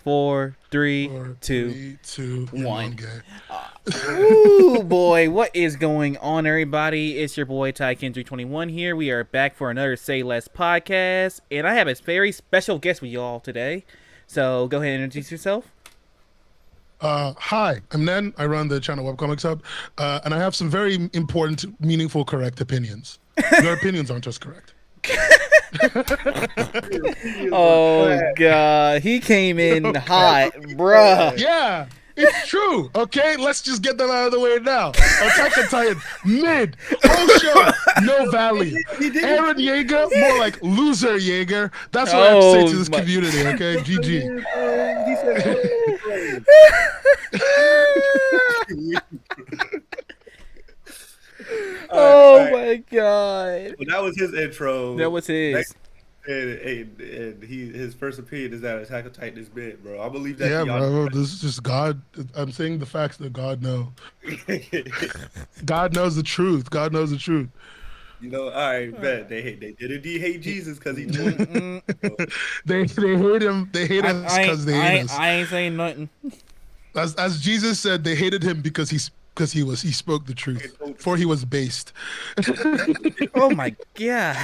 4, 3, Four, 2, three, two, your 1. mom gay. Ooh, boy, what is going on, everybody? It's your boy Tykin321 here. We are back for another Sayless podcast, and I have a very special guest with y'all today. So go ahead and introduce yourself. Hi, I'm Nen. I run the channel Webcomics Hub, and I have some very important, meaningful, correct opinions. Your opinions aren't just correct. Oh god, he came in hot, bruh. Yeah, it's true. Okay, let's just get that out of the way now. Attack on Titan, mid, whole show, no value. Aaron Yeager, more like loser Yeager. That's what I have to say to this community. Okay, GG. Oh my god. Well, that was his intro. That was his. And his first opinion is that Attack on Titan is mid, bro. I believe that. Yeah, bro. This is just God. I'm saying the facts that God knows. God knows the truth. God knows the truth. You know, all right, bet they did indeed hate Jesus because he. They hate him. They hate us because they hate us. I ain't saying nothing. As Jesus said, they hated him because he spoke the truth, for he was based. Oh my god.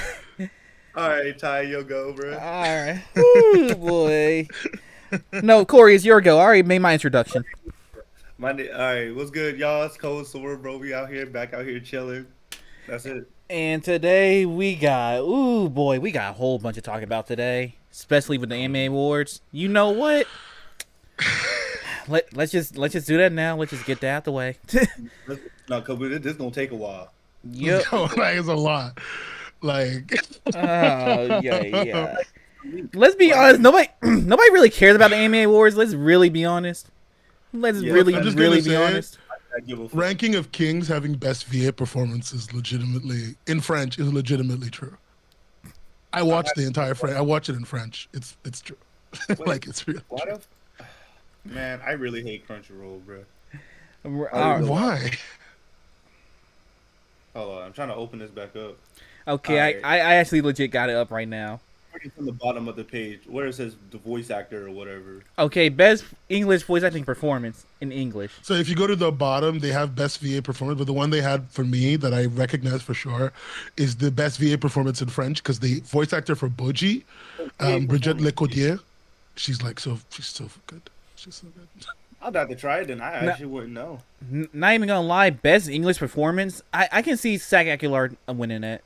All right, Ty, you'll go, bro. All right. Ooh, boy. No, Corey, it's your go. I already made my introduction. All right, what's good, y'all? It's Cold Sword, bro. We back out here chilling. That's it. And today we got, we got a whole bunch to talk about today, especially with the anime awards. You know what? Let's just do that now. Let's just get that out the way. No, cause this gonna take a while. Yep. Like, it's a lot. Like, oh yeah. Let's be honest. Nobody really cares about the anime awards. Let's really be honest. Let's really be honest. Ranking of Kings having best VA performance is legitimately in French is legitimately true. I watched the entire French. I watch it in French. It's true. Like, it's real. Man, I really hate Crunchyroll, bro. Why? Hold on, I'm trying to open this back up. Okay, right. I actually legit got it up right now. From the bottom of the page, where it says the voice actor or whatever. Okay, best English voice acting performance in English. So if you go to the bottom, they have best VA performance, but the one they had for me that I recognize for sure is the best VA performance in French, because the voice actor for Boji, Brigitte Lecaudier, she's so good. She's so good. I'd have to try it, then I actually wouldn't know. Not even gonna lie, best English performance, I can see Zach Aguilar winning it.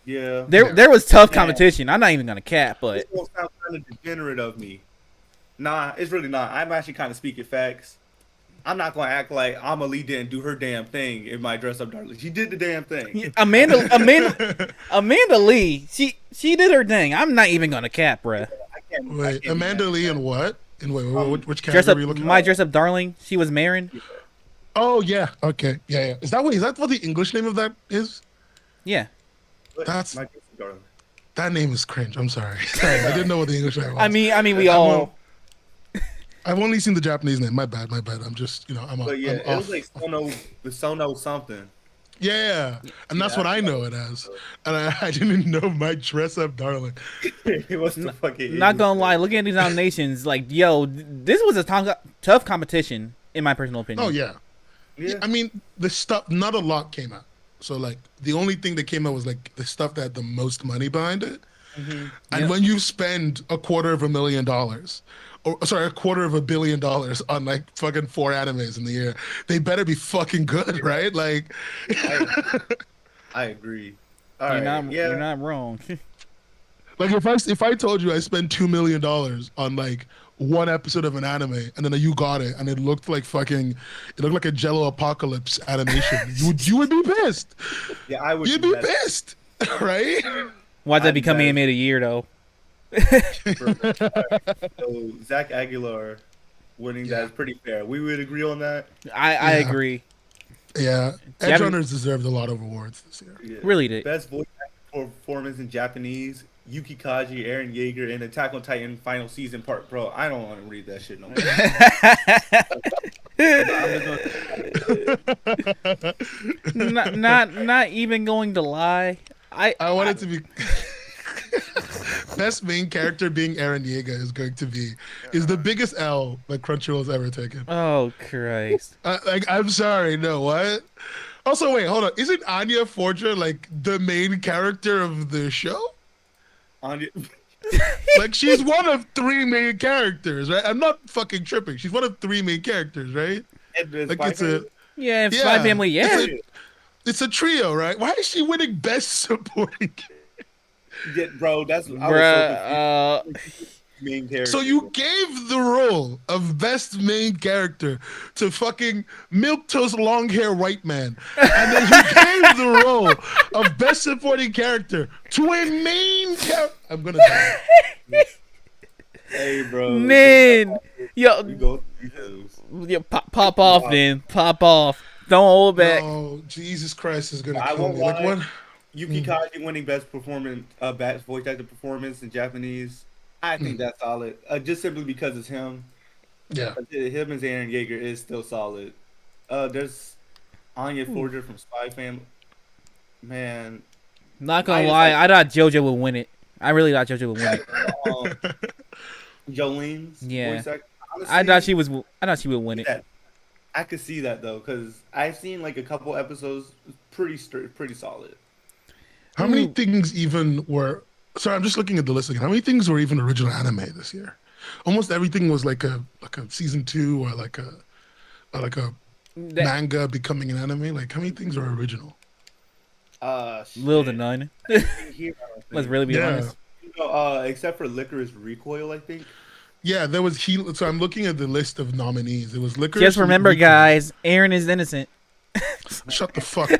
Yeah. There was tough competition. I'm not even gonna cap, but it's gonna sound kind of degenerate of me. Nah, it's really not. I'm actually kind of speaking facts. I'm not gonna act like Amelie didn't do her damn thing in my dress up darling. She did the damn thing. Amanda Lee, she did her thing. I'm not even gonna cap, bruh. Wait, Amanda Lee in what? In which category are you looking at? My dress up darling. She was Marin. Oh yeah. Okay. Yeah. Is that what the English name of that is? Yeah. That name is cringe. I'm sorry. I didn't know what the English name was. I mean, we all. I've only seen the Japanese name. My bad. I'm just, I'm. But yeah, I'm it was like Sono something. Yeah, and that's what I know it as. And I didn't know my dress up darling. What's the fucking? Not gonna lie, looking at these nominations, like, yo, this was a tough competition, in my personal opinion. Oh yeah. I mean, the stuff. Not a lot came out. So like the only thing that came out was like the stuff that had the most money behind it. Mm-hmm. And when you spend $250,000, or sorry, $250 million on like fucking 4 animes in the year, they better be fucking good, right? Like, I agree. You're not wrong. Like if I told you I spent $2 million on like one episode of an anime, and then you got it, and it looked like a Jello Apocalypse animation, you would be pissed. Yeah, I would. You'd be pissed, right? Why'd that become anime of the year though? So Zach Aguilar winning that is pretty fair. We would agree on that. I agree. Yeah, Edge Runners deserved a lot of awards this year. Yeah. Really did. Best voice performance in Japanese. Yuki Kaji, Aaron Yeager, and Attack on Titan final season part. Bro, I don't want to read that shit no more. Not even going to lie. I want it to be. best main character being Eren Yeager is the biggest L that Crunchyroll's ever taken. Oh Christ! I'm sorry, no, what? Also, wait, hold on. Isn't Anya Forger like the main character of the show? Anya. Like she's one of 3 main characters, right? I'm not fucking tripping. She's one of 3 main characters, right? Like it's a Yeah, Spy Family. Yeah, it's a trio, right? Why is she winning best supporting? Yeah, bro, that's bruh. Main character. So you gave the role of best main character to fucking milquetoast long hair white man, and then you gave the role of best supporting character to a main character. I'm gonna die. Hey, bro. Man, yo, You go. pop off, then pop off. Don't hold back. Oh, Jesus Christ is gonna I kill won't me. Like lie. what? Yuki Kaji winning best performance, best voice actor performance in Japanese. I think that's solid. Just simply because it's him. Yeah. Him and Eren Yeager is still solid. There's Anya Forger from Spy Family. Man, Not gonna lie, I thought JoJo would win it. I really thought JoJo would win it. Jolene's Yeah. voice actor. Honestly, I thought she would win it. I could see that though, because I've seen like a couple episodes, pretty solid. How many things even were? Sorry, I'm just looking at the list again. How many things were even original anime this year? Almost everything was like a season 2 or like a manga becoming an anime. Like how many things are original? Little to none. Let's really be honest. You know, except for Licorice Recoil, I think. Yeah, there was So I'm looking at the list of nominees. It was Licorice. Just remember, guys, Eren is innocent. Shut the fuck up.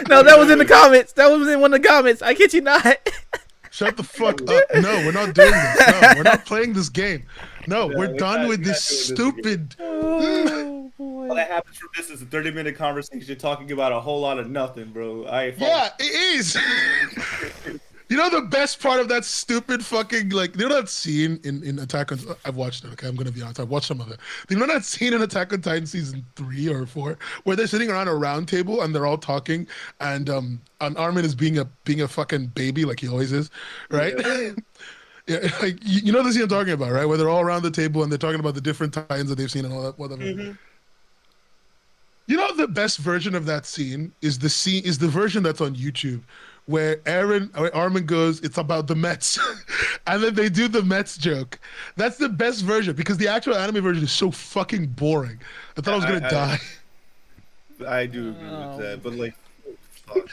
No, that was in the comments. That was in one of the comments. I kid you not. Shut the fuck up. No, we're not doing this. No, we're not playing this game. No, we're done with this stupid. Oh, boy. All that happens from this is a 30-minute conversation talking about a whole lot of nothing, bro. Yeah, it is. You know the best part of that stupid fucking, like, you know that scene in Attack on... I've watched it, okay? I'm going to be honest. I've watched some of it. You know that scene in Attack on Titan season 3 or 4 where they're sitting around a round table and they're all talking and Armin is being a fucking baby like he always is, right? Yeah. Yeah, like, you know the scene I'm talking about, right? Where they're all around the table and they're talking about the different Titans that they've seen and all that, whatever. Mm-hmm. You know the best version of that scene is the version that's on YouTube where Armin goes, it's about the Mets. And then they do the Mets joke. That's the best version because the actual anime version is so fucking boring. I thought I was going to die. I do agree with that, but like, fuck,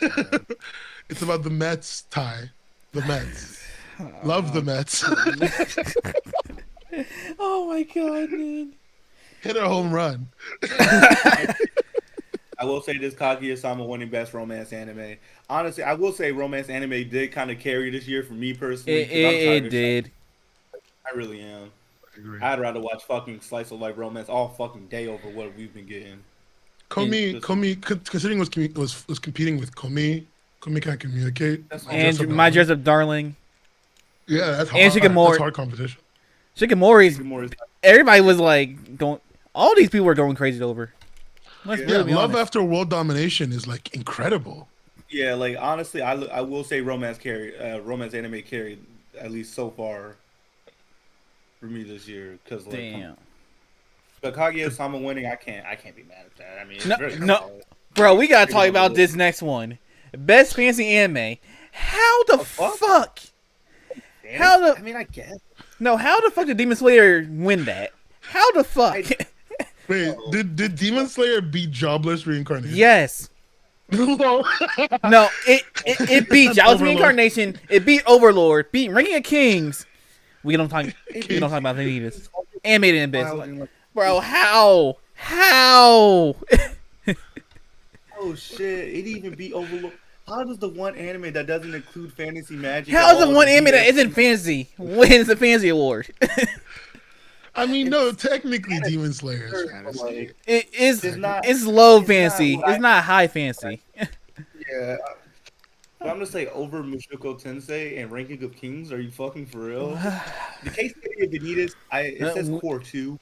it's about the Mets, Ty. The Mets. Love the Mets. Oh my god, man. Hit a home run. I will say this: Kaguya-sama winning best romance anime. Honestly, I will say romance anime did kind of carry this year for me personally. It did. I really am. I'd rather watch fucking slice of life romance all fucking day over what we've been getting. Komi, considering was competing with Komi can't communicate. And My Dress Up Darling. Yeah, that's hard. And Shigemori. That's hard competition. Shigemori's. Everybody was like going. All these people were going crazy over. Love After World Domination is like incredible. Yeah, like honestly, I will say romance anime carried at least so far for me this year because like, damn. But Kaguya-sama winning, I can't be mad at that. I mean, it's no, bro, we gotta talk about this next one. Best fancy anime. How the fuck? I mean, I guess. No, how the fuck did Demon Slayer win that? How the fuck? Wait, did Demon Slayer beat Jobless Reincarnation? Yes. No, it beat Jobless Reincarnation. It beat Overlord. Beat Ranking of Kings. We don't talk about any of this. And made it in best. Bro, how? Oh shit! It even beat Overlord. How does the one anime that doesn't include fantasy magic? How is the one anime that isn't fantasy wins the fantasy award? I mean, no, technically Demon Slayer is fantasy. It's low fantasy. It's not high fantasy. Yeah. But I'm gonna say over Mushoku Tensei and Ranking of Kings. Are you fucking for real? The case study of Vanitas, it says Core 2.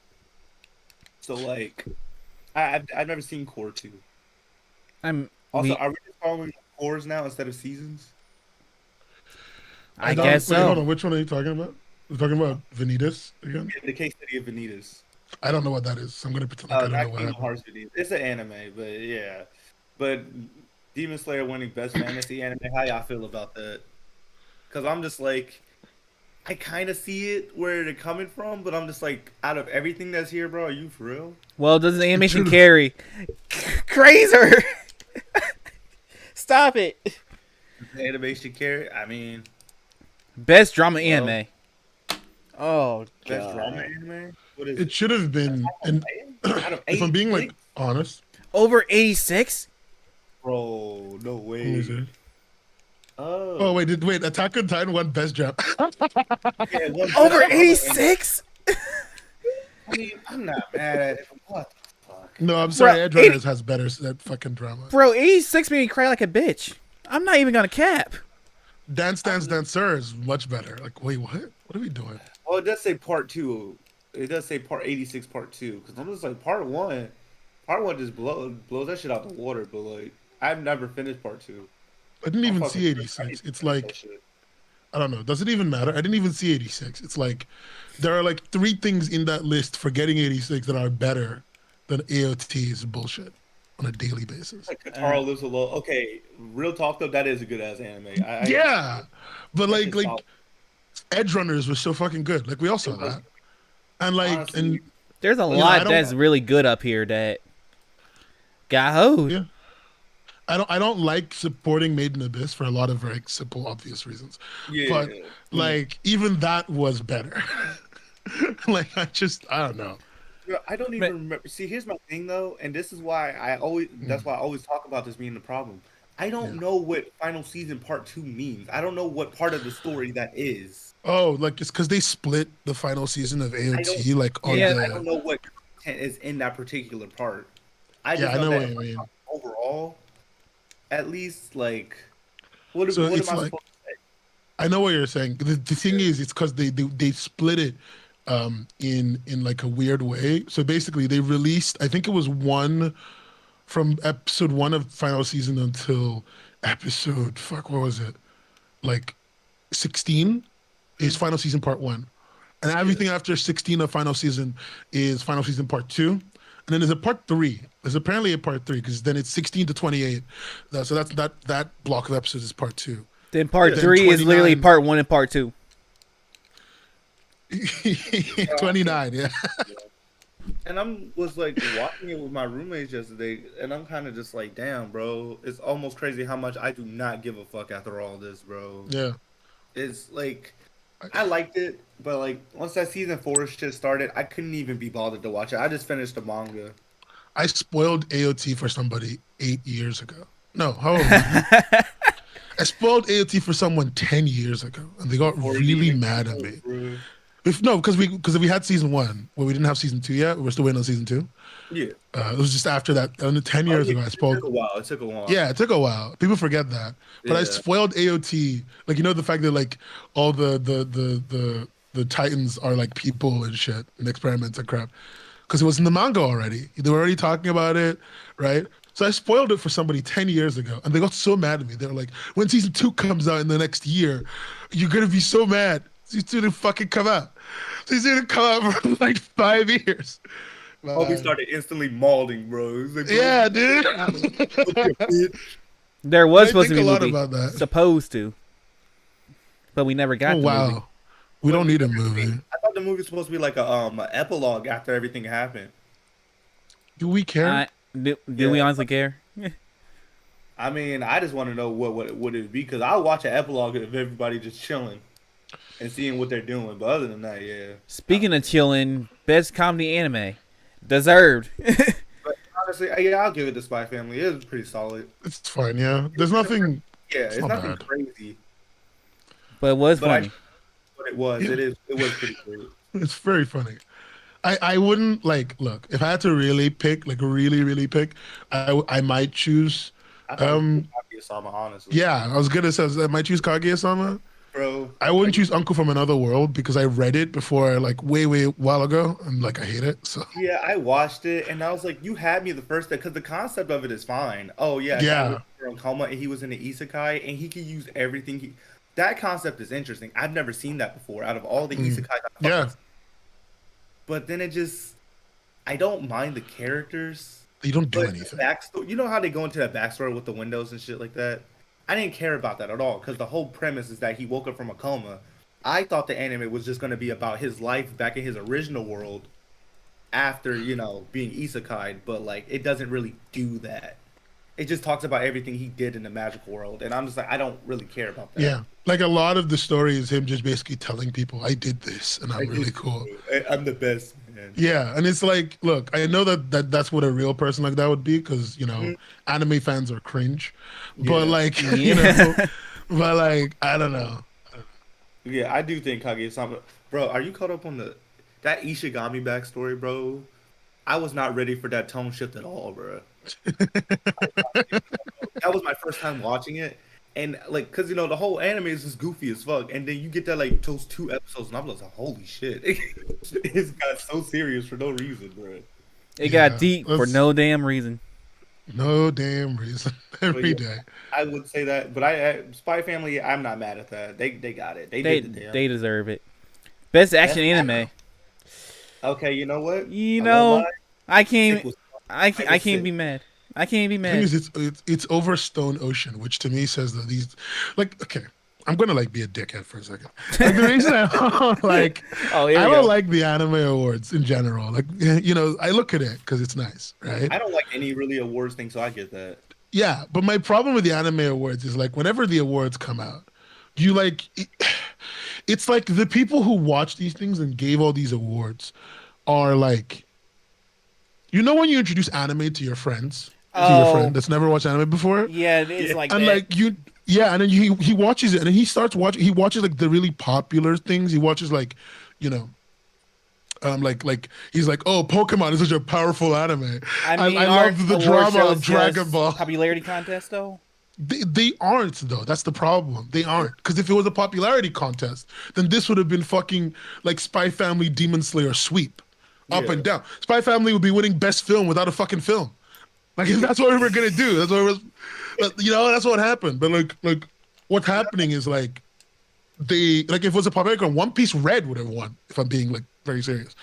So like, I've never seen Core 2. Are we just following cores now instead of seasons? I don't. guess Wait, hold so. on. Which one are you talking about? You're talking about Vanitas again? The case study of Vanitas. I don't know what that is. So I'm gonna pretend like I don't know Not what Kingdom happened. Hearts Vanitas. It's an anime, but yeah. But Demon Slayer winning best fantasy anime. How y'all feel about that? Because I'm just like, I kind of see it where they're coming from, but I'm just like, out of everything that's here, bro, are you for real? Well, does the animation should've- carry? Crazer! Stop it. The animation carry. I mean, Best drama Well, anime. Oh, best God. drama anime. What is It it? should have been. And Out of if I'm being like 86? honest, Over 86? Bro, no let me way. see. Oh, Oh wait, Attack on Titan won best drama. yeah, one best Over drama anime. 86? I mean, I'm not mad at it. What the fuck? No, I'm sorry. Bro, Edge Runners has better that fucking drama. Bro, 86 made me cry like a bitch. I'm not even gonna cap. Dance Dancer is much better. Like, wait, what? What are we doing? Well, it does say part two. It does say part 86, part two. Because I'm just like, part one just blows that shit out the water. But like, I've never finished part two. I didn't I'm even fucking see pissed. I need 86. to It's finish like that shit. I don't know. Does it even matter? I didn't even see 86. It's like there are like 3 things in that list for getting 86 that are better than AOT's bullshit on a daily basis. Like Katara lives alone. Okay, real talk though, that is a good ass anime. Yeah, but That like shit's like solid. Edge Runners was so fucking good. Like we all saw It was- that, and like honestly, and There's a know, I lot don't- that's really good up here that got hoed. Yeah. I don't like supporting Made in Abyss for a lot of very simple, obvious reasons. yeah. But like even that was better. Like I don't know. Bro, I don't even remember. See, here's my thing though, and this is why that's why I always talk about this being the problem. I don't Yeah. know what final season part two means. I don't know what part of the story that is. Oh, like it's because they split the final season of AOT like on Yeah, I don't the know what content is in that particular part. I just I know know what that you mean. overall, at least like, what So am I it's supposed like to say? I know what you're saying. The thing is, it's because they split it in like a weird way. So basically, they released. I think it was one from episode 1 of final season until episode fuck what was it like 16 is final season part 1, and everything after 16 of final season is final season part 2. And then there's a part 3. There's apparently a part 3 because then it's 16 to 28. So that's that block of episodes is part 2. Then part Then 3 is literally 29. part 1 and part 2. 29, yeah. And was like watching it with my roommates yesterday, and I'm kind of just like, damn, bro, it's almost crazy how much I do not give a fuck after all this, bro. Yeah. It's like I liked it, but like once that season 4 shit started, I couldn't even be bothered to watch it. I just finished the manga. I spoiled AOT for somebody 8 years ago. No, how old was I? I spoiled AOT for someone 10 years ago, and they got Before it really even mad came at out, me. bro. Because we had season 1, where we didn't have season 2 yet. We were still waiting on season 2. Yeah. It was just after that. 10 years ago, I It spoiled. took a while. It took a while. Yeah, it took a while. People forget that, but I Yeah. spoiled AOT. Like the fact that like all the Titans are like people and shit and experiments and crap, because it was in the manga already. They were already talking about it, right? So I spoiled it for somebody 10 years ago, and they got so mad at me. They were like, "When season 2 comes out in the next year, you're gonna be so mad. Season 2 didn't fucking come out. Season 2 didn't come out for like 5 years." Oh, we started instantly mauling, bro. It was like, bro, Yeah, dude. bitch. There was I supposed to think be a a lot movie. about that. Supposed to. But we never got Oh the wow, movie. we don't need a movie. I thought the movie was supposed to be like a epilogue after everything happened. Do we care? Do Yeah. we honestly care? I mean, I just want to know what it would be, because I'll watch an epilogue of everybody just chilling and seeing what they're doing. But other than that, yeah. Speaking of chilling, best comedy anime. Deserved. But honestly, yeah, I'll give it to Spy Family. It was pretty solid. It's fine, yeah. There's nothing. Yeah, it's not nothing bad. crazy, But it was But I- funny. but it was. Yeah. It was pretty great. It's very funny. I wouldn't like look if I had to really pick, like really pick. I might choose. I thought it was Kaguya-sama, honestly. Yeah, I was gonna say I might choose Kaguya-sama. Bro. I wouldn't choose Uncle from Another World because I read it before, like way while ago, and like I hate it. So Yeah, I watched it and I was like, you had me the first day, because the concept of it is fine. Oh yeah, a guy Yeah. was in coma and he was in an isekai and he could use everything. that concept is interesting. I've never seen that before. Out of all the isekai, Yeah, but then it just I don't mind the characters, they don't do but the anything. backstory. You know how they go into that backstory with the windows and shit like that. I didn't care about that at all because the whole premise is that he woke up from a coma. I thought the anime was just going to be about his life back in his original world after being isekai, but like it doesn't really do that. It just talks about everything he did in the magical world, and I'm just like I don't really care about that. Yeah, like a lot of the story is him just basically telling people, "I did this, and I'm really cool." I'm the best, man. Yeah, and it's like, look, I know that's what a real person like that would be because anime fans are cringe, but Yeah. like Yeah. but like I don't know. Yeah, I do think Kaguya-sama. Bro, are you caught up on that Ishigami backstory, bro? I was not ready for that tone shift at all, bro. That was my first time watching it, and like, cause the whole anime is just goofy as fuck, and then you get that like those 2 episodes, and I'm like, holy shit, it's got so serious for no reason, bro. It got Yeah, deep for that's no damn reason. no damn reason But every yeah, day. I would say that, but I Spy Family, I'm not mad at that. They got it. They They did the damn. they deserve it. Best action anime. Okay, you know what? You I won't know, lie. I Sick can't. was I was can't sick. be mad. I can't be The thing mad. is, it's over Stone Ocean, which to me says that these, like, okay, I'm gonna like be a dickhead for a second. Like the reason I don't like, Oh, here I we don't go. like the anime awards in general. Like, I look at it because it's nice, right? I don't like any really awards thing, so I get that. Yeah, but my problem with the anime awards is like whenever the awards come out, you like, it's like the people who watch these things and gave all these awards are like, when you introduce anime to your friends, to your friend Oh, that's never watched anime before, yeah, it's Yeah. like and that. like yeah, and then he watches it, and then he starts watching. He watches like the really popular things. He watches like, you know, like he's like, oh, Pokemon is such a powerful anime. I I, mean, I aren't love the award drama shows of Dragon just Ball. popularity contest though? They aren't though. That's the problem. They aren't because if it was a popularity contest, then this would have been fucking like Spy Family Demon Slayer sweep, up Yeah. and down. Spy Family would be winning best film without a fucking film. Like if that's what we were gonna do. That's what it was. That's what happened. But like what's happening is like they like if it was a popularity, One Piece Red would have won. If I'm being like very serious,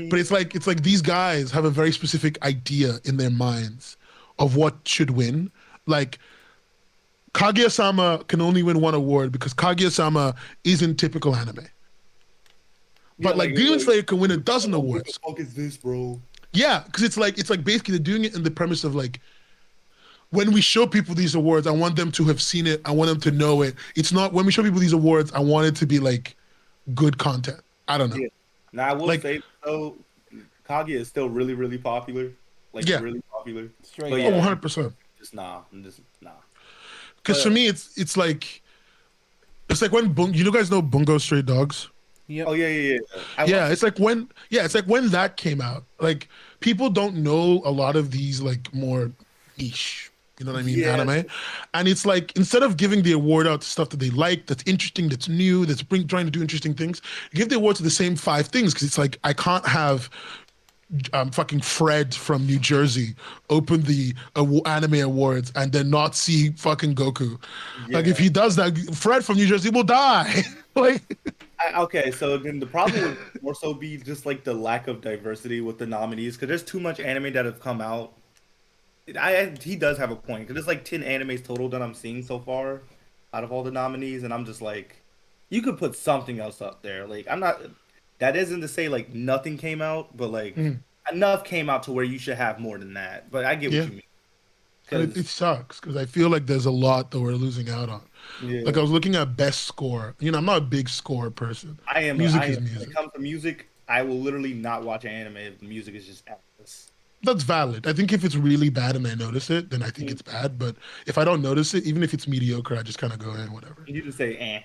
but it's like these guys have a very specific idea in their minds of what should win. Like Kaguya-sama can only win one award because Kaguya-sama isn't typical anime. Yeah, But like Demon Slayer can win a dozen what the awards. fuck is this, bro? Yeah, because it's like basically they're doing it in the premise of like when we show people these awards, I want them to have seen it. I want them to know it. It's not when we show people these awards, I want it to be like good content. I don't know. Yeah. Now I will Like- say though, Kaguya is still really, really popular. Like Yeah. really popular. Straight But up. Oh, yeah. 100%. Just nah. Just nah. Because for me, it's like when you guys know Bungo Stray Dogs. Yep. Oh yeah. Yeah, it's like when that came out. Like people don't know a lot of these like more niche, you know what I mean, Yeah. anime. And it's like instead of giving the award out to stuff that they like, that's interesting, that's new, that's trying to do interesting things, give the award to the same 5 things because it's like I can't have fucking Fred from New Jersey open the anime awards and then not see fucking Goku. Like if Yeah. he does that, Fred from New Jersey will die. Like Okay, so then the problem would more so be just like the lack of diversity with the nominees because there's too much anime that have come out. He does have a point because there's like 10 animes total that I'm seeing so far out of all the nominees, and I'm just like, you could put something else up there. Like I'm not. That isn't to say like nothing came out, but like enough came out to where you should have more than that. But I get Yeah. what you mean. and it 'Cause- sucks because I feel like there's a lot that we're losing out on. yeah. Like I was looking at best score. I'm not a big score person. I am. Music I is am. When music. it comes to music, I will literally not watch anime if the music is just ass. That's valid. I think if it's really bad and I notice it, then I think it's bad. But if I don't notice it, even if it's mediocre, I just kind of go in, whatever. You just say, eh.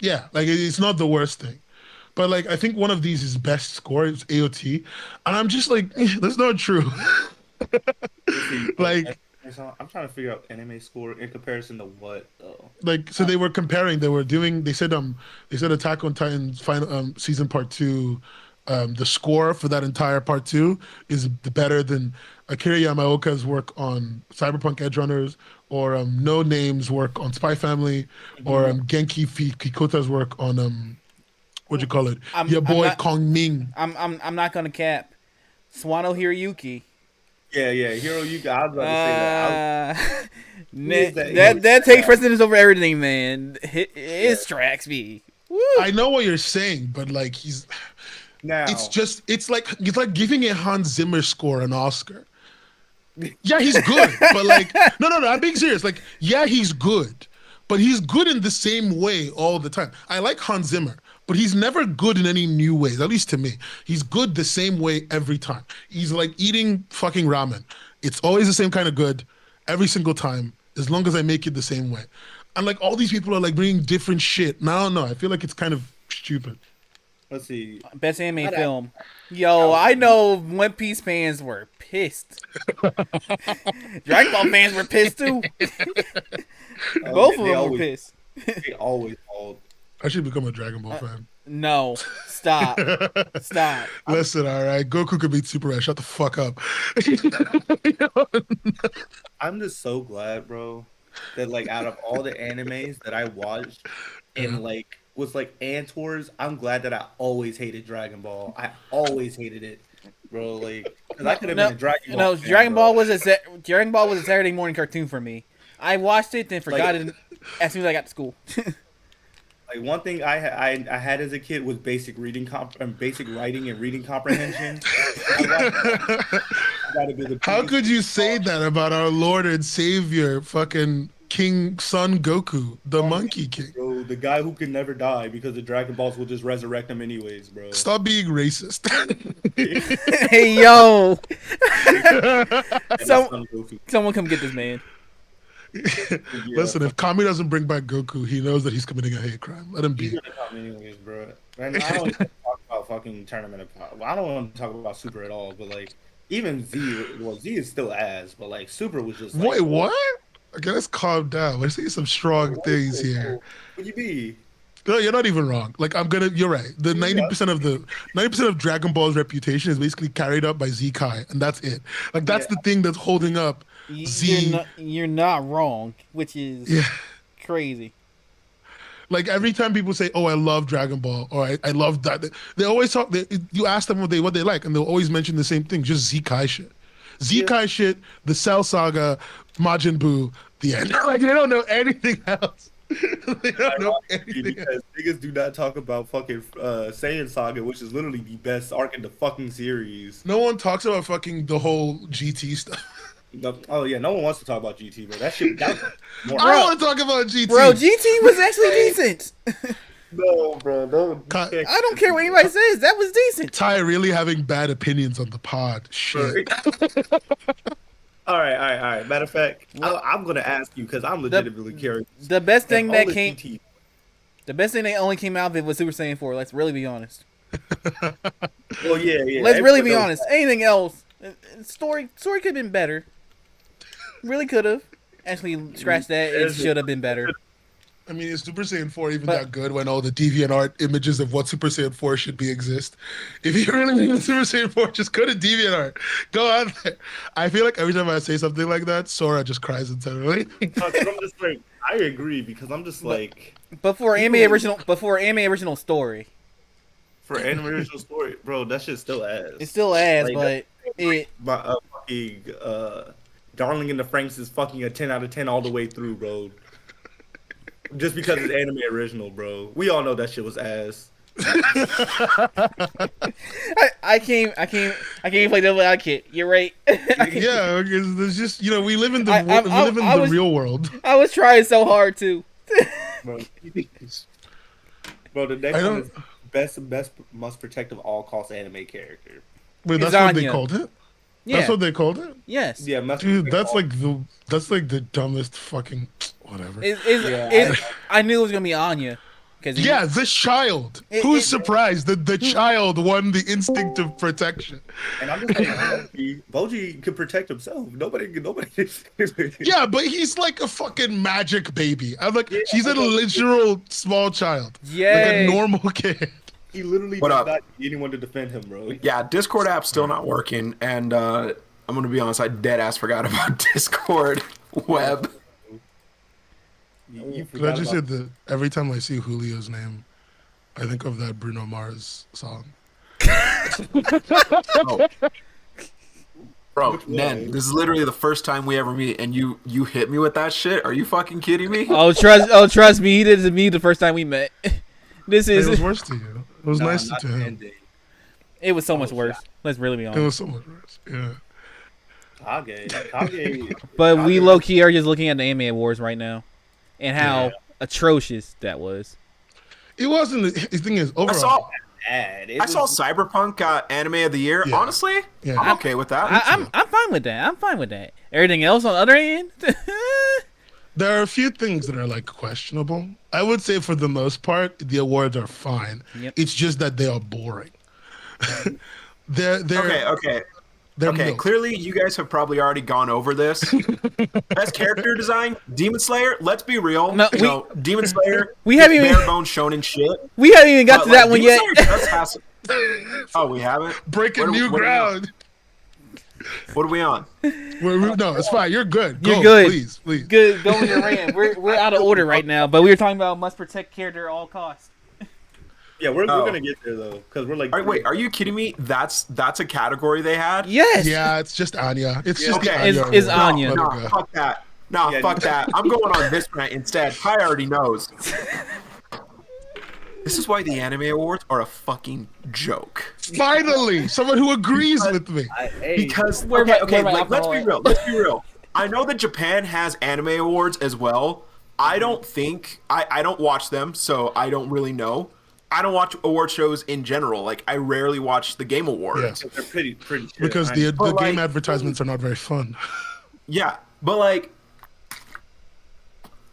Yeah, like it's not the worst thing. But like I think one of these is best score. It's AOT, and I'm just like, that's not true. Like- I'm trying to figure out anime score in comparison to what though. Like so they were comparing. They said Attack on Titan's final season part 2 the score for that entire part 2 is better than Akira Yamaoka's work on Cyberpunk Edgerunners, or No Name's work on Spy Family, or Genki Kikota's work on what you call it? Your boy Kong Ming. I'm not gonna cap. Swano Hiroyuki. Yeah, Hiroyuki. I was about to say that. That takes precedence over everything, man. His tracks be. Woo. I know what you're saying, but like now it's like giving a Hans Zimmer score an Oscar. Yeah, he's good, but like no, I'm being serious. Like, yeah, he's good, but he's good in the same way all the time. I like Hans Zimmer, but he's never good in any new ways, at least to me. He's good the same way every time. He's like eating fucking ramen. It's always the same kind of good every single time, as long as I make it the same way. And like all these people are like bringing different shit. And I don't know. I feel like it's kind of stupid. Let's see. Best anime film. Yo, I know One Piece fans were pissed. Dragon Ball fans were pissed too. Both of them were pissed. They always called. I should become a Dragon Ball fan. No, stop. Listen, all right, Goku could beat Super Red. Shut the fuck up. I'm just so glad, bro, that like out of all the animes that I watched and like was like Antor's, I'm glad that I always hated Dragon Ball. I always hated it, bro. Like, because I could have been a Dragon Ball. No, fan, Dragon Ball was a Saturday morning cartoon for me. I watched it, then forgot it as soon as I got to school. Like, one thing I had as a kid was basic writing and reading comprehension. How could you say that about our Lord and Savior, fucking King Son Goku, the Monkey King? Bro, the guy who can never die because the Dragon Balls will just resurrect him anyways, bro. Stop being racist. Hey, yo. Someone come get this man. Listen, if Kami doesn't bring back Goku, he knows that he's committing a hate crime. Let him be. He's gonna come anyways, bro. And I don't want to talk about fucking Tournament of Power. Well, I don't want to talk about Super at all, but like, even Z, well, Z is still ass, but like, Super was just like, wait, what? Okay, let's calm down. We're seeing some strong things here. What you be? No, you're not even wrong. Like, you're right. The 90% of Dragon Ball's reputation is basically carried up by Z Kai, and that's it. Like, that's the thing that's holding up Z. You're not wrong, which is crazy. Like, every time people say, "Oh, I love Dragon Ball," or "I love that," they always talk. You ask them what they like, and they'll always mention the same thing, just Z Kai shit. Z Kai shit, the Cell Saga, Majin Buu, the end. Like, they don't know anything else. They don't know anything because niggas do not talk about fucking Saiyan Saga, which is literally the best arc in the fucking series. No one talks about fucking the whole GT stuff. No, oh yeah, no one wants to talk about GT, bro. That shit. I don't want to talk about GT. Bro, GT was actually decent. No, bro, no. I don't care what anybody says. That was decent. Ty really having bad opinions on the pod. Shit. All right. Matter of fact, I'm gonna ask you because I'm legitimately curious. The best thing that only came out of it was Super Saiyan 4. Let's really be honest. Well, yeah. Let's really be honest. Anything else, story could have been better. Really could have. Actually, scratch that. It should have been better. I mean, is Super Saiyan 4 even that good when all the DeviantArt images of what Super Saiyan 4 should be exist? If you really mean Super Saiyan 4, just go to DeviantArt. Go out there. I feel like every time I say something like that, Sora just cries internally. I'm just like, I agree because I'm just like. But for anime original story. For anime original story, bro, that shit's still ass. It's still ass, like, but fucking Darling in the Franxx is fucking a 10 out of 10 all the way through, bro. Just because it's anime original, bro. We all know that shit was ass. I can't play devil advocate. You're right. Yeah, because there's just we live in the real world. I was trying so hard to. Bro, the next one is best most protective all cost anime character. Wait, that's what they called it? Yeah. That's what they called it? Yes. Yeah, dude, that's like the dumbest fucking whatever. I knew it was gonna be Anya. The child. Who's surprised that the child won the instinct of protection? And I'm just saying, Boji can protect himself. Nobody. Yeah, but he's like a fucking magic baby. I'm like, she's a literal small child. Yeah, like a normal kid. He literally What does up? not need anyone to defend him, bro. Yeah, Discord app's still not working, and I'm gonna be honest, I dead ass forgot about Discord web. You Could I forgot just say about that every time I see Julio's name, I think of that Bruno Mars song. Oh. Bro, Which one? Nen, this is literally the first time we ever meet, and you hit me with that shit? Are you fucking kidding me? Trust me, he did it to me the first time we met. This It was is worse to you. It was nicer not to the him. ending. it was so much worse. Let's really be It honest. was so much worse. Yeah. Kage. But we low key are just looking at the Anime Awards right now, and how atrocious that was. It wasn't. The thing is, overall, I saw Cyberpunk got Anime of the Year. Yeah. Honestly, Yeah. I'm okay with that. I'm fine with that. I'm fine with that. Everything else on the other end, there are a few things that are like questionable. I would say for the most part, the awards are fine. Yep. It's just that they are boring. they're Okay. They're Okay, milk. clearly you guys have probably already gone over this. Best character design, Demon Slayer. Let's be real. No, Demon Slayer. we haven't it's even- bare bones shonen shit. we haven't even got to that one Demon yet. Slayer does have some- Oh, we haven't. Breaking What are- new what are we on? ground. What are we on? No, it's fine. You're good. You're Go, good. Please. Good, go in your rant. We're out of order right now, but we were talking about must protect character at all costs. Yeah, we're Oh. gonna get there though, because we're like. All right, wait, are you kidding me? That's a category they had? Yes. Yeah, it's just Anya. It's just Okay. the Anya. It's award. Anya. Let it Nah, go. fuck that. Nah, Yeah, fuck that. I'm going on this rant instead. Kai already knows. This is why the Anime Awards are a fucking joke. Finally, someone who agrees with me. Because Where okay, my like, let's alcohol be at? real. Let's be real. I know that Japan has anime awards as well. I don't think I don't watch them, so I don't really know. I don't watch award shows in general. Like I rarely watch the Game Awards. Yeah. They're pretty. Shit. Because the But, game like- advertisements are not very fun. Yeah, but like,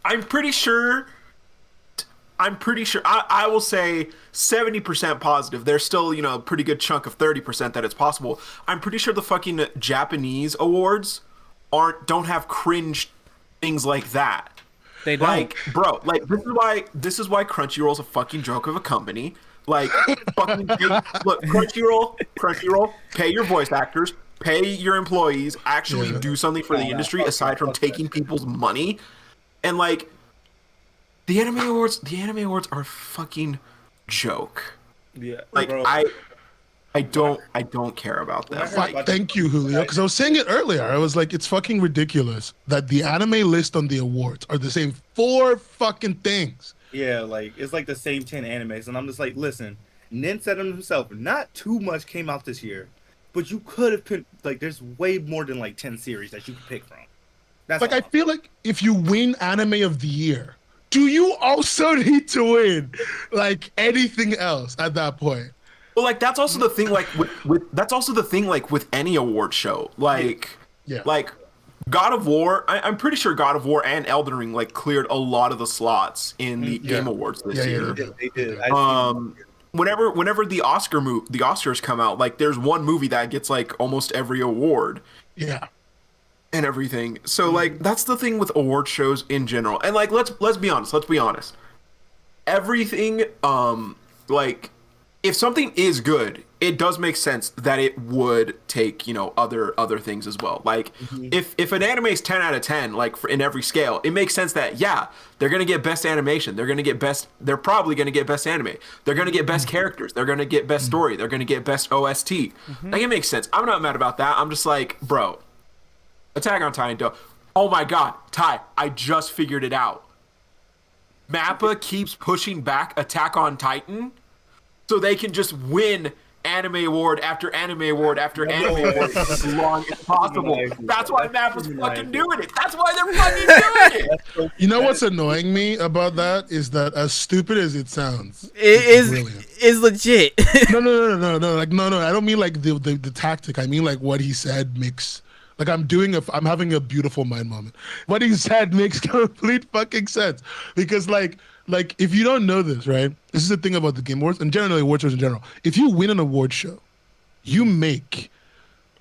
I'm pretty sure. I will say 70% positive. There's still, a pretty good chunk of 30% that it's possible. I'm pretty sure the fucking Japanese awards don't have cringe things like that. They don't. Like, bro, like this is why Crunchyroll's a fucking joke of a company. Like, fucking look, Crunchyroll, pay your voice actors, pay your employees, actually Yeah. do something for the industry aside from taking people's money. And like, the anime awards are a fucking joke. Yeah, Like, bro. I don't care about them. Thank you, Julio. Because I was saying it earlier. I was like, it's fucking ridiculous that the anime list on the awards are the same 4 fucking things. Yeah, like it's like the same 10 animes, and I'm just like, listen, Nin said it himself. Not too much came out this year, but you could have picked like there's way more than like 10 series that you could pick from. That's Like, all. I feel like if you win anime of the year, do you also need to win like anything else at that point? Well, like that's also the thing. Like with any award show. Like, Yeah. like God of War. I'm pretty sure God of War and Elden Ring like cleared a lot of the slots in the Game Awards this Yeah, year. They did. Whenever the Oscars come out, like there's one movie that gets like almost every award Yeah. and everything. So like that's the thing with award shows in general. And like let's be honest. Everything like if something is good, it does make sense that it would take, other things as well. Like if an anime is 10 out of 10 like in every scale, it makes sense that they're going to get best animation, they're probably going to get best anime. They're going to get best characters, they're going to get best story, they're going to get best OST. Like it makes sense. I'm not mad about that. I'm just like, bro, Attack on Titan. Oh my god, Ty, I just figured it out. Mappa keeps pushing back Attack on Titan so they can just win anime award after anime award after anime award as long as possible. That's why Mappa's fucking doing it. That's why they're fucking doing it. You know what's annoying me about that is that as stupid as it sounds, It brilliant. is legit. No. Like no. I don't mean like the tactic. I mean like what he said makes. Like I'm having a beautiful mind moment. What he said makes complete fucking sense because like if you don't know this, right? This is the thing about the Game Awards and generally award shows in general. If you win an award show, you make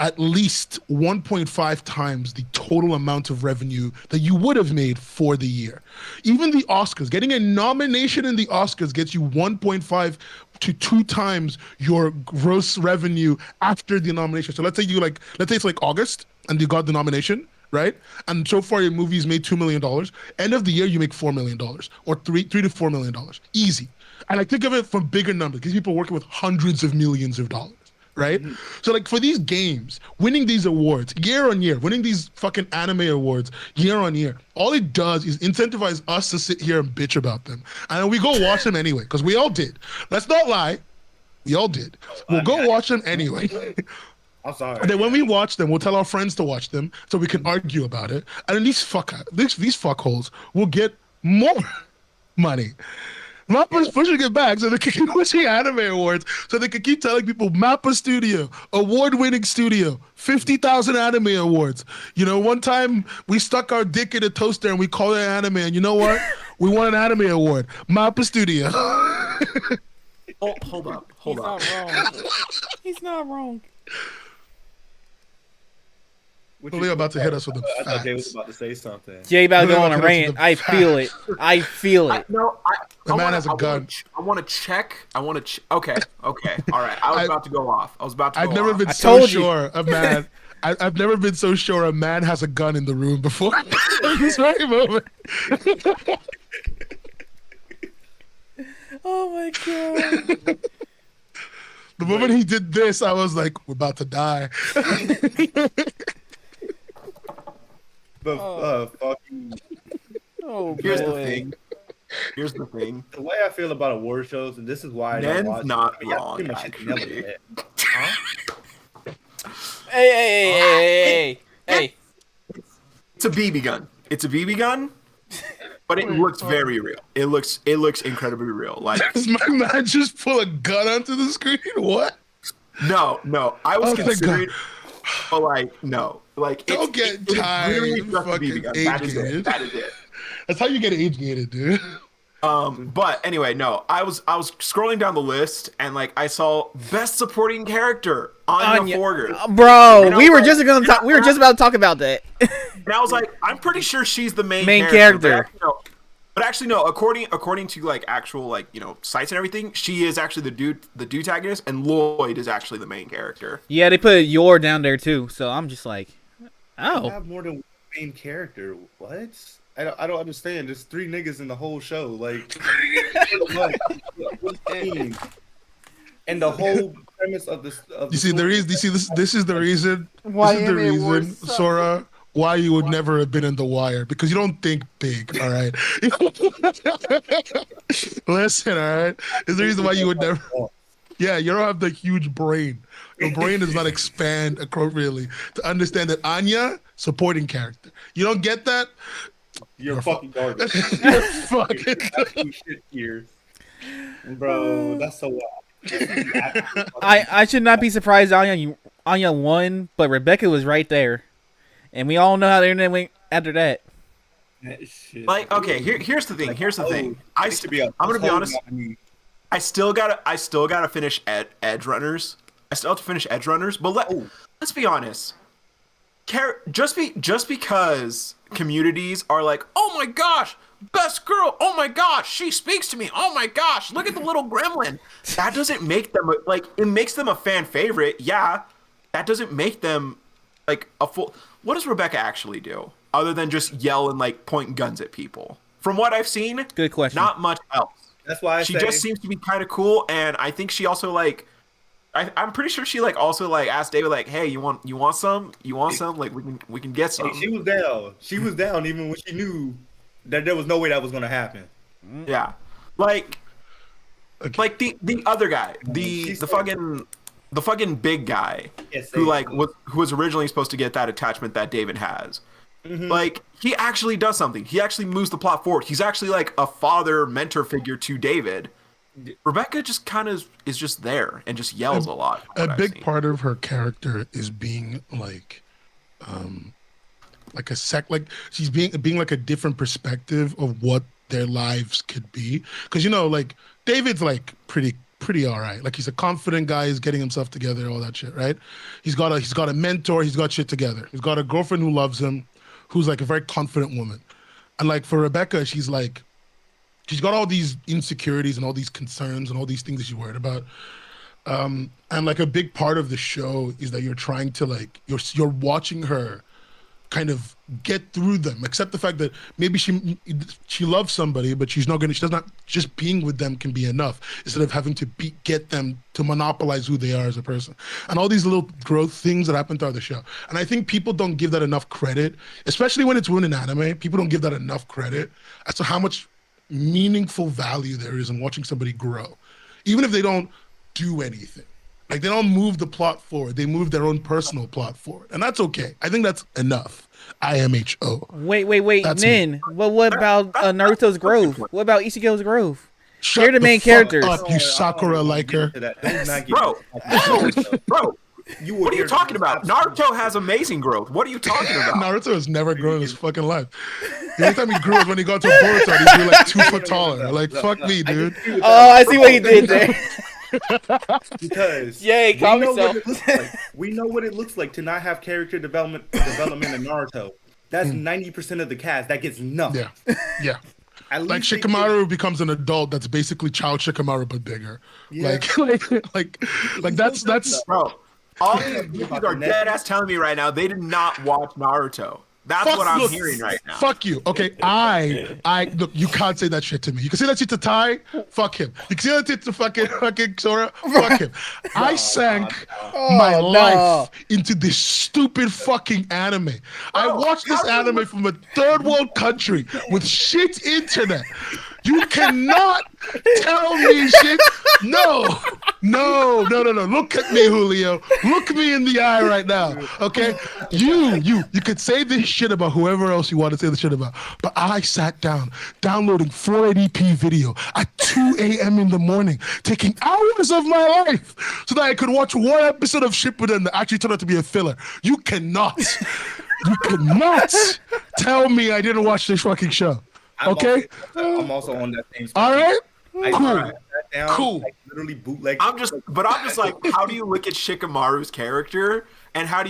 at least 1.5 times the total amount of revenue that you would have made for the year. Even the Oscars, getting a nomination in the Oscars gets you 1.5 to 2 times your gross revenue after the nomination. So let's say it's like August and you got the nomination, right? And so far your movie's made $2 million. End of the year, you make $4 million or $3 to $4 million. Easy. And I think of it from bigger numbers because people are working with hundreds of millions of dollars. Right? So like for these games, winning these awards year on year, winning these fucking anime awards year on year, all it does is incentivize us to sit here and bitch about them. And then we go watch them anyway, because we all did. Let's not lie. We all did. We'll go watch them anyway. I'm sorry. And then when we watch them, we'll tell our friends to watch them so we can argue about it. And then these fuckholes will get more money. Mappa's pushing it back so they can keep pushing anime awards, so they can keep telling people Mappa Studio, award-winning studio, 50,000 anime awards. You know, one time we stuck our dick in a toaster and we called it anime, and you know what? We won an anime award. Mappa Studio. Hold up. He's not wrong. He's not wrong. Julio about to hit us with the I thought Jay was facts. about to say something. Jay about to go on a Julio rant. I feel it. I feel it. The man has a gun. I want to check. Okay. All right. I was about to go off. I've never been I so told you. sure a man. I've never been so sure a man has a gun in the room before. This very moment. Oh my god. The moment he did this, I was like, we're about to die. Fucking. Oh Here's the boy. thing. The way I feel about award shows, and this is why I don't Nen's watch not them, I mean, wrong, pretty much hit the nail on the actually. head. Huh? Hey. It's a BB gun. But it looks very real. It looks incredibly real. Like Does my man just pull a gun onto the screen? What? no. I was Oh, thank considering, but like no. Like Don't get tired, literally just a fucking BB gun. That is age-gated. it. That is it. That's how you get age gated, dude. But anyway, no. I was scrolling down the list and like I saw best supporting character Anya Forger. Bro, And I we was were like- just gonna talk. We were just about to talk about that. And I was like, I'm pretty sure she's the main character. But actually, no. According to like actual like sites and everything, she is actually the dude antagonist, and Lloyd is actually the main character. Yeah, they put Yor down there too. So I'm just like, I oh. have more than one main character. What? I don't understand. There's 3 niggas in the whole show. Like, and the whole premise of this. You see, this is the reason. This is the reason, Sora, why you would never have been in The Wire, because you don't think big. All right. Listen, all right. It's the reason why you would never. Yeah, you don't have the huge brain. Your brain does not expand appropriately to understand that Anya, supporting character. You don't get that? You're fucking garbage. You're fucking. Shit here, bro. That's so wild. I should not be surprised Anya won, but Rebecca was right there, and we all know how the internet went after that. Shit. Like, okay, here's the thing. I'm gonna be honest. I still gotta finish Edge Runners. I still have to finish Edge Runners, but let's be honest. Just because communities are like, oh my gosh, best girl, oh my gosh, she speaks to me, oh my gosh, look at the little gremlin. That doesn't make them like, it makes them a fan favorite, yeah. That doesn't make them like a full. What does Rebecca actually do other than just yell and like point guns at people? From what I've seen, Good question. not much else. That's why She just seems to be kind of cool, and I think she also like. I'm pretty sure she like also like asked David like, hey, you want some like we can get some. She was down. She was down even when she knew that there was no way that was gonna happen. Yeah, like the other guy, the fucking big guy who like who was originally supposed to get that attachment that David has. Mm-hmm. Like he actually does something. He actually moves the plot forward. He's actually like a father mentor figure to David. Rebecca just kind of is just there and just yells a lot. A big part of her character is being like she's being like a different perspective of what their lives could be. Because like David's like pretty pretty all right. Like he's a confident guy. He's getting himself together, all that shit, right? He's got a mentor. He's got shit together. He's got a girlfriend who loves him, who's like a very confident woman. And like for Rebecca, she's got all these insecurities and all these concerns and all these things that she's worried about. And like a big part of the show is that you're trying to like you're watching her kind of get through them, except the fact that maybe she loves somebody, but she does not just being with them can be enough, instead of having to get them to monopolize who they are as a person, and all these little growth things that happen throughout the show. And I think people don't give that enough credit, especially when it's women in anime. People don't give that enough credit as to how much meaningful value there is in watching somebody grow, even if they don't do anything. Like they don't move the plot forward. They move their own personal plot forward. And that's okay. I think that's enough. IMHO. Wait. That's Nin, well, what about Naruto's growth? What about Ichigo's growth? Shut They're the main characters. Up, you Sakura liker. Bro, what are you talking about? Naruto has amazing growth. What are you talking about? Naruto has never grown in his fucking life. The only time he grew was when he got to Boruto. He grew like 2 foot taller. Like, fuck me, dude. Oh, I see what he did there. Because yay, calm yourself. We know what it looks like to not have character development in Naruto. That's 90% of the cast that gets nothing. Yeah. Like Shikamaru becomes an adult that's basically Child Shikamaru but bigger. Yeah. Like that's bro. All these people are dead ass telling me right now they did not watch Naruto. That's what I'm hearing right now. Fuck you. Okay, I look. You can't say that shit to me. You can say that shit to Ty. Fuck him. You can say that shit to fucking Sora. Fuck him. I sank my life into this stupid fucking anime. I watched this anime from a third world country with shit internet. You cannot tell me shit. No. Look at me, Julio. Look me in the eye right now. Okay? You could say this shit about whoever else you want to say the shit about. But I sat down downloading 480p video at 2 a.m. in the morning, taking hours of my life so that I could watch one episode of Shippuden that actually turned out to be a filler. You cannot tell me I didn't watch this fucking show. Okay? I'm also on that same. All right? Cool. Like, literally bootleg. I'm just like, how do you look at Shikamaru's character, and how do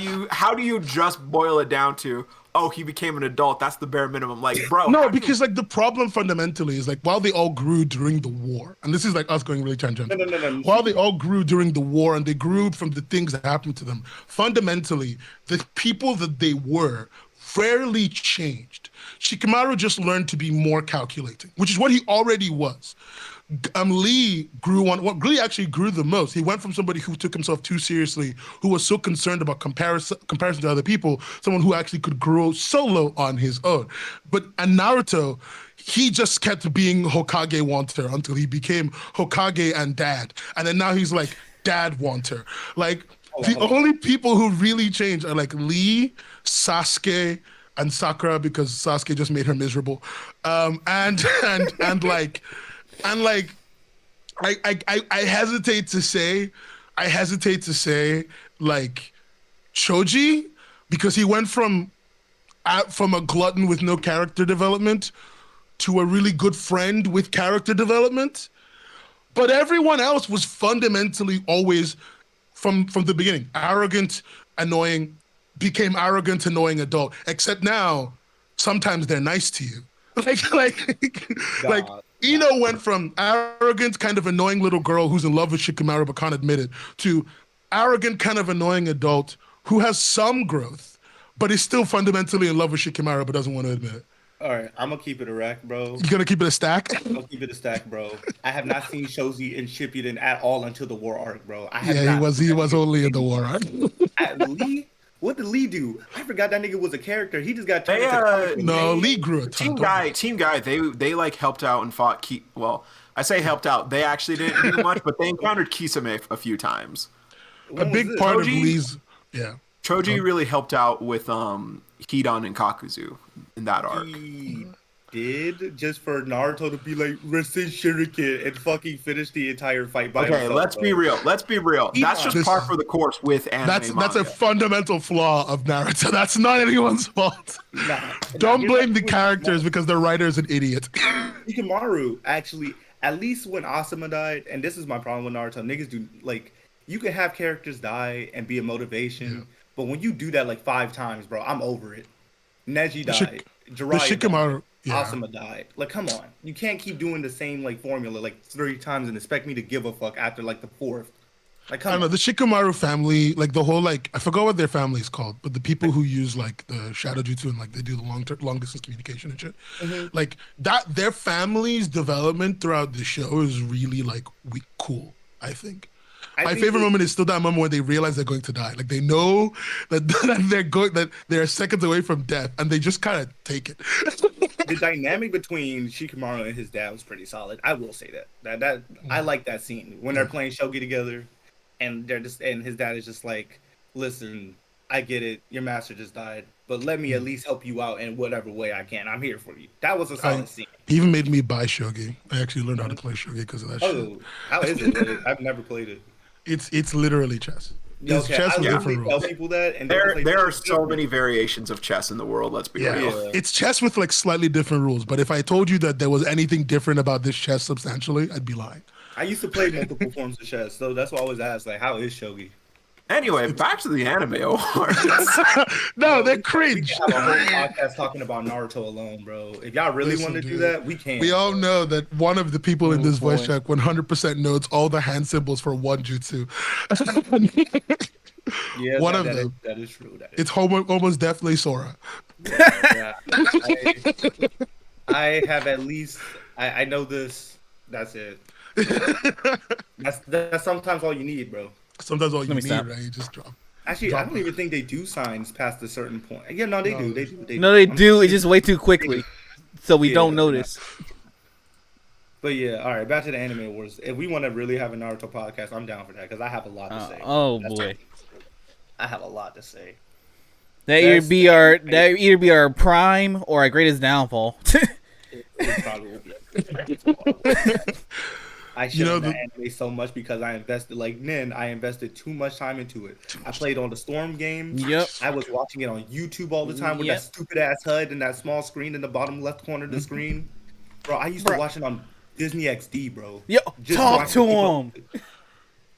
you just boil it down to, oh, he became an adult? That's the bare minimum. Like, bro. No, because like the problem fundamentally is like while they all grew during the war, and this is like us going really tangential. No. While they all grew during the war and they grew from the things that happened to them, fundamentally the people that they were rarely changed. Shikamaru just learned to be more calculating, which is what he already was. Lee actually grew the most. He went from somebody who took himself too seriously, who was so concerned about comparison to other people, someone who actually could grow solo on his own. And Naruto, he just kept being Hokage wanter until he became Hokage and dad. And then now he's like dad wanter. Like the only people who really changed are like Lee, Sasuke, and Sakura, because Sasuke just made her miserable. I hesitate to say like Choji, because he went from a glutton with no character development to a really good friend with character development. But everyone else was fundamentally always from the beginning arrogant, annoying, became arrogant, annoying adult. Except now, sometimes they're nice to you. Like Ino went from arrogant, kind of annoying little girl who's in love with Shikamaru but can't admit it, to arrogant, kind of annoying adult who has some growth, but is still fundamentally in love with Shikamaru but doesn't want to admit it. All right, I'm gonna keep it a rack, bro. You gonna keep it a stack? I'm gonna keep it a stack, bro. I have not seen Shoji and Shippuden at all until the war arc, bro. He was only in the war arc. Lee? What did Lee do? I forgot that nigga was a character. He just got turned into Lee grew a ton. Team Guy, they like helped out and fought I say helped out. They actually didn't do much, but they encountered Kisame a few times. A big part of Lee's Choji really helped out with Hidan and Kakuzu in that arc. He did, just for Naruto to be like Rasen Shuriken and fucking finish the entire fight by himself. Okay, let's be real. That's just par for the course with anime. That's a fundamental flaw of Naruto. That's not anyone's fault. Don't blame the characters because the writer's an idiot. Shikamaru actually, at least when Asuma died, and this is my problem with Naruto, niggas do like you can have characters die and be a motivation, but when you do that like 5 times, bro, I'm over it. Neji died, Jiraiya died, Asuma died. Like, come on, you can't keep doing the same like formula like 3 times and expect me to give a fuck after like the 4th. Like, I don't know, the Shikamaru family, like the whole like I forgot what their family is called, but the people who use like the shadow jutsu and like they do the long distance communication and shit, like that their family's development throughout the show is really like cool. I think. My favorite moment is still that moment when they realize they're going to die. Like they know that that they're seconds away from death, and they just kind of take it. The dynamic between Shikamaru and his dad was pretty solid. I will say that I like that scene when they're playing shogi together, and his dad is just like, "Listen, I get it. Your master just died, but let me at least help you out in whatever way I can. I'm here for you." That was a solid scene. He even made me buy shogi. I actually learned how to play shogi because of that shit. Oh, how is it? I've never played it. It's literally chess. It's chess with different rules. Tell people that, and there are so many variations of chess in the world. Let's be real. It's chess with like slightly different rules. But if I told you that there was anything different about this chess substantially, I'd be lying. I used to play multiple forms of chess, so that's why I always ask, like, how is shogi? Anyway, back to the anime awards. No, they're cringe. We can have a whole podcast talking about Naruto alone, bro. If y'all really want to do that, we can. We all know that one of the people in this voice check 100% knows all the hand symbols for one jutsu. Yeah, one of them. That is true. It's almost definitely Sora. Yeah. I have at least. I know this. That's it. That's sometimes all you need, bro. Sometimes all you need, right? You just drop. Actually, I don't even think they do signs past a certain point. Yeah, no, they do. They do. No, they do. It's just way too quickly, so we don't notice. But yeah, all right. Back to the anime awards. If we want to really have a Naruto podcast, I'm down for that because I have a lot to say. Oh boy, I have a lot to say. That either be our prime or our greatest downfall. It probably will be. I shit on that anime so much because I invested, like Nin, I invested too much time into it. I played on the Storm game. Yep. I was watching it on YouTube all the time with that stupid ass HUD and that small screen in the bottom left corner of the screen. Bro, I used to watch it on Disney XD, bro. Yo, talk to him.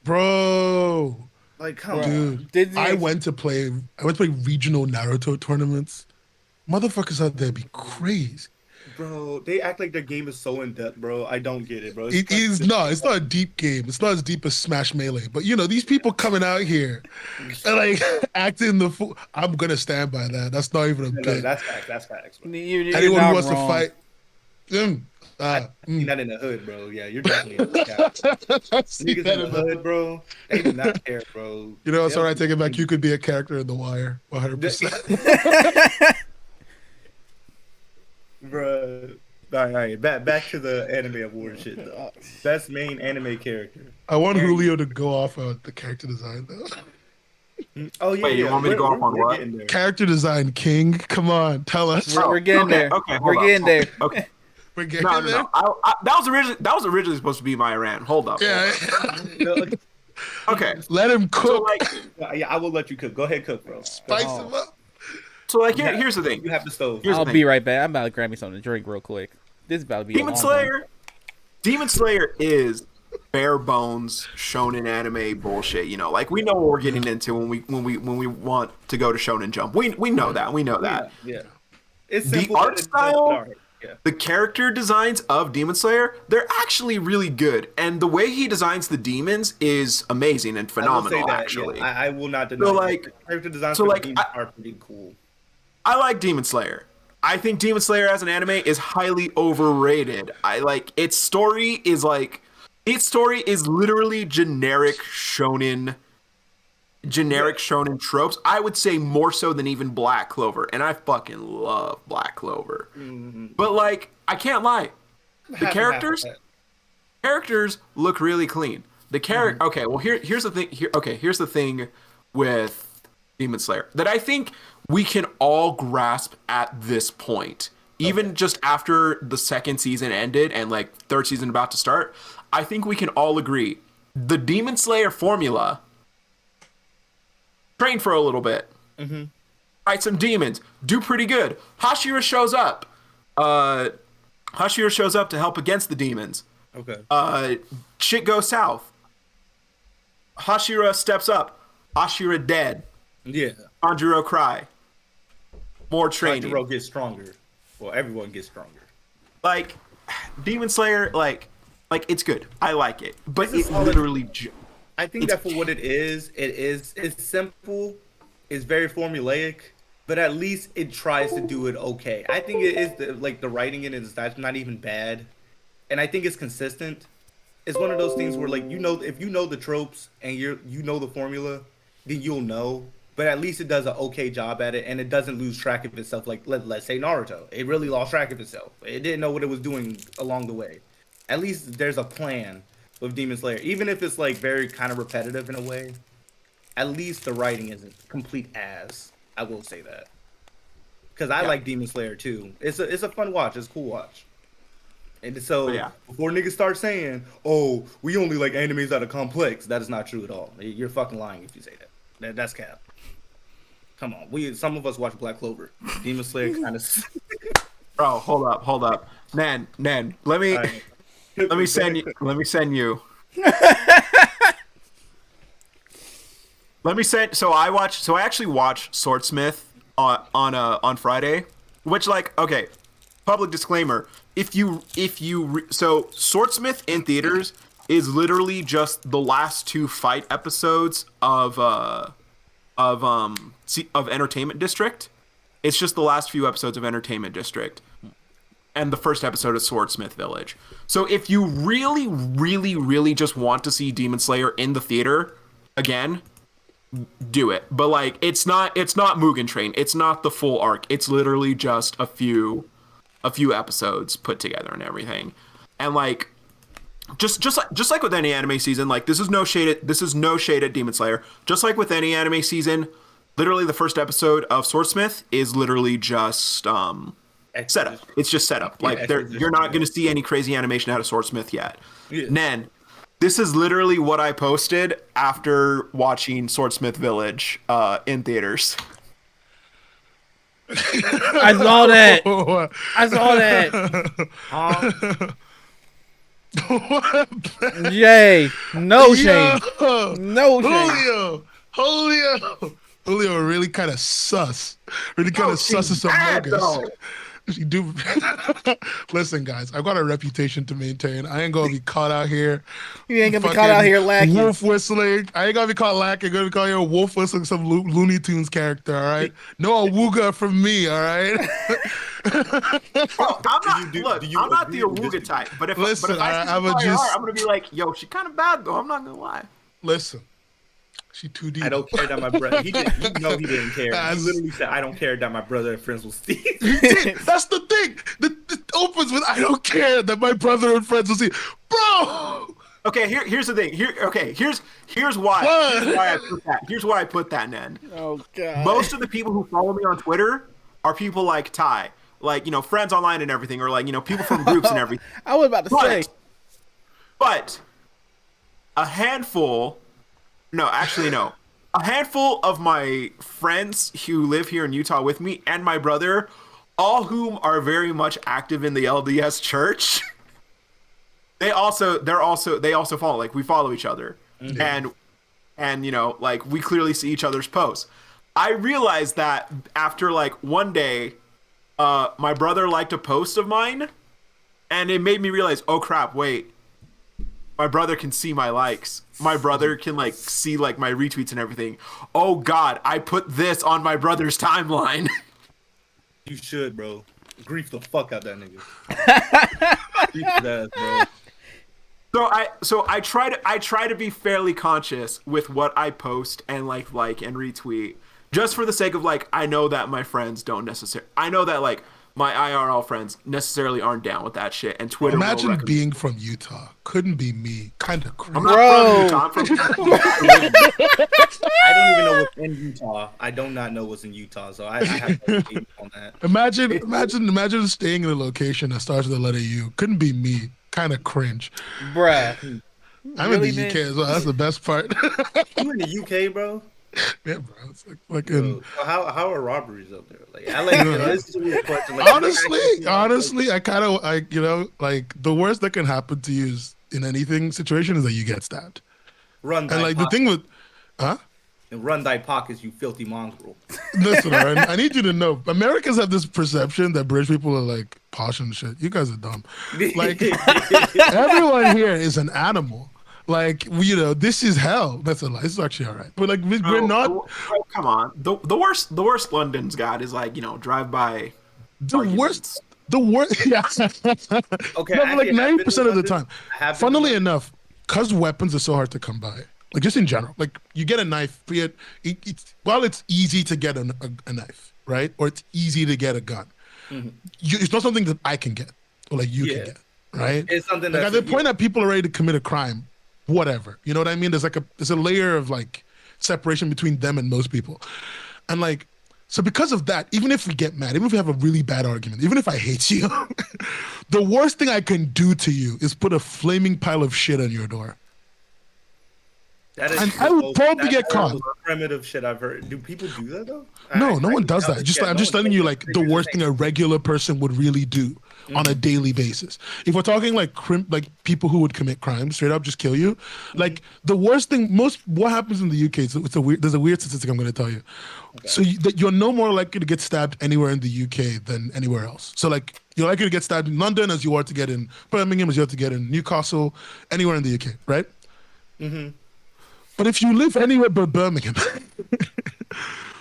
Bro. Like, come on. Dude, I went to play regional Naruto tournaments. Motherfuckers out there be crazy. Bro, they act like their game is so in depth, bro. I don't get it, bro. It's not a deep game. It's not as deep as Smash Melee. But you know, these people coming out here and like acting the fool. I'm gonna stand by that. That's not even a bit. That's facts. That's facts. Bro. Anyone who wants to fight, I seen that in the hood, bro. Yeah, you're definitely in the niggas in the hood, bro. They do not care, bro. You know, sorry, I take it back. You could be a character in The Wire, 100%. Bro, all right. Back to the anime award shit. Though. Best main anime character. I want Julio to go off on the character design though. Oh yeah. Wait, you want me to go off on what? Character design, King. Come on, tell us. We're getting there. Okay, we're getting there. Okay. We're getting there. No. That was originally supposed to be my rant. Hold up. Yeah. Okay. Let him cook. So, yeah, I will let you cook. Go ahead, cook, bro. Spice him up. So like here's the thing. You have the stove. I'll be right back. I'm about to grab me something to drink real quick. This is about to be Demon Slayer. Demon Slayer is bare bones shonen anime bullshit. You know, like we know what we're getting into when we want to go to Shonen Jump. We know that. We know that. Yeah. It's the simple, art style. Yeah. The character designs of Demon Slayer, they're actually really good. And the way he designs the demons is amazing and phenomenal, actually. Yeah. I will not deny character designs for demons are pretty cool. I like Demon Slayer. I think Demon Slayer as an anime is highly overrated. Its story is literally generic shonen tropes. I would say more so than even Black Clover, and I fucking love Black Clover. Mm-hmm. But like, I can't lie, the characters look really clean. The character. Mm-hmm. Okay, well here's the thing. Here's the thing with Demon Slayer that I think we can all grasp at this point, even just after the second season ended and like third season about to start. I think we can all agree the Demon Slayer formula. Train for a little bit. Mm-hmm. Fight some demons. Do pretty good. Hashira shows up. To help against the demons. Okay. Shit goes south. Hashira steps up. Hashira dead. Yeah. Tanjiro cry. More training. Tanjiro gets stronger. Well, everyone gets stronger. Like, Demon Slayer, like it's good. I like it, but This is it solid. literally. I think that for what it's simple. It's very formulaic, but at least it tries to do it okay. I think it is the writing in it is not even bad, and I think it's consistent. It's one of those things where like if you know the tropes and you know the formula, then you'll know. But at least it does an okay job at it, and it doesn't lose track of itself. Like let's say Naruto, it really lost track of itself. It didn't know what it was doing along the way. At least there's a plan with Demon Slayer, even if it's like very kind of repetitive in a way. At least the writing isn't complete ass. I will say that because I like Demon Slayer too. It's a fun watch. It's a cool watch. And so before niggas start saying, "Oh, we only like animes that are complex," that is not true at all. You're fucking lying if you say that. That's cap. Come on, some of us watch Black Clover. Demon Slayer kind of. Bro, hold up, Nan. Let me send you. Let me send. So I actually watched Swordsmith on Friday, which like okay, public disclaimer. So Swordsmith in theaters is literally just the last 2 fight episodes of Entertainment District. It's just the last few episodes of Entertainment District and the first episode of Swordsmith Village. So if you really, really, really just want to see Demon Slayer in the theater again, do it. But like it's not Mugen Train. It's not the full arc. It's literally just a few episodes put together and everything. And like just like with any anime season, like this is no shade at Demon Slayer. Just like with any anime season, literally the first episode of Swordsmith is literally just setup. It's just setup. Like you're not going to see any crazy animation out of Swordsmith yet. Yeah. Nen, this is literally what I posted after watching Swordsmith Village in theaters. I saw that. Yay. No shame. No shame. Julio really kind of sus. Really kind of sus as some mogus. You do. Listen, guys, I've got a reputation to maintain. I ain't gonna be caught out here. You ain't gonna be caught out here lacking. Wolf whistling. I ain't gonna be caught lacking. I'm gonna be caught here wolf whistling some Looney Tunes character. All right. No awooga from me. All right. I'm not the awooga type. But if I see her, I'm gonna be like, yo, she kind of bad though. I'm not gonna lie. Listen. She too deep. I don't care that my brother. He didn't care. He literally said, "I don't care that my brother and friends with Steve." He did. That's the thing. It opens with, "I don't care that my brother and friends will see." Bro. Okay, here's the thing. Here's why I put that, Nen. Oh god. Most of the people who follow me on Twitter are people like Ty, like friends online and everything, or like people from groups and everything. I was about to say. But a handful. No, actually, no. A handful of my friends who live here in Utah with me and my brother, all whom are very much active in the LDS church, they also follow. Like we follow each other, and like we clearly see each other's posts. I realized that after like one day, my brother liked a post of mine, and it made me realize, oh crap, wait. My brother can see my likes. My brother can like see like my retweets and everything. Oh God, I put this on my brother's timeline. You should, bro. Grief the fuck out that nigga. Grief that, bro. So I try to be fairly conscious with what I post and like and retweet, just for the sake of like I know that my friends don't necessarily. I know that like my IRL friends necessarily aren't down with that shit, and Twitter. Imagine being from Utah. Couldn't be me. Kind of crazy. I'm not from Utah. I don't even know what's in Utah. I do not know what's in Utah, so I have no opinion on that. Imagine staying in a location that starts with the letter U. Couldn't be me. Kind of cringe. Bruh. I'm really in the UK as well. That's the best part. You in the UK, bro? Yeah, bro. It's like fucking. So how are robberies up there? Like I like this is a weird question. Like, Honestly, like the worst that can happen to you is in anything situation is that you get stabbed. run And thy like the thing with, huh? and run thy pockets, you filthy mongrel. Listen, Aaron, I need you to know, Americans have this perception that British people are like posh and shit. You guys are dumb. Like everyone here is an animal. Like this is hell. That's a lie. This is actually all right. But like we're not. Come on. The worst London's got is like drive by. The worst. The worst. Yeah. Okay. No, but like 90% of the time. Funnily enough. enough, because weapons are so hard to come by. Like just in general, like you get a knife, it's easy to get a knife, right? Or it's easy to get a gun. Mm-hmm. It's not something that I can get or like you can get, right? It's something like that's at the point that people are ready to commit a crime, whatever. You know what I mean? There's a layer of like separation between them and most people, and like so because of that, even if we get mad, even if we have a really bad argument, even if I hate you, the worst thing I can do to you is put a flaming pile of shit on your door. And I would probably get caught. Primitive shit I've heard. Do people do that though? No one does that. I'm just telling you, like the worst thing a regular person would really do on a daily basis. If we're talking like people who would commit crimes, straight up just kill you. Like the worst thing, what happens in the UK? There's a weird statistic I'm going to tell you. Okay. So you're no more likely to get stabbed anywhere in the UK than anywhere else. So like you're likely to get stabbed in London as you are to get in Birmingham, as you are to get in Newcastle, anywhere in the UK, right? Mm-hmm. But if you live anywhere but Birmingham,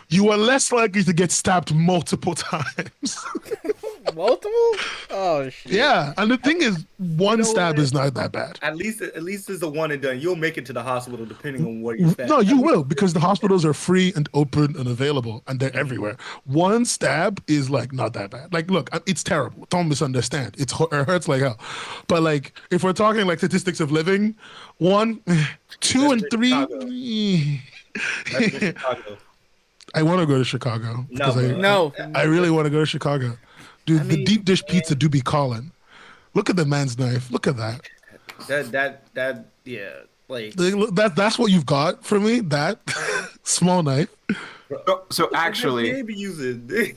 you are less likely to get stabbed multiple times. Multiple? Oh shit. Yeah, and the thing is, one stab is not that bad. At least it's the one and done. You'll make it to the hospital depending on what you're stabbed. No, you will, because the hospitals are free and open and available, and they're everywhere. One stab is like not that bad. Like, look, it's terrible. Don't misunderstand. It hurts like hell. But like, if we're talking like statistics of living, 1, 2, and 3. I want to go to Chicago. I really want to go to Chicago. Dude, the deep dish pizza do be calling. Look at the man's knife. Look at that. Yeah. Like that's what you've got for me. That small knife. So actually, maybe use it.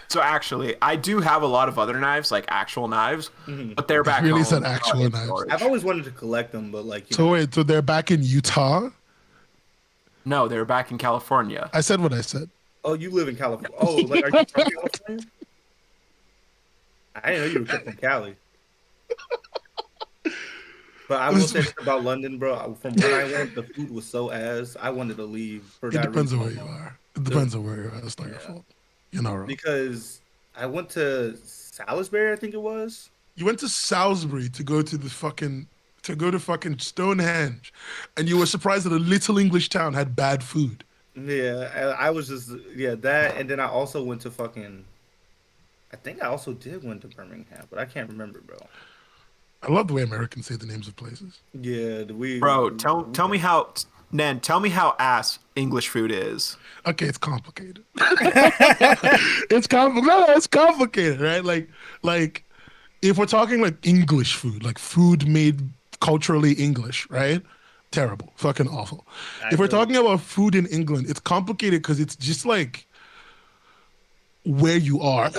So actually, I do have a lot of other knives, like actual knives, but they're back home. Really said actual knives. I've always wanted to collect them, but like. Wait, so they're back in Utah? No, they're back in California. I said what I said. Oh, you live in California. Oh, like are you from California? I didn't know you were from Cali. But I will say this about London, bro. From when I went, the food was so ass. I wanted to leave for that reason. It depends on where you are. It depends on where you are. That's not your fault. You're not wrong. Because I went to Salisbury, I think it was. You went to Salisbury to go to fucking Stonehenge, and you were surprised that a little English town had bad food. Yeah, I was just that, and then I also went to fucking. I think I also did went to Birmingham, but I can't remember, bro. I love the way Americans say the names of places. Yeah, tell me how, Nan, tell me how ass English food is. Okay, it's complicated. It's complicated, right? Like if we're talking like English food, like food made culturally English, right? Terrible, fucking awful. If we're talking about food in England, it's complicated because it's just like where you are.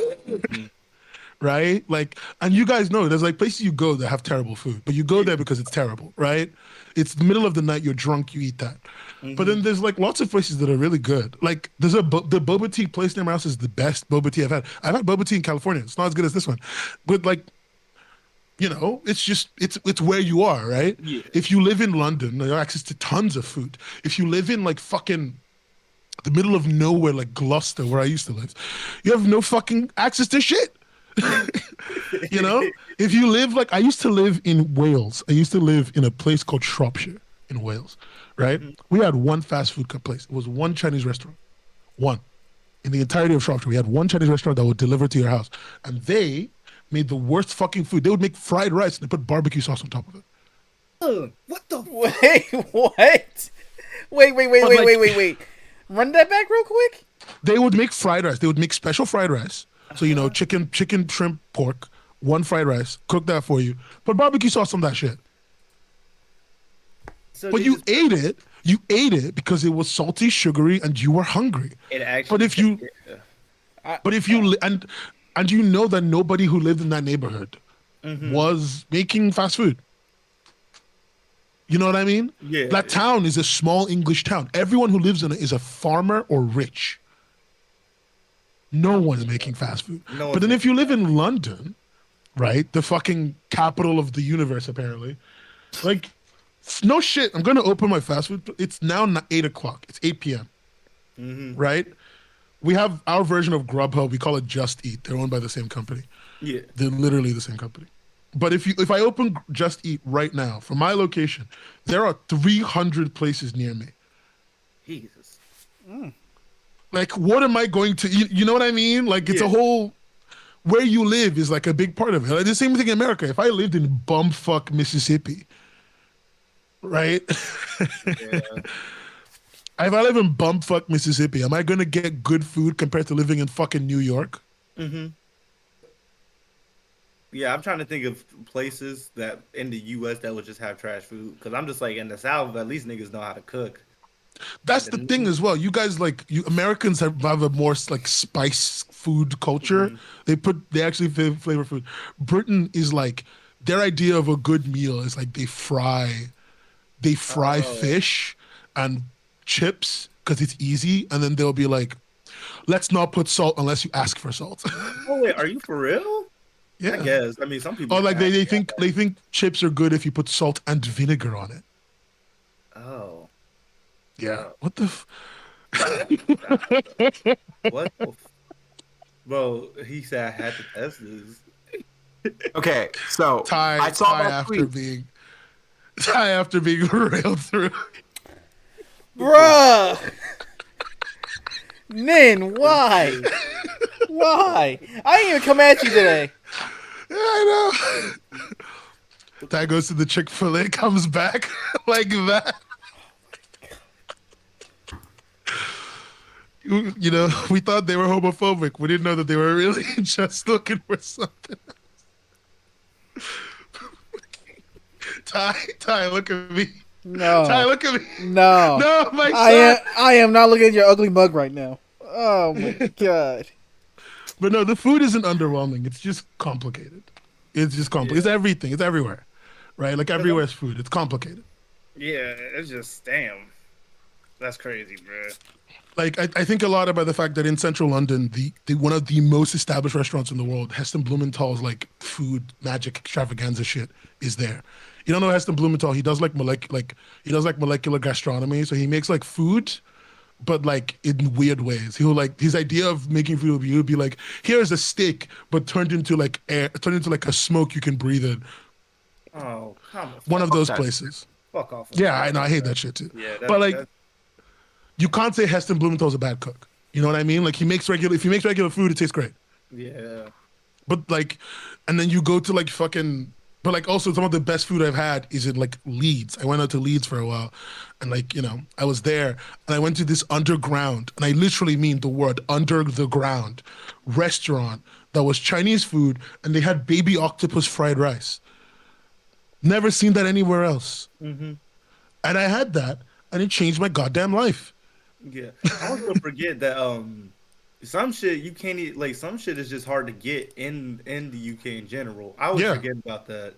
Right? Like, and you guys know there's like places you go that have terrible food, but you go there because it's terrible, right? It's the middle of the night, you're drunk, you eat that. But then there's like lots of places that are really good. Like there's the boba tea place near my house is the best boba tea I've had. I've had boba tea in California. It's not as good as this one, but like, it's just it's where you are, right? Yeah. If you live in London, you have access to tons of food. If you live in like fucking the middle of nowhere, like Gloucester, where I used to live, you have no fucking access to shit. If you live like I used to live in Wales. I used to live in a place called Shropshire in Wales, right? We had one fast food place. It was one Chinese restaurant. One. In the entirety of Shropshire, we had one Chinese restaurant that would deliver to your house. And they made the worst fucking food. They would make fried rice and they put barbecue sauce on top of it. What the Wait, what? Wait. Run that back real quick. They would make fried rice. They would make special fried rice. So, chicken, shrimp, pork, one fried rice, cook that for you. Put barbecue sauce on that shit. So But they you just ate it. You ate it because it was salty, sugary, and you were hungry. it actually. But if you, Yeah. but if you, and you know that nobody who lived in that neighborhood Mm-hmm. was making fast food. You know what I mean? Yeah. That town is a small English town. Everyone who lives in it is a farmer or rich. No one's making fast food. No But one's then if you live in London, right, the fucking capital of the universe, apparently, like, no shit, I'm gonna open my fast food. It's now 8 o'clock. It's 8 p.m. Mm-hmm. Right? We have our version of Grubhub. We call it Just Eat. They're owned by the same company. Yeah. They're literally the same company. But if I open Just Eat right now from my location, there are 300 places near me. Jesus. Like, what am I going to? You know what I mean? Like, it's a whole. Where you live is like a big part of it. Like the same thing in America. If I lived in bumfuck Mississippi, right? Yeah. If I live in bumfuck Mississippi, am I going to get good food compared to living in fucking New York? Mm-hmm. Yeah, I'm trying to think of places that in the U.S. that would just have trash food. Because I'm just like, in the South, at least niggas know how to cook. That's the thing as well. You guys you Americans have a more like spice food culture. Mm-hmm. They actually flavor food. Britain is like their idea of a good meal is like they fry fish and chips because it's easy, and then they'll be like, let's not put salt unless you ask for salt. Oh wait, are you for real? Yeah. I guess. I mean, some people. Or like they think chips are good if you put salt and vinegar on it. Oh. Yeah. What the? What? Bro, he said I had to test this. Okay, so I saw that tweet. Ty after being railed through. Bruh! Nin, why? Why? I didn't even come at you today. I know. Ty goes to the Chick-fil-A, comes back like that. You know, we thought they were homophobic. We didn't know that they were really just looking for something else. Ty, look at me. No. Ty, look at me. No. No, my son. I am not looking at your ugly mug right now. Oh my god. But no, the food isn't underwhelming. It's just complicated. It's just complicated. It's everything. It's everywhere. Right? Like everywhere's food. It's complicated. Yeah, it's just, damn. That's crazy, bro. Like I think a lot about the fact that in central London, the one of the most established restaurants in the world, Heston Blumenthal's like food magic extravaganza shit is there. You don't know Heston Blumenthal? He does like molecular gastronomy. So he makes like food, but like in weird ways. He'll like his idea of making food would be like, here's a steak, but turned into like a smoke you can breathe in. Oh, come on. One of those places. Fuck off. Yeah, I know. I hate that shit too. Yeah, but like, you can't say Heston Blumenthal's a bad cook. You know what I mean? Like if he makes regular food, it tastes great. Yeah. But like, and then you go to like fucking, but like also some of the best food I've had is in like Leeds. I went out to Leeds for a while, and like, you know, I was there and I went to this underground, and I literally mean the word under the ground restaurant that was Chinese food, and they had baby octopus fried rice. Never seen that anywhere else. Mm-hmm. And I had that, and it changed my goddamn life. Yeah, I also forget that some shit you can't eat. Like some shit is just hard to get in the UK in general. I always forget about that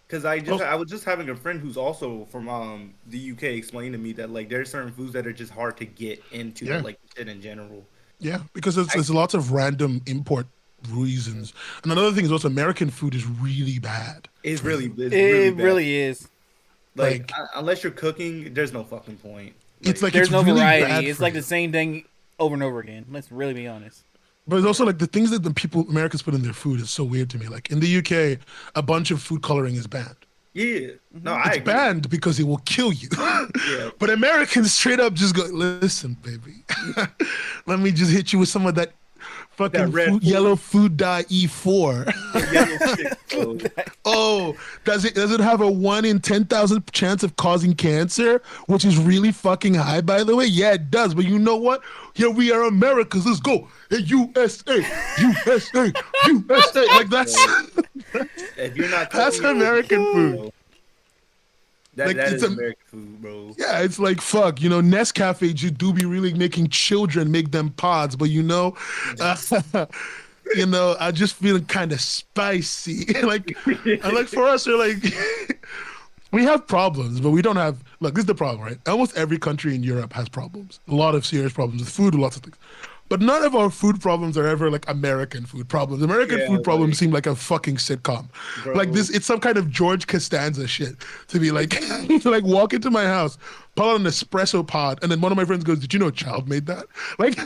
because I was just having a friend who's also from the UK explain to me that like there's certain foods that are just hard to get into like shit in general. Yeah, because there's lots of random import reasons, and another thing is also American food is really bad. It really is. Like unless you're cooking, there's no fucking point. Like, it's like there's no really variety. It's like the same thing over and over again. Let's really be honest. But it's also like the things that Americans put in their food is so weird to me. Like in the UK, a bunch of food coloring is banned. Yeah, no, it's banned because it will kill you. Yeah. But Americans straight up just go, listen, baby, let me just hit you with some of that fucking yellow food dye E4. Oh, does it have a 1 in 10,000 chance of causing cancer, which is really fucking high, by the way? Yeah, it does. But you know what? Here we are, Americans. Let's go. Hey, USA. Like that's if you're not that's American food. That Like, that it's is a- American food, bro. Yeah, it's like fuck. You know, Nescafe you do be really making children make them pods, but you know, I just feeling kind of spicy. Like, and like for us, we're like, we have problems, but we don't have. Look, this is the problem, right? Almost every country in Europe has problems. A lot of serious problems with food, lots of things. But none of our food problems are ever like American food problems. American Yeah, food problems like, seem like a fucking sitcom. Like bro. this, it's some kind of George Costanza shit to be like, to like walk into my house, pull out an espresso pod, and then one of my friends goes, "Did you know a child made that?" Like,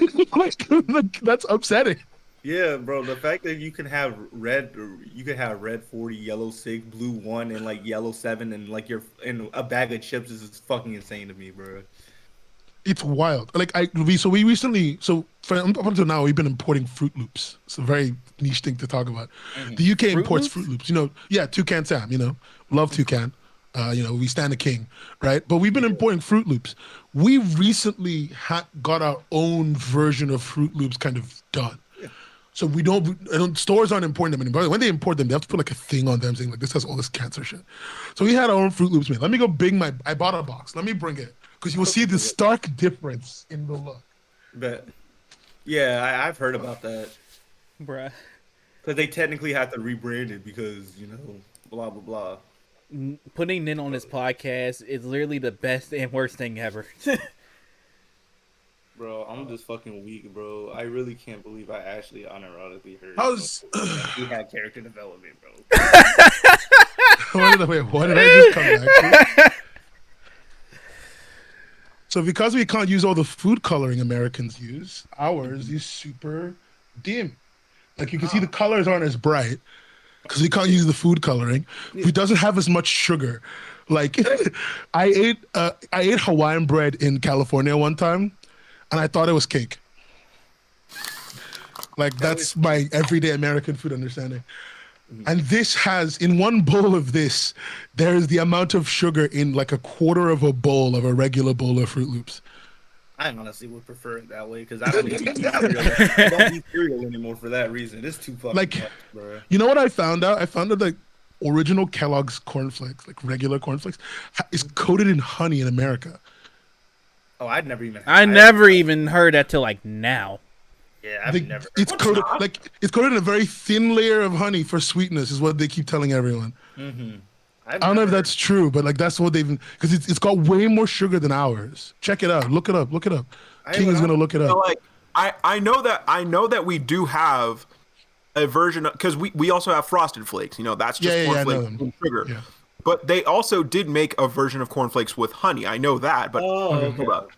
like that's upsetting. Yeah, bro. The fact that you can have red 40, yellow 6, blue 1, and like yellow 7, and like your and a bag of chips is fucking insane to me, bro. It's wild. Like we recently up until now we've been importing Fruit Loops. It's a very niche thing to talk about. The UK Fruit imports Loops? Fruit Loops. You know, yeah, Toucan Sam. You know, love Toucan. You know, we stand the king, right? But we've been importing Fruit Loops. We recently got our own version of Fruit Loops kind of done. So we don't stores aren't importing them anymore. When they import them, they have to put like a thing on them saying like this has all this cancer shit. So we had our own Fruit Loops made. Let me go I bought a box. Let me bring it. Because you will see the stark difference in the look. But yeah, I've heard about that Bruh. because they technically have to rebrand it because blah blah blah. Putting Nin on this podcast is literally the best and worst thing ever. Bro, I'm just fucking weak, bro. I really can't believe I actually unironically heard. How's We had character development, bro. what did I just come back to? So because we can't use all the food coloring Americans use, ours is super dim. Like you can see the colors aren't as bright because we can't use the food coloring. It doesn't have as much sugar. Like I ate Hawaiian bread in California one time, and I thought it was cake. Like that's my everyday American food understanding. And this has, in one bowl of this, there is the amount of sugar in like a quarter of a bowl of a regular bowl of Fruit Loops. I honestly would prefer it that way because I don't eat cereal. I don't eat cereal anymore for that reason. It's too fucking Like, much, bro. you know what I found out? I found out like original Kellogg's cornflakes, like regular cornflakes, is coated in honey in America. Oh, I'd never even. I never even heard that till like now. Yeah, I've They- never. it's coated it's coated in a very thin layer of honey for sweetness, is what they keep telling everyone. I don't know if that's true, but like that's what they've because it's got way more sugar than ours. Check it out. Look it up. King is gonna look it So, up. like I know that we do have a version because we also have Frosted Flakes. You know, that's just Yeah, I know cornflakes them. with sugar. Yeah. But they also did make a version of cornflakes with honey. I know that, but okay. hold up.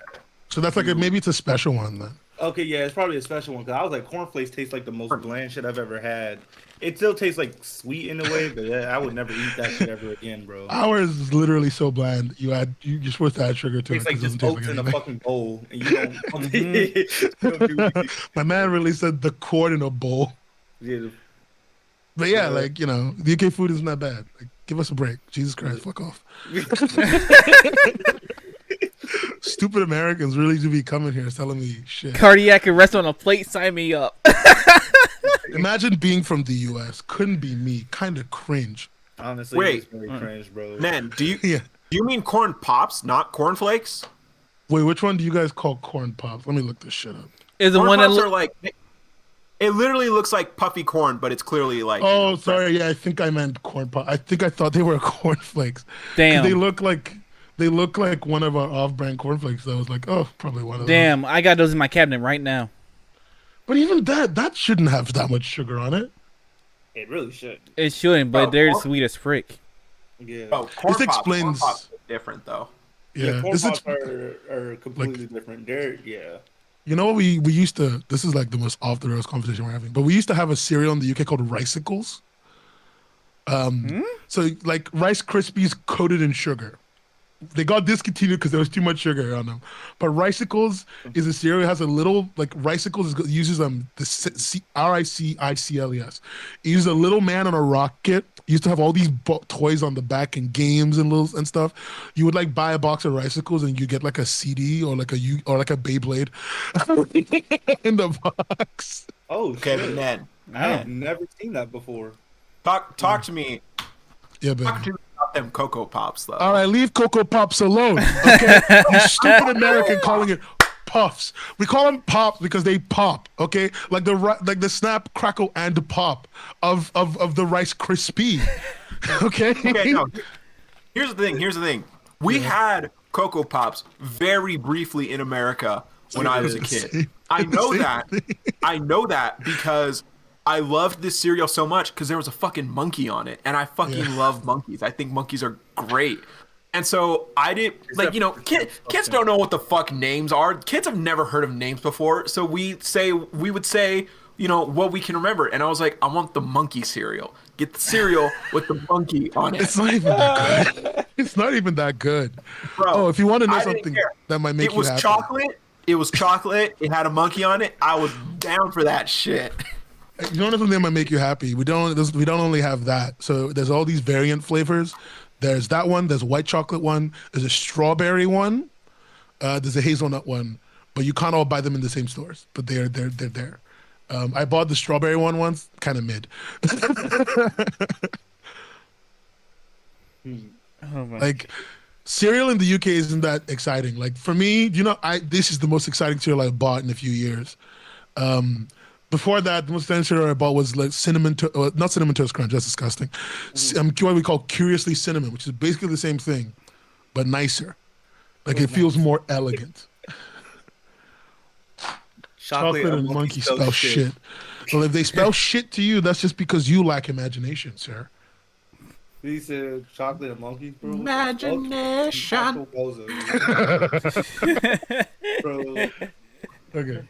So that's like maybe it's a special one then. Okay, yeah, it's probably a special one because I was like, cornflakes taste like the most bland shit I've ever had. It still tastes like sweet in a way, but yeah, I would never eat that shit ever again, bro. Ours is literally so bland. You're supposed to add sugar to It's it. like 'cause it just doesn't oats taste in a like fucking bowl, and you don't. You don't do anything. My man really said the corn in a bowl. Yeah, But yeah, like, you know, the UK food isn't that bad. Like, give us a break. Jesus Christ, fuck off. Stupid Americans really do be coming here telling me shit. Cardiac arrest on a plate, sign me up. Imagine being from the US. Couldn't be me. Kind of cringe. honestly, Wait. it's very cringe, bro. Man, do Yeah. you mean corn pops, not cornflakes? Wait, which one do you guys call corn pops? Let me look this shit up. Is the Corn one that pops are look like it literally looks like puffy corn, but it's clearly like Oh, sorry. Yeah, I think I meant corn pop. I thought they were cornflakes. 'Cause damn. They look like one of our off-brand cornflakes. I was like, oh, probably one of those. Damn, I got those in my cabinet right now. But even that shouldn't have that much sugar on it. It really should. It shouldn't, but Oh, they're corn- sweet as frick. Yeah. Oh, corn This pops, explains- corn pops are different though. Yeah, corn this pops is, are completely different. They're you know what we used to. This is like the most off the rails conversation we're having. But we used to have a cereal in the UK called Ricicles. So like Rice Krispies coated in sugar. They got discontinued because there was too much sugar on them. But Ricicles is a cereal. It has a little like Ricicles uses the RICICLES. It uses a little man on a rocket. It used to have all these toys on the back and games and stuff. You would like buy a box of Ricicles and you get like a CD or like a Beyblade in the box. Oh Okay, but shit! Ned, I have never seen that before. talk to me. Yeah, baby. Talk to me about about them Cocoa Pops though. All right, leave Cocoa Pops alone. Okay, you stupid American calling it puffs. We call them pops because they pop. Okay, like the snap, crackle, and pop of the Rice Krispie. Okay. Okay, no. Here's the thing. We had Cocoa Pops very briefly in America when I was a kid. I know that because I loved this cereal so much because there was a fucking monkey on it, and I fucking love monkeys. I think monkeys are great. And so I did, like, you know, kids don't know what the fuck names are. Kids have never heard of names before, so we would say, you know, what we can remember. And I was like, I want the monkey cereal. Get the cereal with the monkey on it. It's not even that good. It's not even that good. Bro, oh, if you want to know something that might make you happy. It was chocolate. It had a monkey on it. I was down for that shit. You know something that might make you happy? We don't only have that. So there's all these variant flavors. There's that one. There's a white chocolate one. There's a strawberry one. There's a hazelnut one. But you can't all buy them in the same stores. But they're there. I bought the strawberry one once. Kind of mid. Like cereal in the UK isn't that exciting. Like for me, you know, this is the most exciting cereal I've bought in a few years. Before that, the most exciting cereal I bought was like not cinnamon toast crunch. That's disgusting. What we call curiously cinnamon, which is basically the same thing, but nicer. Like it feels more elegant. Chocolate and monkey spell shit. Well, if they spell shit to you, that's just because you lack imagination, sir. He said chocolate and monkeys, bro. Imagination. Bro. Okay,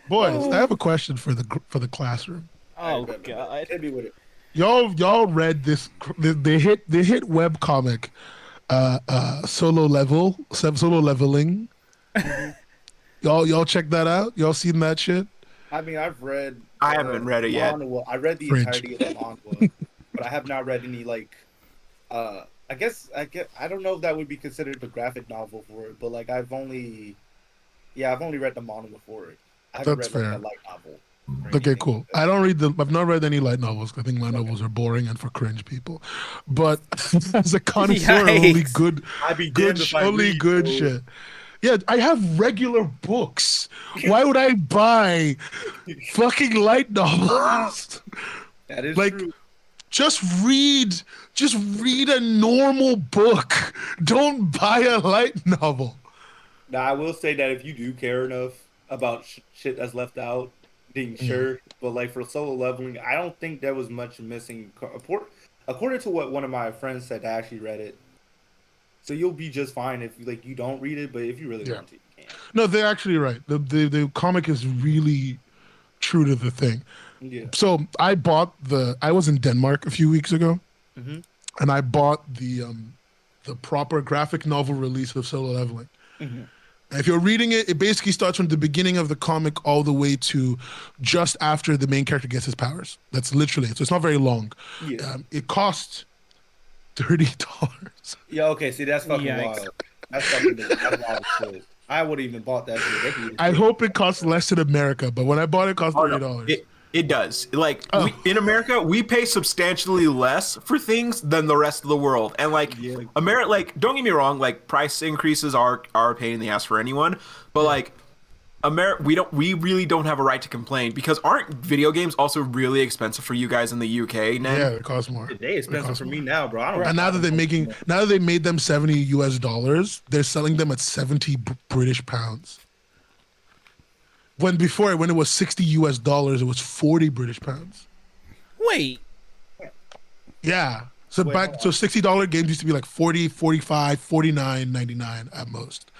boys, I have a question for the classroom. Oh God, hit me with it. Y'all read this? They hit webcomic, solo leveling. Y'all check that out? Y'all seen that shit? I mean, I haven't read it yet. I read the entirety of the manga, but I have not read any like. I don't know if that would be considered the graphic novel for it, but like I've only read the manga for it. I haven't read like, a light novel. Okay, cool. I've not read any light novels. I think light novels are boring and for cringe people. But as a connoisseur, only good shit. Yeah, I have regular books. Why would I buy fucking light novels? That is like, true. Just read a normal book. Don't buy a light novel. Now, I will say that if you do care enough about shit that's left out, then sure. But like for solo leveling, I don't think there was much missing. According to what one of my friends said, I actually read it. So you'll be just fine if like you don't read it, but if you really want to, you can. No, they're actually right. The comic is really true to the thing. Yeah. So I was in Denmark a few weeks ago, and I bought the proper graphic novel release of Solo Leveling. And if you're reading it, it basically starts from the beginning of the comic all the way to just after the main character gets his powers. That's literally it. So it's not very long. Yeah. It costs $30. Yeah, okay, see, that's fucking wild. That's wild shit. I would have even bought that shit. I hope it costs less in America, but when I bought it, it cost $30. It does. Like, in America, we pay substantially less for things than the rest of the world. And, like, like, don't get me wrong, like, price increases are a pain in the ass for anyone. But, like, we really don't have a right to complain because aren't video games also really expensive for you guys in the UK now? Yeah, it costs more. They expensive for me now, bro. And now that they made them $70, they're selling them at 70 British pounds. When it was $60, it was 40 British pounds. Wait. Yeah. So $60 games used to be like 40, 45, 49, 99 at most,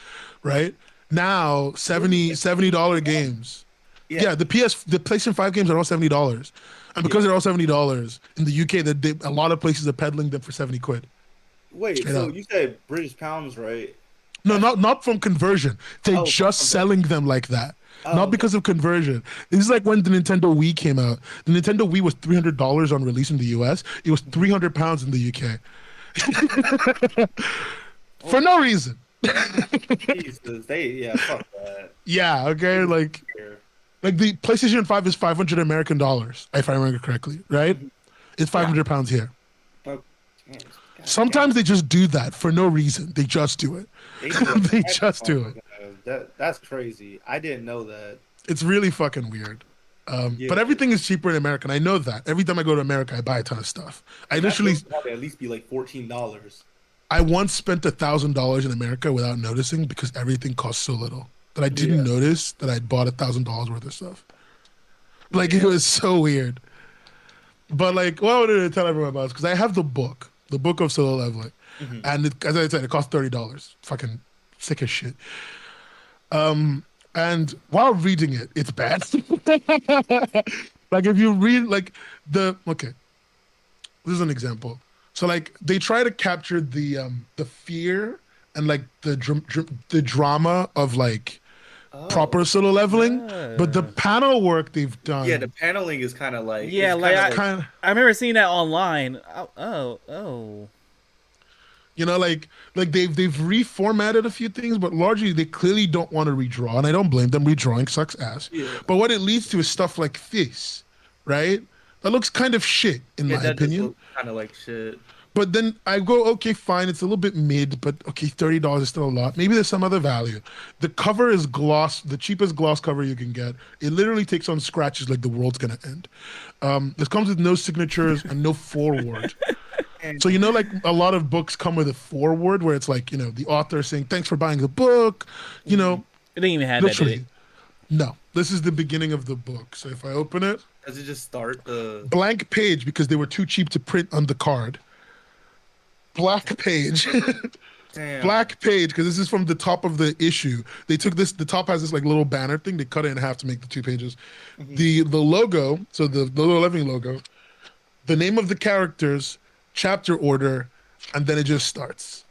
right? Now $70 games. Yeah, the PlayStation 5 games are all $70, and because they're all $70 in the UK, a lot of places are peddling them for 70 quid. Wait, so you said British pounds, right? No, not from conversion. They're just selling them like that. Not because of conversion. This is like when the Nintendo Wii came out. The Nintendo Wii was $300 on release in the US. It was £300 in the UK. For no reason. Jesus, fuck that. Yeah, okay, like the PlayStation 5 is $500 American dollars, if I remember correctly, right? It's £500 here. Sometimes they just do that for no reason. They just do it. They just do it. That's crazy. I didn't know that. It's really fucking weird. But everything is cheaper in America, and I know that. Every time I go to America, I buy a ton of stuff. I literally at least be like $14. I once spent $1,000 in America without noticing because everything costs so little that I didn't notice that I'd bought $1,000 worth of stuff. Like it was so weird. But like, what I wanted to tell everyone about is because I have the book of solo leveling, and as I said, it costs $30. Fucking sick as shit. And while reading it, it's bad. Like if you read like this is an example. So like they try to capture the fear and like the drama of like proper solo leveling, but the panel work they've done. Yeah, the paneling is kind of like I remember seeing that online. Oh. You know, like they've reformatted a few things, but largely they clearly don't want to redraw, and I don't blame them. Redrawing sucks ass. Yeah. But what it leads to is stuff like this, right? That looks kind of shit in my opinion. Kind of like shit. But then I go, okay, fine, it's a little bit mid, but okay, $30 is still a lot. Maybe there's some other value. The cover is gloss, the cheapest gloss cover you can get. It literally takes on scratches like the world's gonna end. This comes with no signatures and no foreword. So you know, like a lot of books come with a foreword where it's like, you know, the author saying thanks for buying the book. You know, it didn't even have that. Did it? No, this is the beginning of the book. So if I open it, does it just start the blank page because they were too cheap to print on the card? Black page. Damn. Black page because this is from the top of the issue. They took this. The top has this like little banner thing. They cut it in half to make the 2 pages. The logo. So the Little Living logo. The name of the characters. Chapter order, and then it just starts.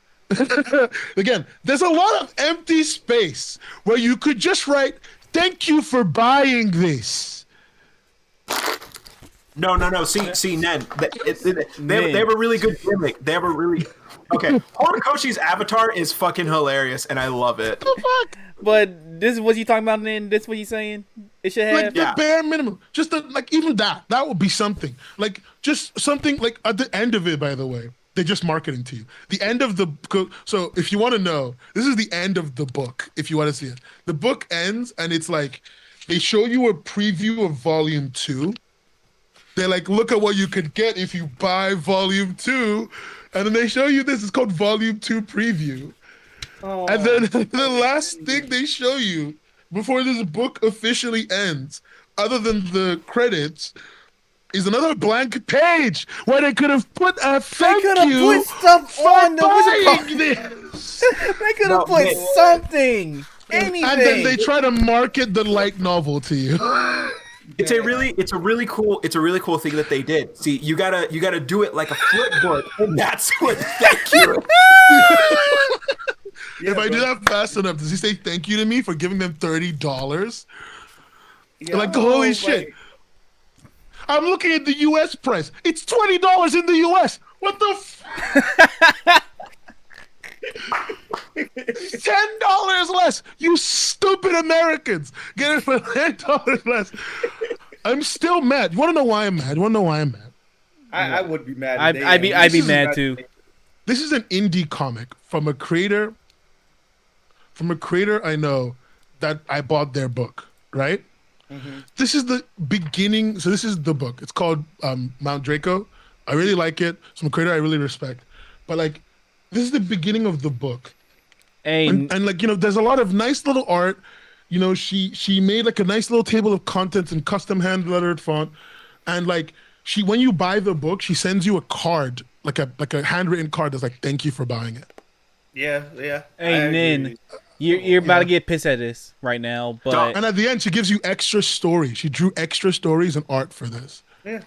Again, there's a lot of empty space where you could just write, "Thank you for buying this." No. See, Ned, they have a really good gimmick. They have a really Horikoshi's avatar is fucking hilarious, and I love it. What the fuck? But this is what you talking about, then? This what you saying? It should have like the bare minimum. Just like even that would be something. Like just something like at the end of it. By the way, they're just marketing to you. The end of the so if you want to know, this is the end of the book. If you want to see it, the book ends and it's like they show you a preview of Volume 2. They're like, look at what you could get if you buy Volume 2, and then they show you this. It's called Volume 2 Preview. Oh. And then the last thing they show you before this book officially ends, other than the credits, is another blank page where they could have put a thank you put stuff on buying this. They could have put something, anything, and then they try to market the light novel to you. It's a really cool thing that they did. See, you gotta do it like a flip book, and that's what thank you. Yeah, if I do that fast enough, does he say thank you to me for giving them $30? Yeah, like, holy shit. I'm looking at the US price. It's $20 in the US. What the $10 less. You stupid Americans. Get it for $10 less. I'm still mad. You want to know why I'm mad? I would be mad. I'd be mad too. This is an indie comic from a creator I know that I bought their book, right? Mm-hmm. This is the beginning. So this is the book. It's called Mount Draco. I really like it. It's from a creator I really respect. But like, this is the beginning of the book. And like, you know, there's a lot of nice little art. You know, she made like a nice little table of contents in custom hand lettered font. And like when you buy the book, she sends you a card, like a handwritten card that's like, thank you for buying it. Yeah. Hey, Nin, you're about to get pissed at this right now, but and at the end she gives you extra stories. She drew extra stories and art for this. Yeah.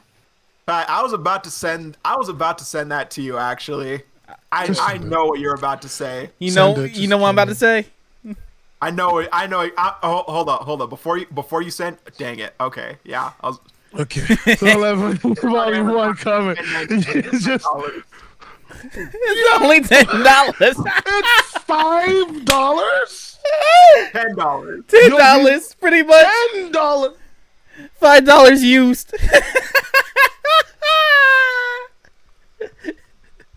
I was about to send that to you actually. I know what you're about to say. You know what I'm about to say? I know it. Hold up. Before you send, dang it. Okay. Yeah. Okay. So 11 volume 1 comic. It's just it's only $10. It's $5? $10. $10, pretty much. $10. $5 used.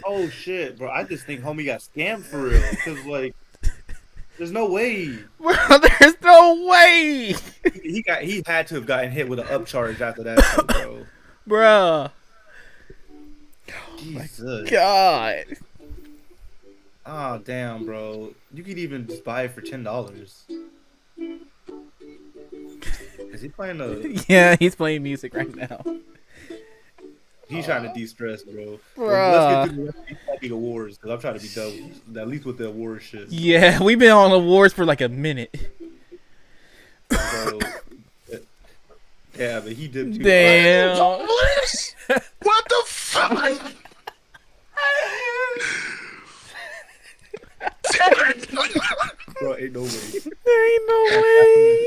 Oh shit, bro! I just think homie got scammed for real. Cause like, there's no way Bro, there's no way, he had to have gotten hit with an upcharge after that shit, bro. bruh. Jesus. God. Oh damn, bro! You could even just buy it for $10. Is he playing the? Yeah, he's playing music right now. He's trying to de-stress, bro. Well, let's get Bruh. through the rest of these fucking awards because I'm trying to be done with, at least with the award shit. Yeah, we've been on awards for like a minute. So, yeah, but he dipped too. Damn. What the fuck? Bro, ain't no way. There ain't no way.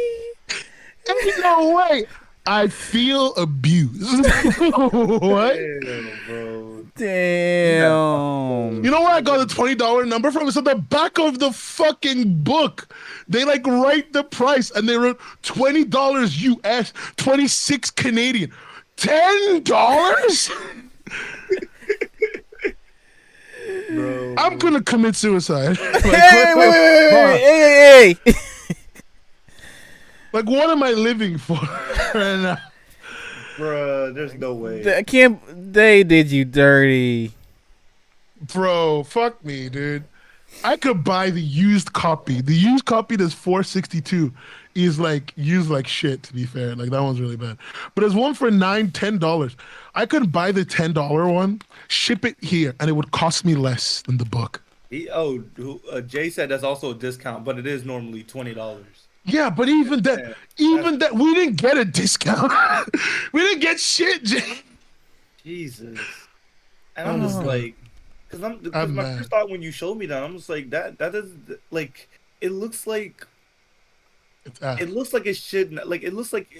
Ain't no way. I feel abused. What? Damn, bro. Damn. You know where I got the $20 number from? It's on the back of the fucking book. They like write the price and they wrote $20 US, 26 Canadian. $10? Bro. I'm gonna commit suicide. Like, Hey, what the wait, fuck? hey. Like, what am I living for right now? Bruh, there's no way. I can't. They did you dirty. Bro, fuck me, dude. I could buy the used copy. The used copy that's $4.62 is like used like shit, to be fair. Like that one's really bad. But there's one for $10. I could buy the $10 one, ship it here, and it would cost me less than the book. Jay said that's also a discount, but it is normally $20. Yeah, but even that, we didn't get a discount. We didn't get shit, Jay. Jesus. And I'm just like, because my mad. first thought when you showed me that, I'm just like, that is like, it looks like it should like it looks like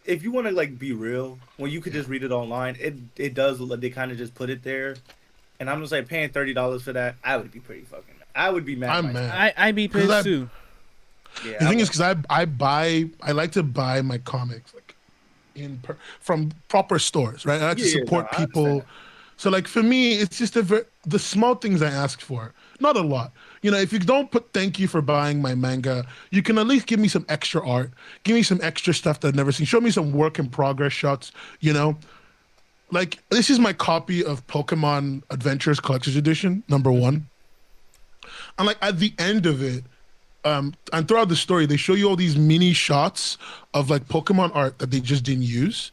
if you want to like be real, when you could just read it online, it does look like they kind of just put it there, and I'm just like paying $30 for that. I would be pretty fucking mad. I would be mad. I'm mad. I'd be pissed too. Yeah, The thing is, because I like to buy my comics like from proper stores, right? I like to support people. So like for me, it's just the small things I ask for, not a lot. You know, if you don't put thank you for buying my manga, you can at least give me some extra art, give me some extra stuff that I've never seen, show me some work in progress shots. You know, like this is my copy of Pokemon Adventures Collector's Edition #1, and like at the end of it. And throughout the story, they show you all these mini shots of like Pokemon art that they just didn't use,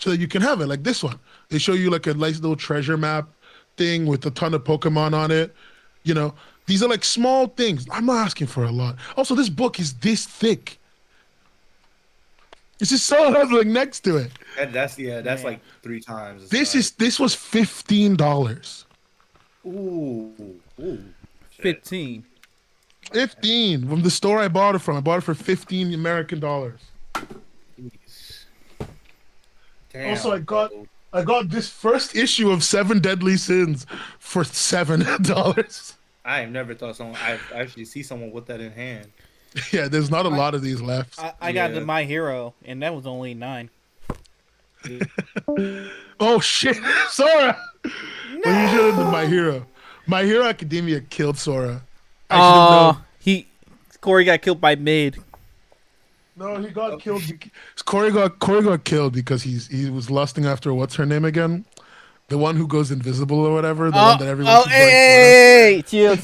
so that you can have it. Like this one, they show you like a nice little treasure map thing with a ton of Pokemon on it. You know, these are like small things. I'm not asking for a lot. Also, this book is this thick. It's just so like next to it. That's like 3 times. This was $15. Ooh. 15. 15 from the store I bought it from. I bought it for $15 American. Damn, Also, I got this first issue of 7 Deadly Sins for $7. I have never thought I actually see someone with that in hand. Yeah, there's not a lot of these left. I got the My Hero, and that was only 9. Oh shit, Sora! No! Well, you should have done My Hero. My Hero Academia killed Sora. Corey got killed by Mid. No, he got killed. Corey got killed because he was lusting after what's her name again? The one who goes invisible or whatever. The one that everyone. Oh, hey, chill.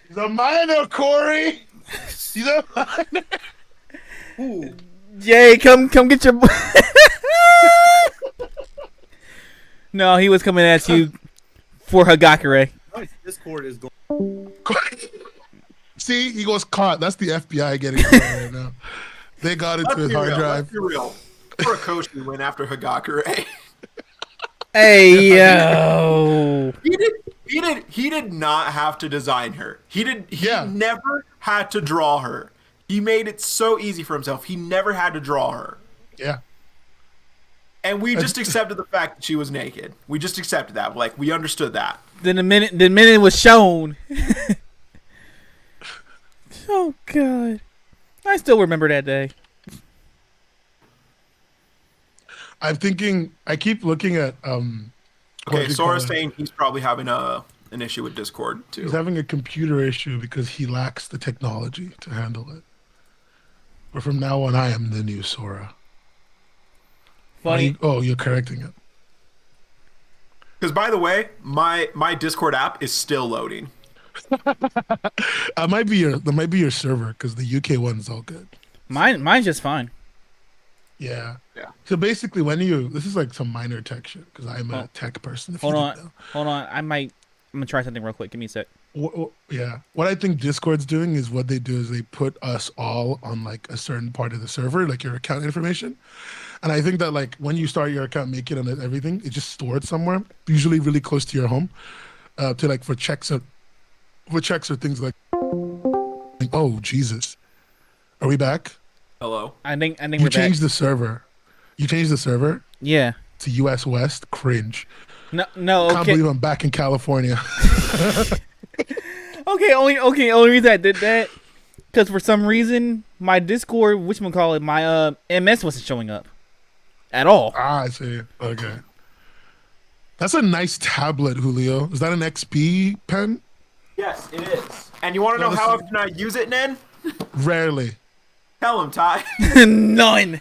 He's a minor, Corey. He's a minor. Ooh. Jay, come get your. No, he was coming at you for Hagakure. Discord is going. See, he goes caught. That's the FBI getting caught right now. They got into his hard drive. Let's be real. Furukoshi went after Hagakure. Hey yo. He did not have to design her. He never had to draw her. He made it so easy for himself. He never had to draw her. Yeah. And we just accepted the fact that she was naked. We just accepted that. Like, we understood that. Then the minute it was shown. Oh god. I still remember that day. I keep looking at Okay, What do you Sora's call it? saying he's probably having an issue with Discord too. He's having a computer issue because he lacks the technology to handle it. But from now on, I am the new Sora. Funny. Oh, you're correcting it. Because by the way, my Discord app is still loading. That might be your server because the UK one's all good. Mine's just fine. Yeah. Yeah. So basically, this is like some minor tech shit because I'm a tech person. If Hold you on. didn't know. Hold on. I'm gonna try something real quick. Give me a sec. Yeah. What I think Discord's doing is what they do is they put us all on like a certain part of the server, like your account information. And I think that like when you start your account, make it on everything, it just stored somewhere, usually really close to your home, to like for checks or things like. Oh Jesus, are we back? Hello. I think You we're back. changed the server. You changed the server Yeah. to US West. Cringe. No. Can't Okay. believe I'm back in California. Only reason I did that because for some reason my Discord, whatchamacallit, my MS wasn't showing up at all. I see. Okay. That's a nice tablet, Julio. Is that an XP pen? Yes, it is. And you want to know this how is- often I use it, Nen? Rarely. Tell him, Ty. None.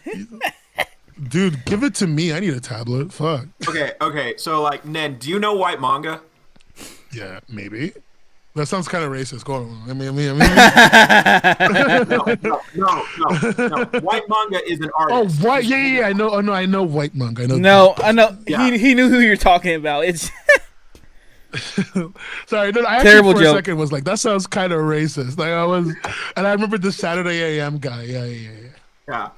Dude, give it to me. I need a tablet. Fuck. Okay. So, like, Nen, do you know white manga? Yeah, maybe. That sounds kind of racist. Go on. I mean. No. White manga is an Oh, artist. white. Yeah. I know. Oh, no, I know white manga. I know. No, I know. Yeah. He knew who you're talking about. It's Sorry, no, I actually Terrible for joke. a second was like, that sounds kind of racist. Like I was, and I remember the Saturday AM guy. Yeah. Yeah.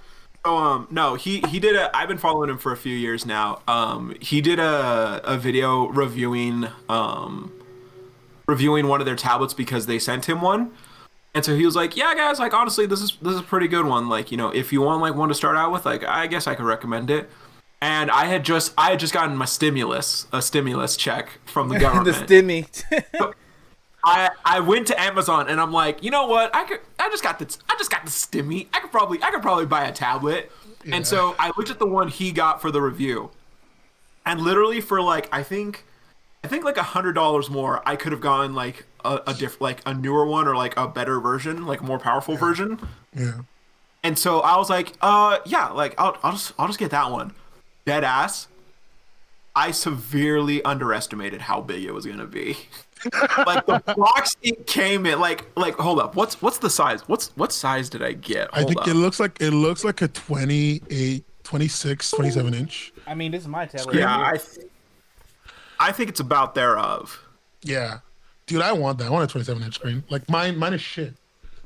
So no, he did I've been following him for a few years now. He did a video reviewing one of their tablets because they sent him one. And so he was like, "Yeah, guys, like honestly, this is a pretty good one. Like, you know, if you want like one to start out with, like I guess I could recommend it." And I had just gotten my a stimulus check from the government. the stimmy. I went to Amazon and I'm like, you know what? I just got the stimmy. I could probably buy a tablet. Yeah. And so I looked at the one he got for the review, and literally for like I think like $100 more, I could have gotten like a newer one or like a better version, like a more powerful version. Yeah. And so I was like, yeah, like I'll just get that one. Dead ass. I severely underestimated how big it was gonna be. Like the box it came in, like hold up, what's the size? What size did I get? I think it looks like a 28, 26, 27 inch. I mean, this is my tablet. Yeah, I think it's about thereof. Yeah. Dude, I want that. I want a 27 inch screen. Like mine is shit.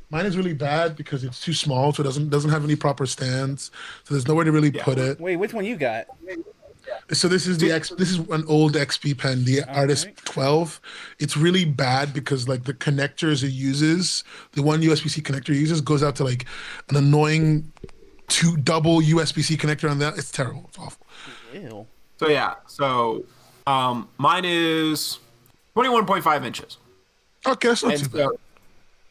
Mine is really bad because it's too small, so it doesn't have any proper stands. So there's nowhere to really put it. Wait, which one you got? So this is this is an old XP pen, the Artist 12. It's really bad because like the connectors it uses, the one USB-C connector it uses goes out to like an annoying double USB-C connector on that. It's terrible. It's awful. Ew. So yeah, mine is 21.5 inches. Okay, that's not And too bad.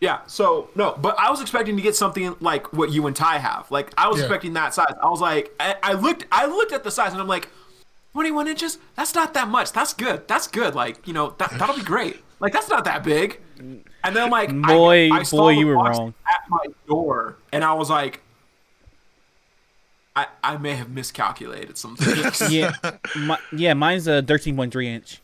Yeah, so no, but I was expecting to get something like what you and Ty have. Like I was expecting that size. I was like, I looked at the size and I'm like, 21 inches? That's not that much. That's good. That's good. Like, you know, that'll be great. Like that's not that big. And then I'm like, I saw the you were box wrong. at my door, and I was like, I may have miscalculated some things. Yeah, mine's a 13.3 inch.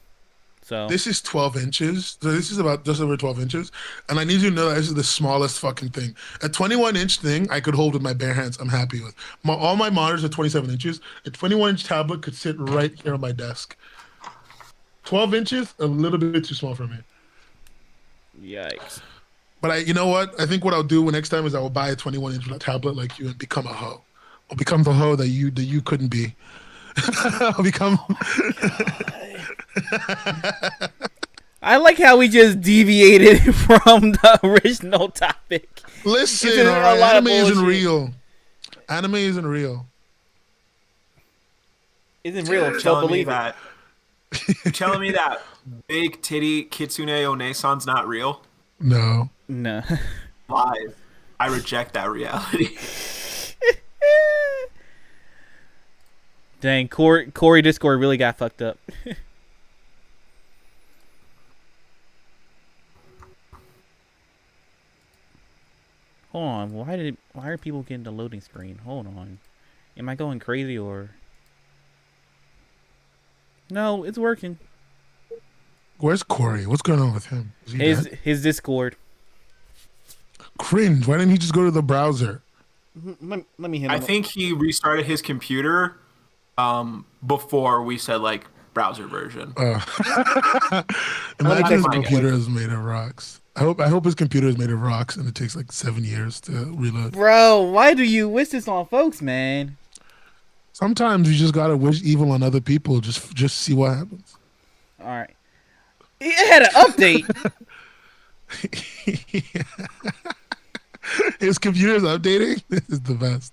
So This is 12 inches. So this is about just over 12 inches. And I need you to know that this is the smallest fucking thing. A 21-inch thing I could hold with my bare hands. I'm happy with. All my monitors are 27 inches. A 21-inch tablet could sit right here on my desk. 12 inches, a little bit too small for me. yikes. But you know what? I think what I'll do next time is I will buy a 21-inch tablet like you and become a hoe. I'll become the hoe that you couldn't be. I'll become. I like how we just deviated from the original topic. Listen, all right, anime isn't real. Anime isn't real. Isn't real. You're So telling me believe it. that. You're telling me that big titty Kitsune One-san's not real? No. No. Lies. I reject that reality. Dang, Corey Discord really got fucked up. Hold on. Why are people getting the loading screen? Hold on. Am I going crazy or? No, it's working. Where's Corey? What's going on with him? Is he dead? His Discord. Cringe. Why didn't he just go to the browser? Let me hit him. I think he restarted his computer before we said like browser version. Imagine his computer is made of rocks. I hope his computer is made of rocks and it takes like 7 years to reload. Bro, why do you wish this on folks, man? Sometimes you just gotta wish evil on other people. Just see what happens. All right. It had an update. His computer's updating. This is the best.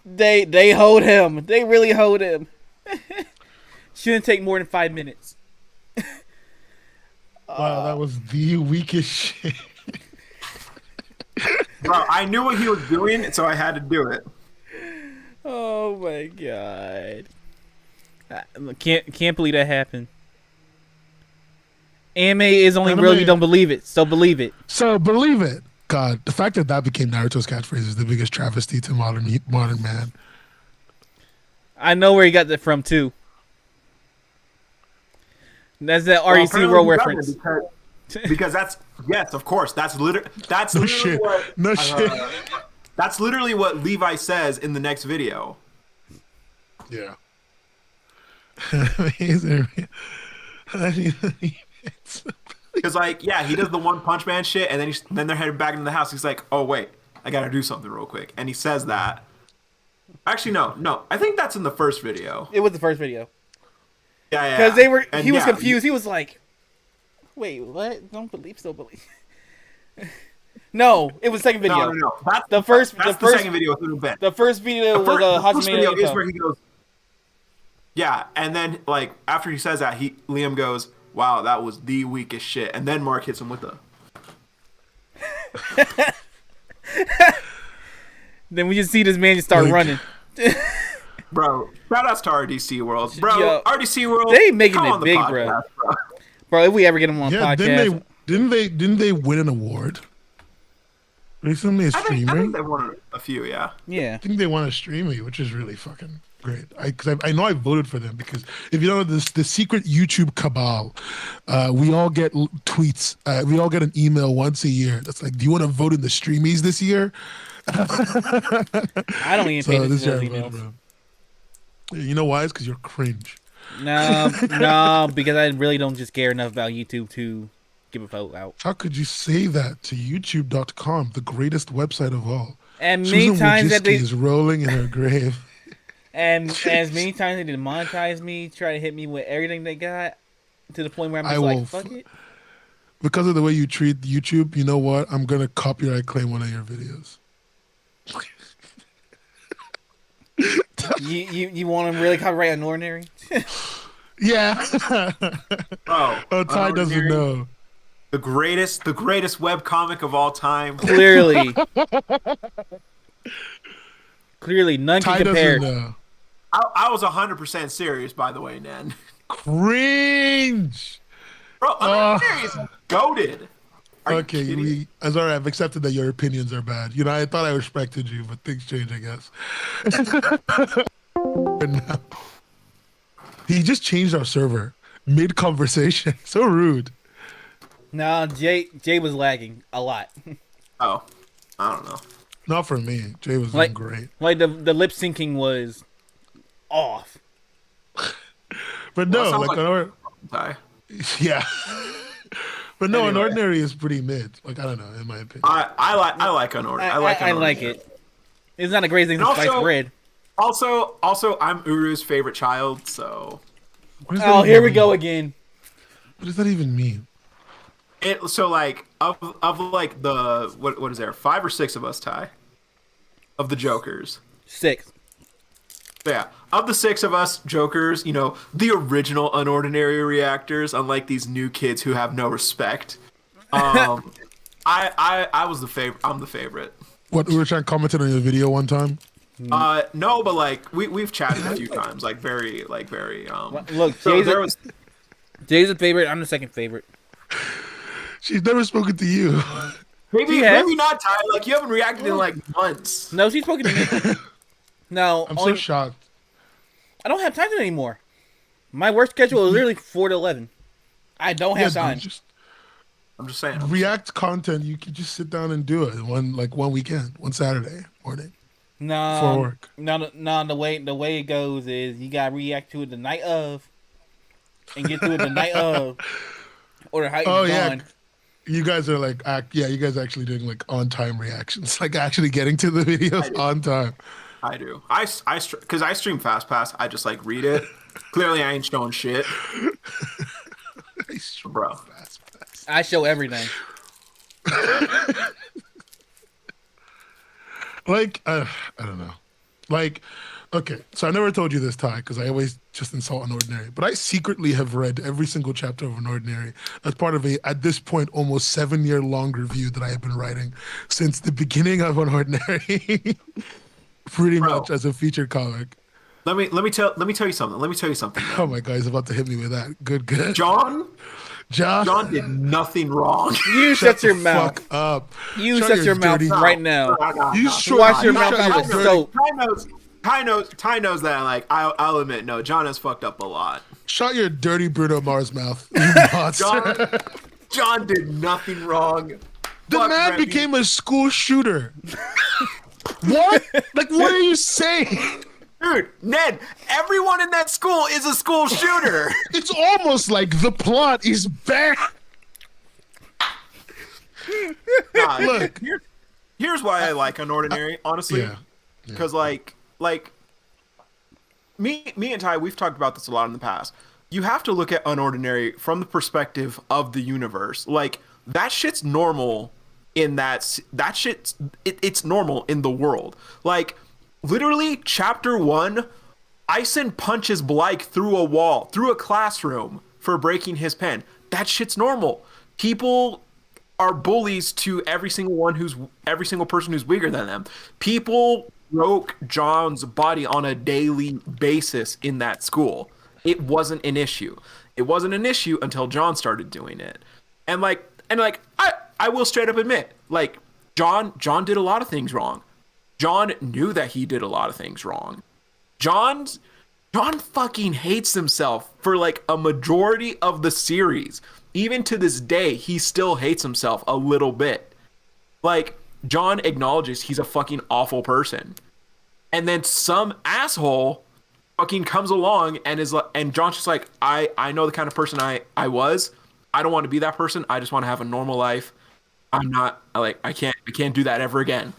They hold him. They really hold him. Shouldn't take more than 5 minutes. Wow, that was the weakest shit. Bro, I knew what he was doing, so I had to do it. Oh my god! Can't believe that happened. Anime is only real if you don't believe it. So believe it. So believe it. God, the fact that became Naruto's catchphrase is the biggest travesty to modern man. I know where he got that from too. That's that REC World reference. Because that's of course. That's literally shit. what No shit. That's literally what Levi says in the next video. Yeah. Because like, yeah, he does the One Punch Man shit, and then they're headed back into the house. He's like, "Oh wait, I gotta do something real quick," and he says that. Actually, no, I think that's in the first video. It was the first video. Yeah. Because he was confused. He was like, "Wait, what? Don't believe, still believe." No, it was the second video. No. That's the second video with Ben. The first video was the Hajime first video no is Ippo. where he goes. Yeah, and then like after he says that, Liam goes, "Wow, that was the weakest shit," and then Mark hits him with the. Then we just see this man just start running. Bro, shout outs to RDC World. Bro, Yo, RDC World. they making it big, podcast, bro. Bro, if we ever get him on podcast. Didn't they win an award recently? I think they won a few, yeah. Yeah. I think they won a streamy, which is really fucking great. Because I know I voted for them because if you know this, the secret YouTube cabal, we all get tweets. We all get an email once a year that's like, "Do you want to vote in the streamies this year?" I don't even pay attention to those emails. You know why? It's because you're cringe. No, because I really don't just care enough about YouTube to give a vote out. How could you say that to YouTube.com, the greatest website of all? And Susan many times that they is rolling in her grave. And as many times they demonetize me, try to hit me with everything they got, to the point where I'm just like, fuck it. Because of the way you treat YouTube, you know what? I'm gonna copyright claim one of your videos. You want to really copyright UnOrdinary? Yeah. Oh, Ty doesn't know. The greatest webcomic of all time. Clearly, none Ty can compare. doesn't know. I was 100% serious, by the way, Nan. Cringe. Bro, UnOrdinary is goated. Okay, I'm sorry. I've accepted that your opinions are bad. You know, I thought I respected you, but things change, I guess. He just changed our server mid-conversation. So rude. No, Jay was lagging a lot. Oh, I don't know. Not for me. Jay was doing great. Like the lip syncing was off. But no, Ty. Yeah. But no, anyway. UnOrdinary is pretty mid. Like, I don't know, in my opinion. I like UnOrdinary. I like it. It's not a great thing to spice bread. Also, I'm Uru's favorite child, so. Oh, here we go again. What does that even mean? So like of like the what is there 5 or 6 of us, Ty? Of the Jokers. 6. Yeah, of the 6 of us Jokers, you know, the original UnOrdinary reactors, unlike these new kids who have no respect. I was the favorite. I'm the favorite. What, we were trying to comment on your video one time? No, but like we've chatted a few times, like very. Look, so Jay's the favorite. I'm the second favorite. She's never spoken to you. Maybe not, Ty. Like, you haven't reacted in like months. No, she's spoken to me. No, I'm so shocked. I don't have time to anymore. My work schedule is literally 4 to 11. I don't have time. I'm just saying. React content, you can just sit down and do it one weekend, one Saturday morning. No, for work. No. The way it goes is you gotta react to it the night of, and get to it the night of, or how you gone. You guys are like, you guys are actually doing like on time reactions, like actually getting to the videos on time. I do. Because I stream Fast Pass. I just like read it. Clearly, I ain't showing shit, bro. I show everything. Like, I don't know. Like, okay, so I never told you this, Ty, because I always just insult UnOrdinary. But I secretly have read every single chapter of UnOrdinary as part of at this point, almost 7-year-long review that I have been writing since the beginning of UnOrdinary, pretty much as a featured comic. Let me tell you something. Man. Oh my God, he's about to hit me with that. Good. John did nothing wrong. You shut your mouth. Fuck up. You shut your mouth right now. You wash your mouth out with soap. Ty knows that. Like, I'll admit, no, John has fucked up a lot. Shut your dirty Bruno Mars mouth, you monster. John did nothing wrong. The man became a school shooter. What? Like, what are you saying? Dude, Ned, everyone in that school is a school shooter. It's almost like the plot is back. Look, here's why I like UnOrdinary, honestly. Because like me and Ty, we've talked about this a lot in the past. You have to look at UnOrdinary from the perspective of the universe. Like, that shit's normal in that shit's it's normal in the world. Like, literally, chapter 1, Ison punches Blyke through a wall, through a classroom for breaking his pen. That shit's normal. People are bullies to every single person who's weaker than them. People broke John's body on a daily basis in that school. It wasn't an issue. It wasn't an issue until John started doing it. And I will straight up admit, like, John did a lot of things wrong. John knew that he did a lot of things wrong. John fucking hates himself for like a majority of the series. Even to this day, he still hates himself a little bit. Like, John acknowledges he's a fucking awful person. And then some asshole fucking comes along and John's just like, I know the kind of person I was. I don't want to be that person. I just want to have a normal life. I'm not like, I can't do that ever again.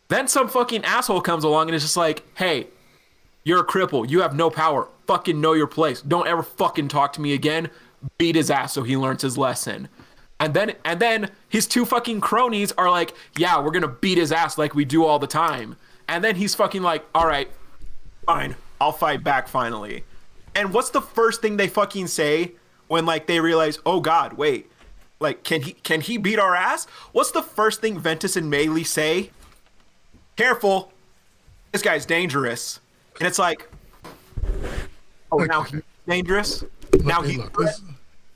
Then some fucking asshole comes along and is just like, hey, you're a cripple. You have no power. Fucking know your place. Don't ever fucking talk to me again. Beat his ass so he learns his lesson. And then his two fucking cronies are like, yeah, we're going to beat his ass like we do all the time. And then he's fucking like, all right, fine. I'll fight back finally. And what's the first thing they fucking say when like they realize, oh God, wait, like, can he beat our ass? What's the first thing Ventus and Maylee say? Careful, this guy's dangerous. And it's like, oh, now he's dangerous?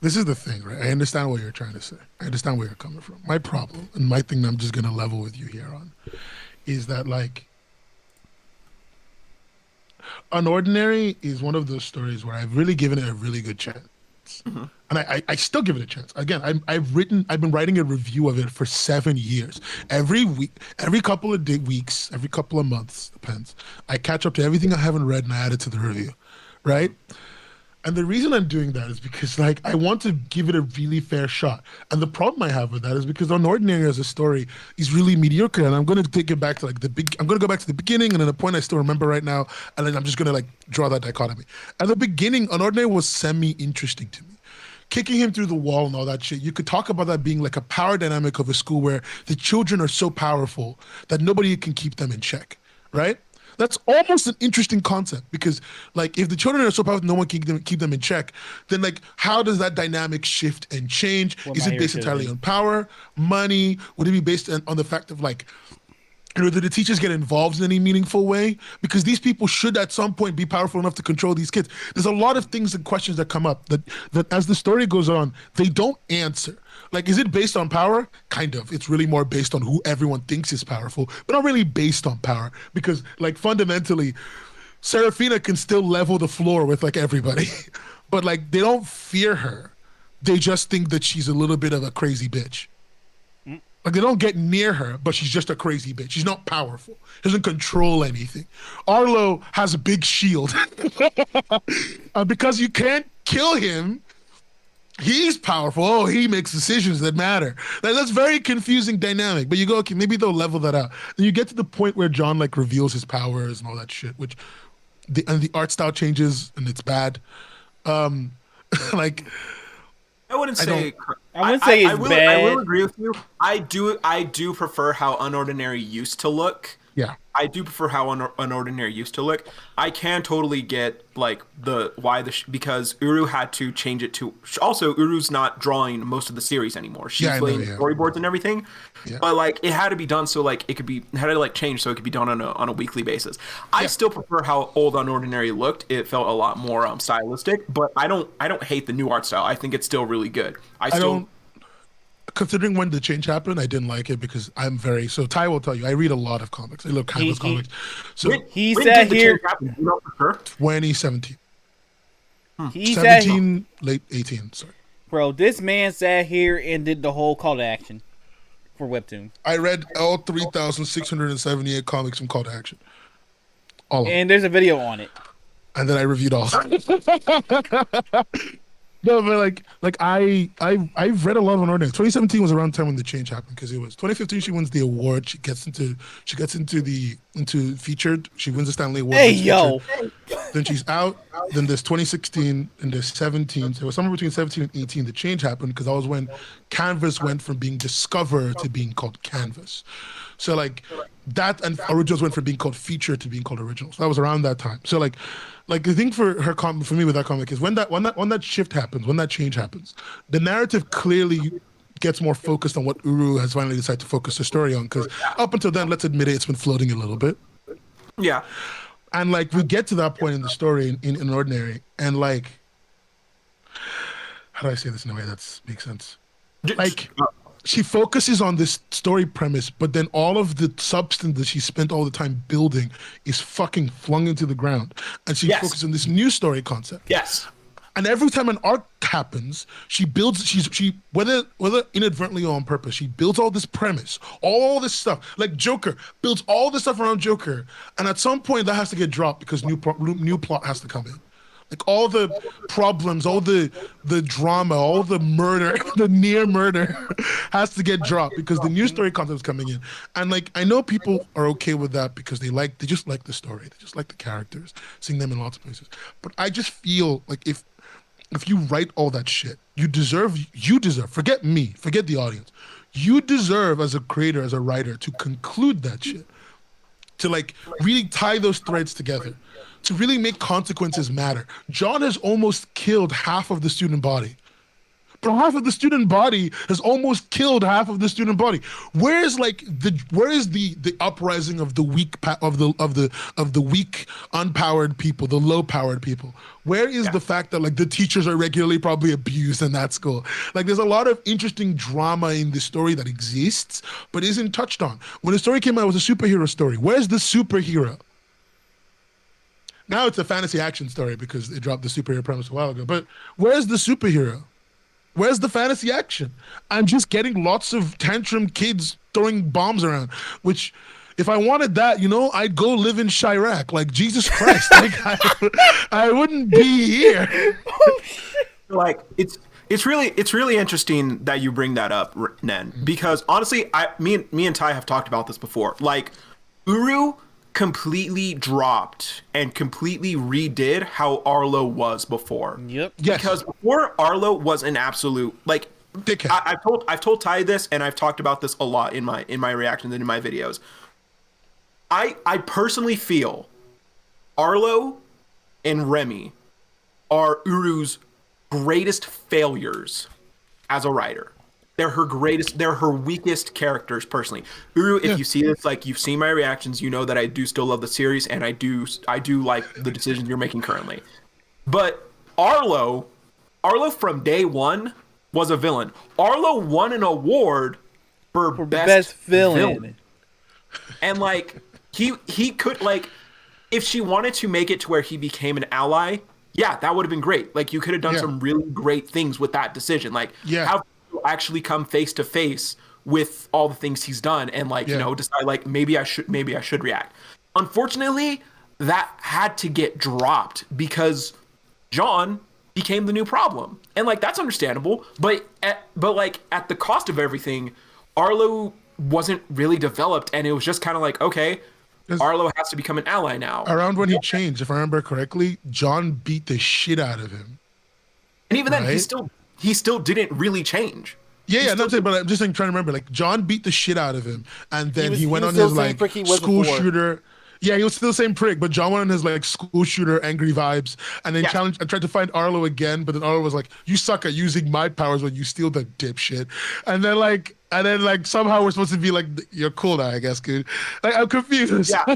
This is the thing, right? I understand what you're trying to say. I understand where you're coming from. My problem, and my thing that I'm just going to level with you here on, is that, like, UnOrdinary is one of those stories where I've really given it a really good chance. Mm-hmm. And I still give it a chance. Again, I've been writing a review of it for 7 years. Every week, every couple of weeks, every couple of months, depends. I catch up to everything I haven't read and I add it to the review, right? And the reason I'm doing that is because, like, I want to give it a really fair shot. And the problem I have with that is because UnOrdinary as a story is really mediocre. And I'm going to take it back to like I'm going to go back to the beginning and then a point I still remember right now. And then I'm just going to like draw that dichotomy. At the beginning, UnOrdinary was semi-interesting to me. Kicking him through the wall and all that shit. You could talk about that being like a power dynamic of a school where the children are so powerful that nobody can keep them in check, right? That's almost an interesting concept because, like, if the children are so powerful, no one can keep them in check, then, like, how does that dynamic shift and change? Is it based entirely on power, money? Would it be based on the fact of, like, or do the teachers get involved in any meaningful way? Because these people should at some point be powerful enough to control these kids. There's a lot of things and questions that come up that as the story goes on, they don't answer. Like, is it based on power? Kind of. It's really more based on who everyone thinks is powerful, but not really based on power. Because, like, fundamentally, Serafina can still level the floor with, like, everybody. But, like, they don't fear her. They just think that she's a little bit of a crazy bitch. Like, they don't get near her, but she's just a crazy bitch. She's not powerful. She doesn't control anything. Arlo has a big shield. Because you can't kill him, he's powerful. Oh, he makes decisions that matter. That's very confusing dynamic. But you go, okay, maybe they'll level that out. And you get to the point where John, like, reveals his powers and all that shit, which the art style changes and it's bad. Like, I wouldn't say. I wouldn't say it's bad. I will agree with you. I do prefer how UnOrdinary used to look. yeah. I do prefer how UnOrdinary used to look. I can totally get like because Uru had to change it to. Also, Uru's not drawing most of the series anymore. She's playing storyboards and everything. Yeah. But like it had to be done so like it had to like change so it could be done on a weekly basis. I still prefer how old UnOrdinary looked. It felt a lot more stylistic. But I don't hate the new art style. I think it's still really good. Considering when the change happened, I didn't like it because so Ty will tell you, I read a lot of comics. I love Canvas comics. So he sat here 2017. He 17, late 18, sorry. Bro, this man sat here and did the whole call to action for Webtoon. I read all 3,678 comics from Call to Action. All of them. And there's a video on it. And then I reviewed all of them. No, but I've read a lot of UnOrdinary. 2017 was around the time when the change happened because it was 2015. She wins the award. She gets into featured. She wins the Stanley Award. Hey yo! Then she's out. Then there's 2016 and there's 17. So it was somewhere between 17 and 18. The change happened because that was when Canvas went from being Discover to being called Canvas. So like that, and originals went from being called Feature to being called Originals. So that was around that time. So like the thing for me with that comic is when that shift happens, when that change happens, the narrative clearly gets more focused on what Uru has finally decided to focus the story on. Because up until then, let's admit it, it's been floating a little bit. Yeah. And like we get to that point in the story in Ordinary, and like, how do I say this in a way that makes sense? Like, she focuses on this story premise, but then all of the substance that she spent all the time building is fucking flung into the ground, and she focuses on this new story concept. Yes. And every time an arc happens, she builds. She whether inadvertently or on purpose, she builds all this premise, all this stuff. Like Joker builds all this stuff around Joker, and at some point that has to get dropped because new plot has to come in. Like all the problems, all the drama, all the murder, the near murder has to get dropped because the new story concept is coming in. And like I know people are okay with that because they just like the story, they just like the characters, seeing them in lots of places. But I just feel like if you write all that shit, you deserve, forget me, forget the audience. You deserve as a creator, as a writer, to conclude that shit. To like really tie those threads together. To really make consequences matter. John has almost killed half of the student body. But half of the student body has almost killed half of the student body. Where is the uprising of the weak of the weak, unpowered people, the low-powered people? Where is the fact that like the teachers are regularly probably abused in that school? Like there's a lot of interesting drama in the story that exists, but isn't touched on. When the story came out, it was a superhero story. Where's the superhero? Now it's a fantasy action story because they dropped the superhero premise a while ago. But where's the superhero? Where's the fantasy action? I'm just getting lots of tantrum kids throwing bombs around, which if I wanted that, I'd go live in Chirac. Like, Jesus Christ. Like, I wouldn't be here. Like, it's really interesting that you bring that up, Nen, because honestly, me and Ty have talked about this before. Like, Uru completely dropped and completely redid how Arlo was before. Yep. Yes. Because before Arlo was an absolute like dickhead. I've told Ty this, and I've talked about this a lot in my reactions and in my videos. I personally feel Arlo and Remy are Uru's greatest failures as a writer. They're her greatest. They're her weakest characters, personally. Uru, if you see this, like you've seen my reactions, you know that I do still love the series, and I do like the decisions you're making currently. But Arlo from day one was a villain. Arlo won an award for best villain. And like he could, like, if she wanted to make it to where he became an ally, yeah, that would have been great. Like, you could have done some really great things with that decision. Like, have people actually come face to face with all the things he's done and, like, you know, decide, like, maybe I should react. Unfortunately, that had to get dropped because John became the new problem. And, like, that's understandable, but like, at the cost of everything, Arlo wasn't really developed, and it was just kind of like, okay, Arlo has to become an ally now. Around when he changed, if I remember correctly, John beat the shit out of him. And even then, he still didn't really change. Yeah, but I'm just trying to remember. Like, John beat the shit out of him, and then he went on his like school shooter. Yeah, he was still the same prick, but John went on his like school shooter angry vibes, and then challenged. I tried to find Arlo again, but then Arlo was like, "You suck at using my powers when you steal the dipshit." And then somehow we're supposed to be like, "You're cool now, I guess, dude." Like, I'm confused. Yeah,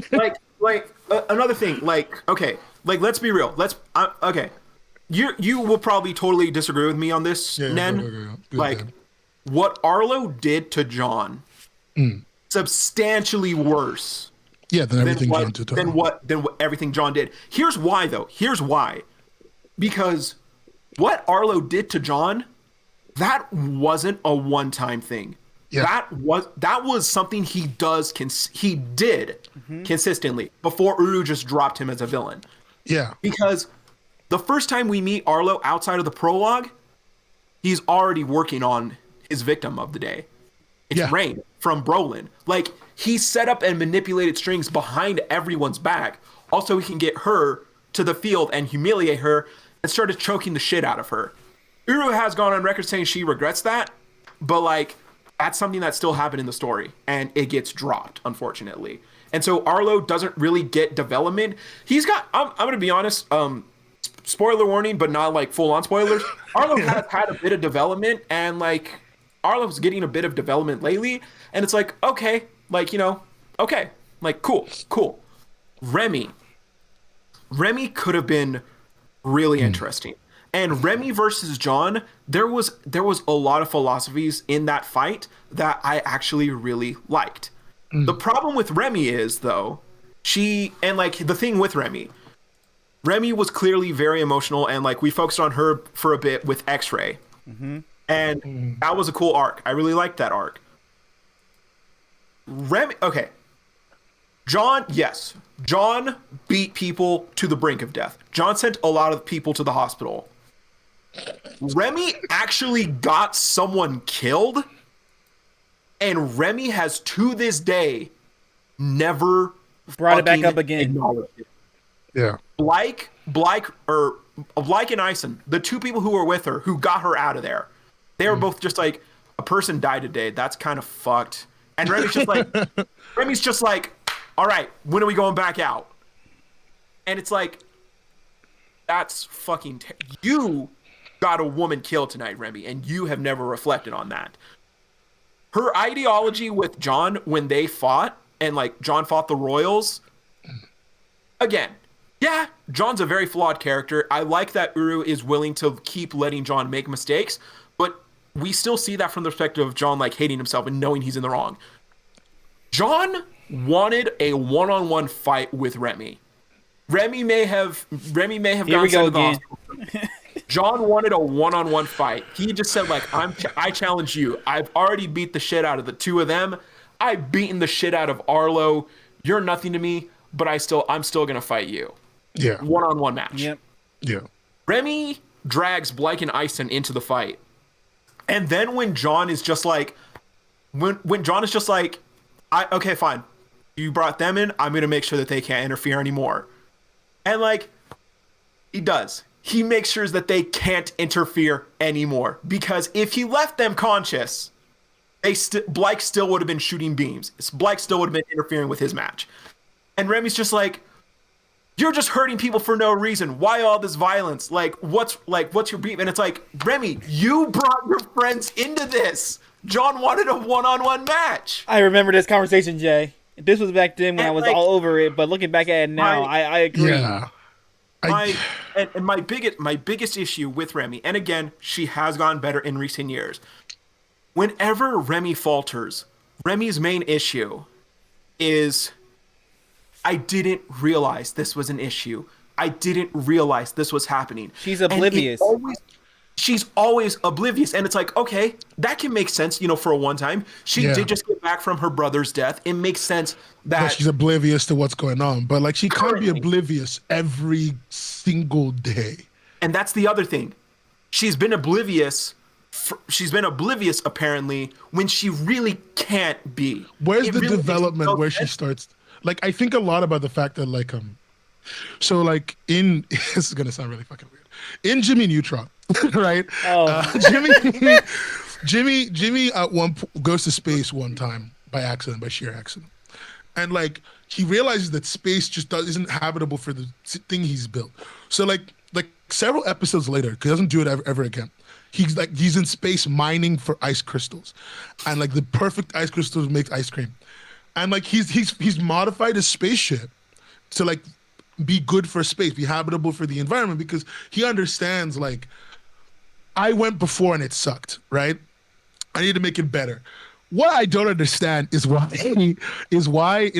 another thing. Like, okay, like, let's be real. Okay, you will probably totally disagree with me on this, Nen. What Arlo did to John, substantially worse. Yeah, than everything John did. Than what everything John did. Here's why, though. Here's why. Because what Arlo did to John, that wasn't a one-time thing. Yeah. That was something he did consistently before Uru just dropped him as a villain. Yeah. Because the first time we meet Arlo outside of the prologue, he's already working on his victim of the day. It's Rain from Brolin. Like, he set up and manipulated strings behind everyone's back. Also, he can get her to the field and humiliate her and started choking the shit out of her. Uru has gone on record saying she regrets that, but, like, that's something that still happened in the story, and it gets dropped, unfortunately. And so Arlo doesn't really get development. He's got, I'm going to be honest, spoiler warning, but not, like, full-on spoilers. Arlo has had a bit of development, and, like, Arlo's getting a bit of development lately, and it's like, okay, like, you know, okay, like, cool. Remy could have been really interesting. And Remy versus John, there was a lot of philosophies in that fight that I actually really liked. The problem with Remy is, though, the thing with Remy was clearly very emotional, and, like, we focused on her for a bit with X-Ray. And that was a cool arc. I really liked that arc. Okay. John beat people to the brink of death. John sent a lot of people to the hospital. Remy actually got someone killed, and Remy has, to this day, never brought it back up again. Yeah. Blake and Ison, the two people who were with her, who got her out of there, they were both just like, a person died today. That's kind of fucked. And Remy's just like, all right, when are we going back out? And it's like, that's fucking you got a woman killed tonight, Remy, and you have never reflected on that. Her ideology with John when they fought, and, like, John fought the Royals, again, yeah, John's a very flawed character. I like that Uru is willing to keep letting John make mistakes, but we still see that from the perspective of John, like, hating himself and knowing he's in the wrong. John wanted a one-on-one fight with Remy. Remy may have gone to the hospital. John wanted a one-on-one fight. He just said, like, I challenge you. I've already beat the shit out of the two of them. I've beaten the shit out of Arlo. You're nothing to me, but I'm still gonna fight you. Yeah. One-on-one match. Yep. Yeah. Remy drags Blake and Ison into the fight. And then when John is just like, okay, fine. You brought them in. I'm going to make sure that they can't interfere anymore. And, like, he does. He makes sure that they can't interfere anymore. Because if he left them conscious, Blake still would have been shooting beams. Blake still would have been interfering with his match. And Remy's just like, you're just hurting people for no reason. Why all this violence? Like, what's your beef? And it's like, Remy, you brought your friends into this. John wanted a one-on-one match. I remember this conversation, Jay. This was back then when And I was like, all over it, but looking back at it now, I agree. Yeah. My biggest issue with Remy, and again, she has gotten better in recent years. Whenever Remy falters, Remy's main issue is, I didn't realize this was an issue. I didn't realize this was happening. She's oblivious. She's always oblivious. And it's like, okay, that can make sense, for a one time. She did just get back from her brother's death. It makes sense that she's oblivious to what's going on. But like, she can't be oblivious every single day. And that's the other thing. She's been oblivious apparently when she really can't be. Where's the development where she starts? Like, I think a lot about the fact that like so like in this is gonna sound really fucking weird. In Jimmy Neutron, right? Jimmy at one goes to space one time by sheer accident, and like he realizes that space just isn't habitable for the thing he's built. So like several episodes later, because he doesn't do it ever again. He's in space mining for ice crystals, and like the perfect ice crystals make ice cream, and like he's modified his spaceship to like be good for space, be habitable for the environment, because he understands like, I went before and it sucked, right? I need to make it better. What I don't understand is why in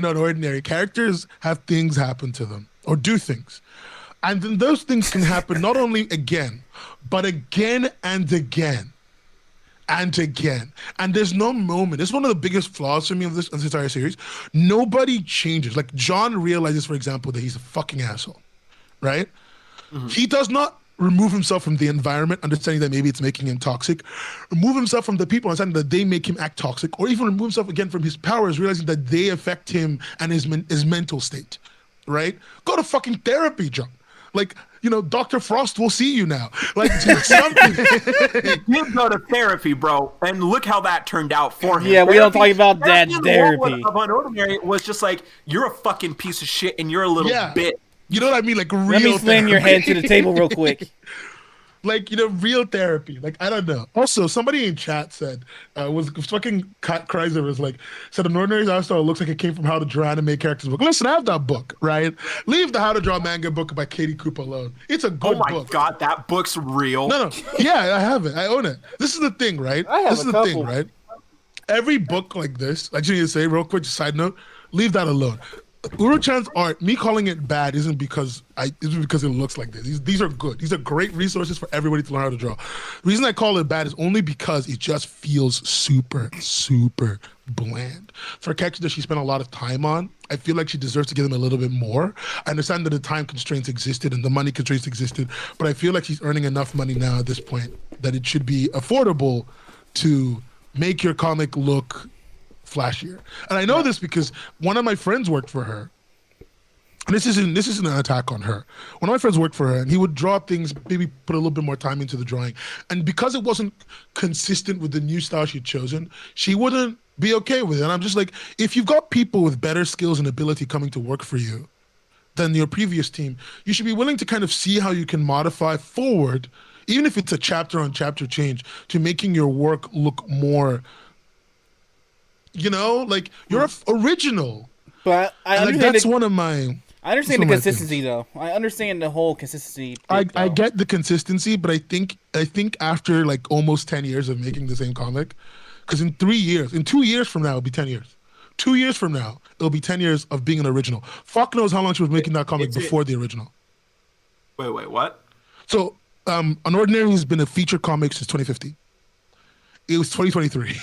Unordinary characters have things happen to them or do things. And then those things can happen not only again, but again and again and again. And there's no moment. It's one of the biggest flaws for me of this entire series. Nobody changes. Like, John realizes, for example, that he's a fucking asshole, right? Mm-hmm. He does not remove himself from the environment, understanding that maybe it's making him toxic, remove himself from the people, understanding that they make him act toxic, or even remove himself again from his powers, realizing that they affect him and his mental state, right? Go to fucking therapy, John. Like, Dr. Frost will see you now. Like, do something. You go to therapy, bro, and look how that turned out for him. Yeah, we don't talk about that therapy. Of Unordinary was just like, you're a fucking piece of shit and you're a little bit. You know what I mean? Like, real Let me slam your head to the table real quick. Like, real therapy. Like, I don't know. Also, somebody in chat said, was fucking Kreiser was like, said an ordinary Star looks like it came from How to Draw Anime Characters book. Listen, I have that book, right? Leave the How to Draw Manga book by Katie Coop alone. It's a good book. Oh my God, that book's real. No. Yeah, I have it. I own it. This is the thing, right? This is the thing, right? Every book like this, I just need to say real quick, just side note, leave that alone. Uru-chan's art, me calling it bad isn't because it looks like this. These are good. These are great resources for everybody to learn how to draw. The reason I call it bad is only because it just feels super, super bland. For a character that she spent a lot of time on, I feel like she deserves to give them a little bit more. I understand that the time constraints existed and the money constraints existed, but I feel like she's earning enough money now at this point that it should be affordable to make your comic look flashier. And I know this because one of my friends worked for her. And this isn't an attack on her. One of my friends worked for her, and he would draw things, maybe put a little bit more time into the drawing. And because it wasn't consistent with the new style she'd chosen, she wouldn't be okay with it. And I'm just like, if you've got people with better skills and ability coming to work for you than your previous team, you should be willing to kind of see how you can modify forward, even if it's a chapter on chapter change, to making your work look more, like you're original. But I understand that's one of my. I understand the consistency, though. I understand the whole consistency. I get the consistency, but I think after like almost 10 years of making the same comic, because in 2 years from now, it'll be 10 years. 2 years from now, it'll be 10 years of being an original. Fuck knows how long she was making that comic before the original. Wait, what? So, Unordinary has been a feature comic since 2015. It was 2023.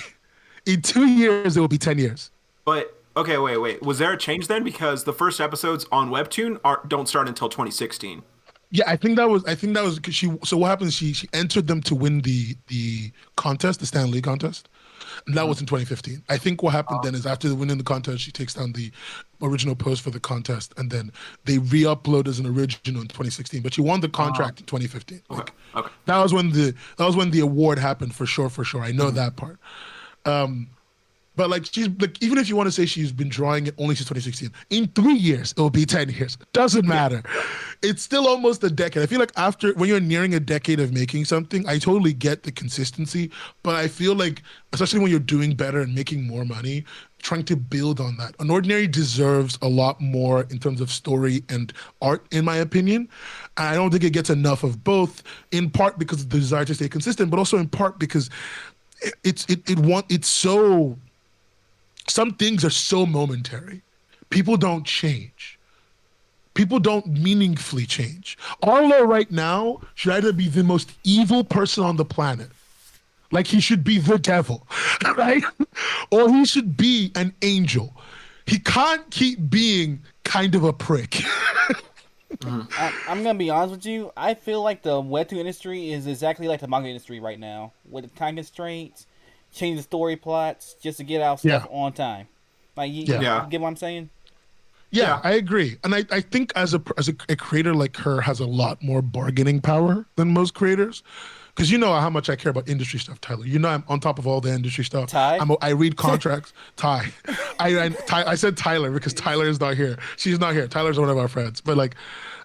In 2 years, it will be 10 years. But, okay, wait. Was there a change then? Because the first episodes on Webtoon don't start until 2016. Yeah, I think that was because so what happened is she entered them to win the contest, the Stan Lee contest. And that was in 2015. I think what happened then is after winning the contest, she takes down the original post for the contest, and then they re-upload as an original in 2016. But she won the contract in 2015. Okay. That was when the award happened for sure. I know that part. But like she's like, even if you want to say she's been drawing it only since 2016, in 3 years it will be 10 years. Doesn't matter. It's still almost a decade. I feel like after when you're nearing a decade of making something, I totally get the consistency, but I feel like especially when you're doing better and making more money, trying to build on that. Unordinary deserves a lot more in terms of story and art, in my opinion. And I don't think it gets enough of both, in part because of the desire to stay consistent, but also in part because it's so some things are so momentary. People don't change. People don't meaningfully change. Arlo right now should either be the most evil person on the planet, like he should be the devil, right? Or he should be an angel. He can't keep being kind of a prick. I'm gonna be honest with you. I feel like the webtoon industry is exactly like the manga industry right now, with the time constraints, change the story plots just to get out stuff on time. Like, you get what I'm saying? Yeah, I agree, and I think as a creator like her has a lot more bargaining power than most creators, because you know how much I care about industry stuff, Tyler. You know I'm on top of all the industry stuff. I read contracts. I said Tyler because Tyler is not here. She's not here. Tyler's one of our friends, but like,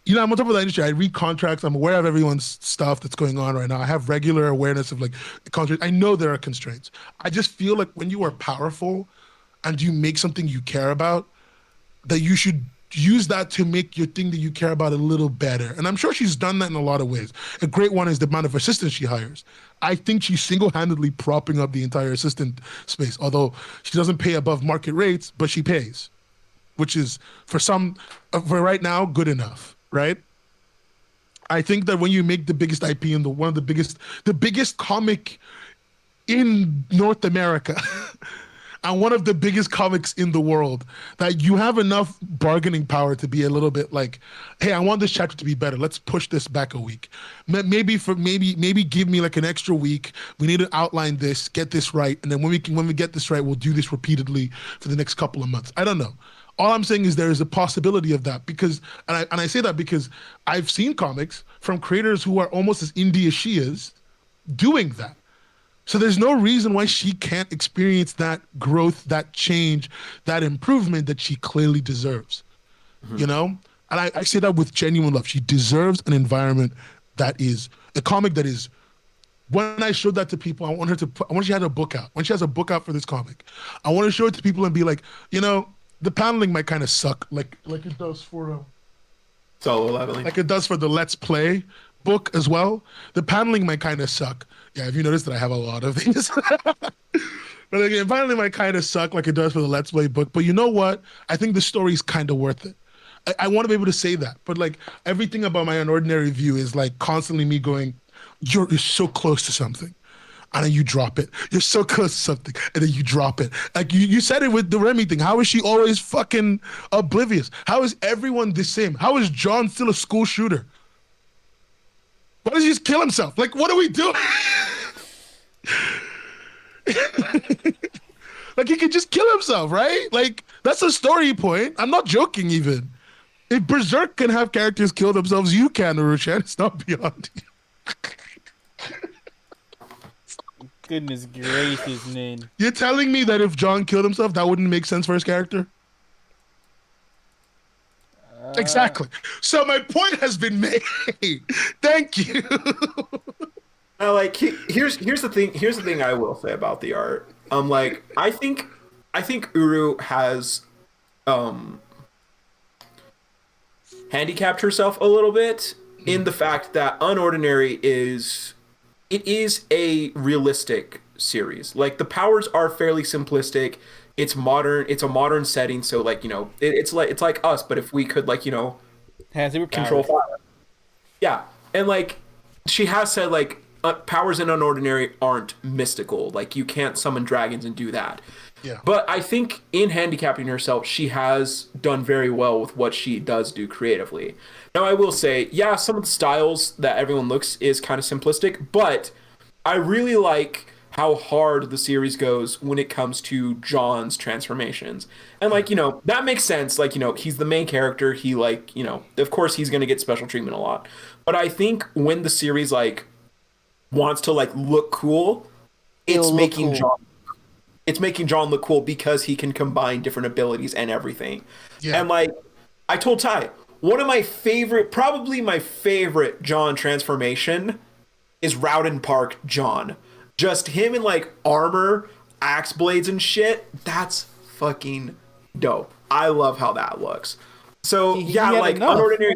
you know, I'm on top of the industry. I read contracts. I'm aware of everyone's stuff that's going on right now. I have regular awareness of like contracts. I know there are constraints. I just feel like when you are powerful and you make something you care about, that you should use that to make your thing that you care about a little better. And I'm sure she's done that in a lot of ways. A great one is the amount of assistants she hires. I think she's single-handedly propping up the entire assistant space, although she doesn't pay above market rates, but she pays, which is for right now, good enough, right? I think that when you make the biggest IP in the biggest comic in North America, and one of the biggest comics in the world, that you have enough bargaining power to be a little bit like, hey, I want this chapter to be better. Let's push this back a week. Maybe give me like an extra week. We need to outline this, get this right, and then when we get this right, we'll do this repeatedly for the next couple of months. I don't know. All I'm saying is there is a possibility of that because, and I say that because I've seen comics from creators who are almost as indie as she is doing that. So there's no reason why she can't experience that growth, that change, that improvement that she clearly deserves, you know? And I say that with genuine love. She deserves an environment that is, a comic that is, when I showed that to people, I want she had a book out. When she has a book out for this comic, I want to show it to people and be like, you know, the paneling might kind of suck, like it does for Solo Leveling. Like it does for the Let's Play book as well. The paneling might kind of suck. Yeah, have you noticed that I have a lot of these? But again, paneling might kind of suck like it does for the Let's Play book. But you know what? I think the story's kind of worth it. I want to be able to say that. But like everything about my Unordinary view is like constantly me going, you're so close to something. And then you drop it. You're so close to something, and then you drop it. Like you said it with the Remy thing. How is she always fucking oblivious? How is everyone the same? How is John still a school shooter? Why does he just kill himself? Like, what are we doing? Like, he could just kill himself, right? Like, that's a story point. I'm not joking even. If Berserk can have characters kill themselves, you can, Urushan. It's not beyond you. Goodness gracious, man. You're telling me that if John killed himself, that wouldn't make sense for his character? Exactly. So my point has been made. Thank you. Like here's the thing. Here's the thing I will say about the art. Like I think Uru has handicapped herself a little bit in the fact that Unordinary is a realistic series. Like the powers are fairly simplistic. It's modern. It's a modern setting. So like, you know, it's like us, but if we could like, you know, control fire. Yeah. And like she has said like powers in Unordinary aren't mystical. Like you can't summon dragons and do that. Yeah. But I think in handicapping herself, she has done very well with what she does do creatively. Now, I will say, yeah, some of the styles that everyone looks is kind of simplistic, but I really like how hard the series goes when it comes to John's transformations. And, like, you know, that makes sense. Like, you know, he's the main character. He, like, you know, of course he's going to get special treatment a lot. But I think when the series, like, wants to, like, look cool, it's making John it's making John look cool because he can combine different abilities and everything. Yeah. And like I told Ty, one of my favorite, probably my favorite John transformation is Rowden Park John. Just him in like armor, axe blades and shit. That's fucking dope. I love how that looks. So He yeah, had like enough. unordinary.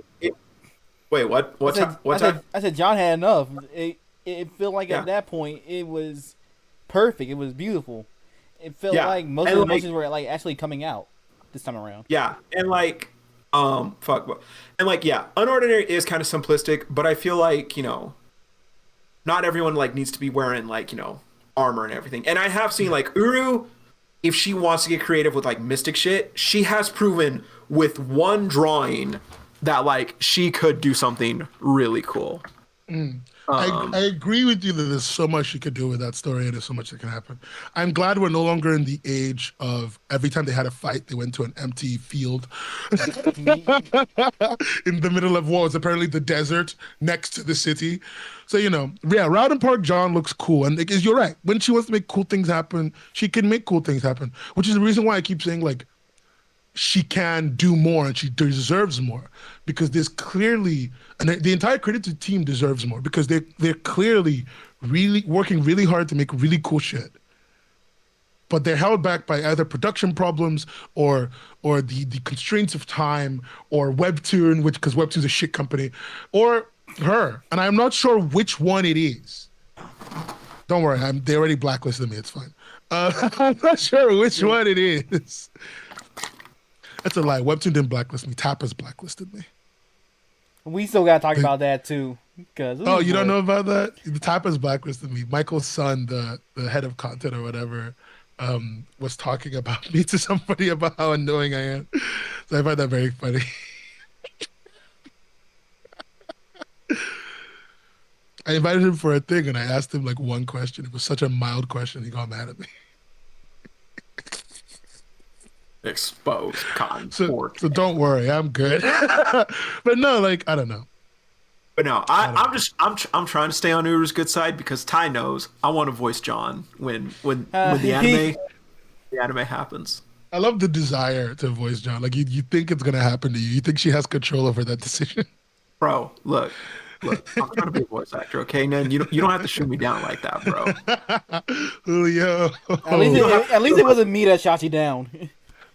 Wait, what? I said John had enough. It felt like Yeah. at that point it was perfect. It was beautiful. It felt Yeah. like most And, of the like- emotions were like actually coming out this time around. Yeah, and like, and like, yeah, unordinary is kind of simplistic, but I feel like not everyone like needs to be wearing like armor and everything. And I have seen like Uru, if she wants to get creative with like mystic shit, she has proven with one drawing that like she could do something really cool. I agree with you that there's so much you could do with that story and there's so much that can happen. I'm glad we're no longer in the age of every time they had a fight, they went to an empty field in the middle of what was apparently the desert next to the city. So, yeah, Rowden Park John looks cool. And because you're right, when she wants to make cool things happen, she can make cool things happen, which is the reason why I keep saying, like, she can do more and she deserves more because there's clearly, and the entire creative team deserves more because they're clearly really working really hard to make really cool shit, but they're held back by either production problems or the constraints of time or Webtoon, because Webtoon's a shit company, or her, and I'm not sure which one it is. Don't worry, they already blacklisted me. It's fine. I'm not sure which one it is. That's a lie. Webtoon didn't blacklist me. Tapas blacklisted me. We still gotta talk about that too. Oh, you don't know about that? The Tapas blacklisted me. Michael's son, the head of content or whatever, was talking about me to somebody about how annoying I am. So I find that very funny. I invited him for a thing and I asked him like one question. It was such a mild question. He got mad at me. Exposed cotton So sport. don't worry, I'm good. But no, like I don't know. But no, I'm trying to stay on Uru's good side because Ty knows I want to voice John when the anime happens. I love the desire to voice John. Like you think it's gonna happen to you. You think she has control over that decision. Bro, look, I'm trying to be a voice actor, okay? Nan, you don't have to shoot me down like that, bro. Julio. At least it wasn't me that shot you down.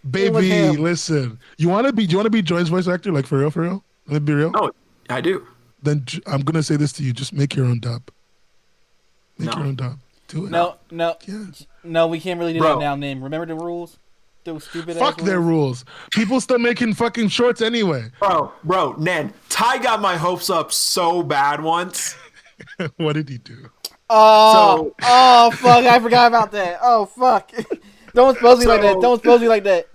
Baby, him. listen. Do you want to be Joy's voice actor? Like for real? Let me be real. Oh, I do. Then I'm gonna say this to you: just make your own dub. Make No. your own dub. Do it. No, Yeah. we can't really do Bro. that now. Then remember the rules. Those stupid. Fuck their rules. People still making fucking shorts anyway. Bro, Nan, Ty got my hopes up so bad once. What did he do? Oh, fuck! I forgot about that. Oh, fuck! Don't expose me like that. Don't expose me like that.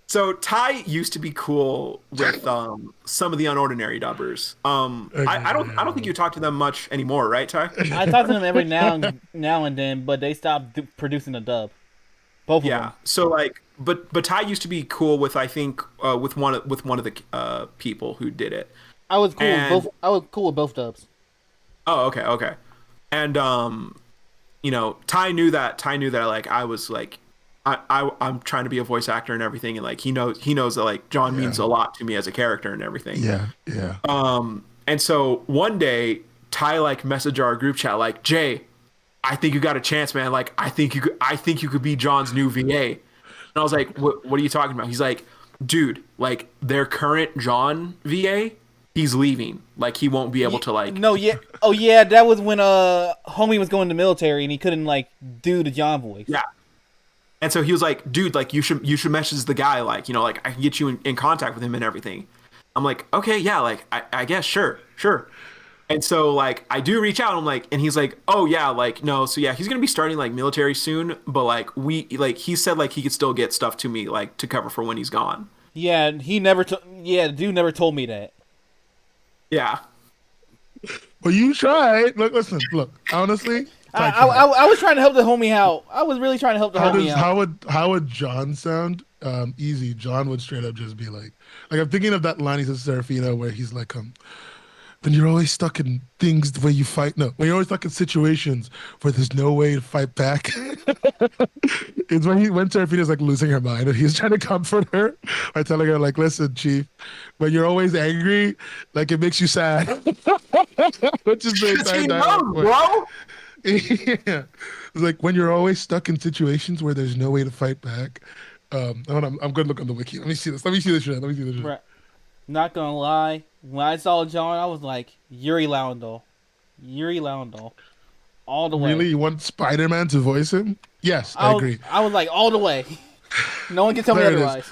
So Ty used to be cool with some of the unordinary dubbers. I don't think you talk to them much anymore, right, Ty? I talk to them every now and then, but they stopped producing a dub. Both of Yeah. them. So like, but Ty used to be cool with I think with one of the people who did it. I was cool. And- With both. I was cool with both dubs. Oh, okay. And Ty knew that like I was like I'm trying to be a voice actor and everything, and like he knows that like John means a lot to me as a character and everything. Yeah. And so one day Ty like messaged our group chat like, Jay, I think you got a chance, man. Like I think you could be John's new VA. And I was like, what are you talking about? He's like, dude, like their current John VA, he's leaving. Like he won't be able to like. No, yeah. Oh, yeah. That was when homie was going to the military and he couldn't like do the John voice. Yeah. And so he was like, dude, like you should message the guy, like, like I can get you in contact with him and everything. I'm like, okay, yeah, like I guess sure. And so like I do reach out, I'm like, and he's like, oh yeah, like no, so yeah, he's gonna be starting like military soon, but like he said like he could still get stuff to me like to cover for when he's gone. Yeah, the dude never told me that. Yeah. Well, you tried. Look. Honestly, I was trying to help the homie out. I was really trying to help the homie out. how would John sound? Easy. John would straight up just be like I'm thinking of that line he says to Serafina where he's like, When you're always stuck in things where you fight. No, when you're always stuck in situations where there's no way to fight back. It's when Serafina's like losing her mind and he's trying to comfort her by telling her like, listen, Chief, when you're always angry, like it makes you sad. Which is the entire dialogue. Bro. Yeah. It's like when you're always stuck in situations where there's no way to fight back. Hold on, I'm gonna look on the wiki. Let me see this. Let me see this shit. Right. Not gonna lie, when I saw John, I was like, Yuri Lowenthal. All the way. Really? You want Spider-Man to voice him? Yes, I agree. I was like, all the way. No one can tell me otherwise.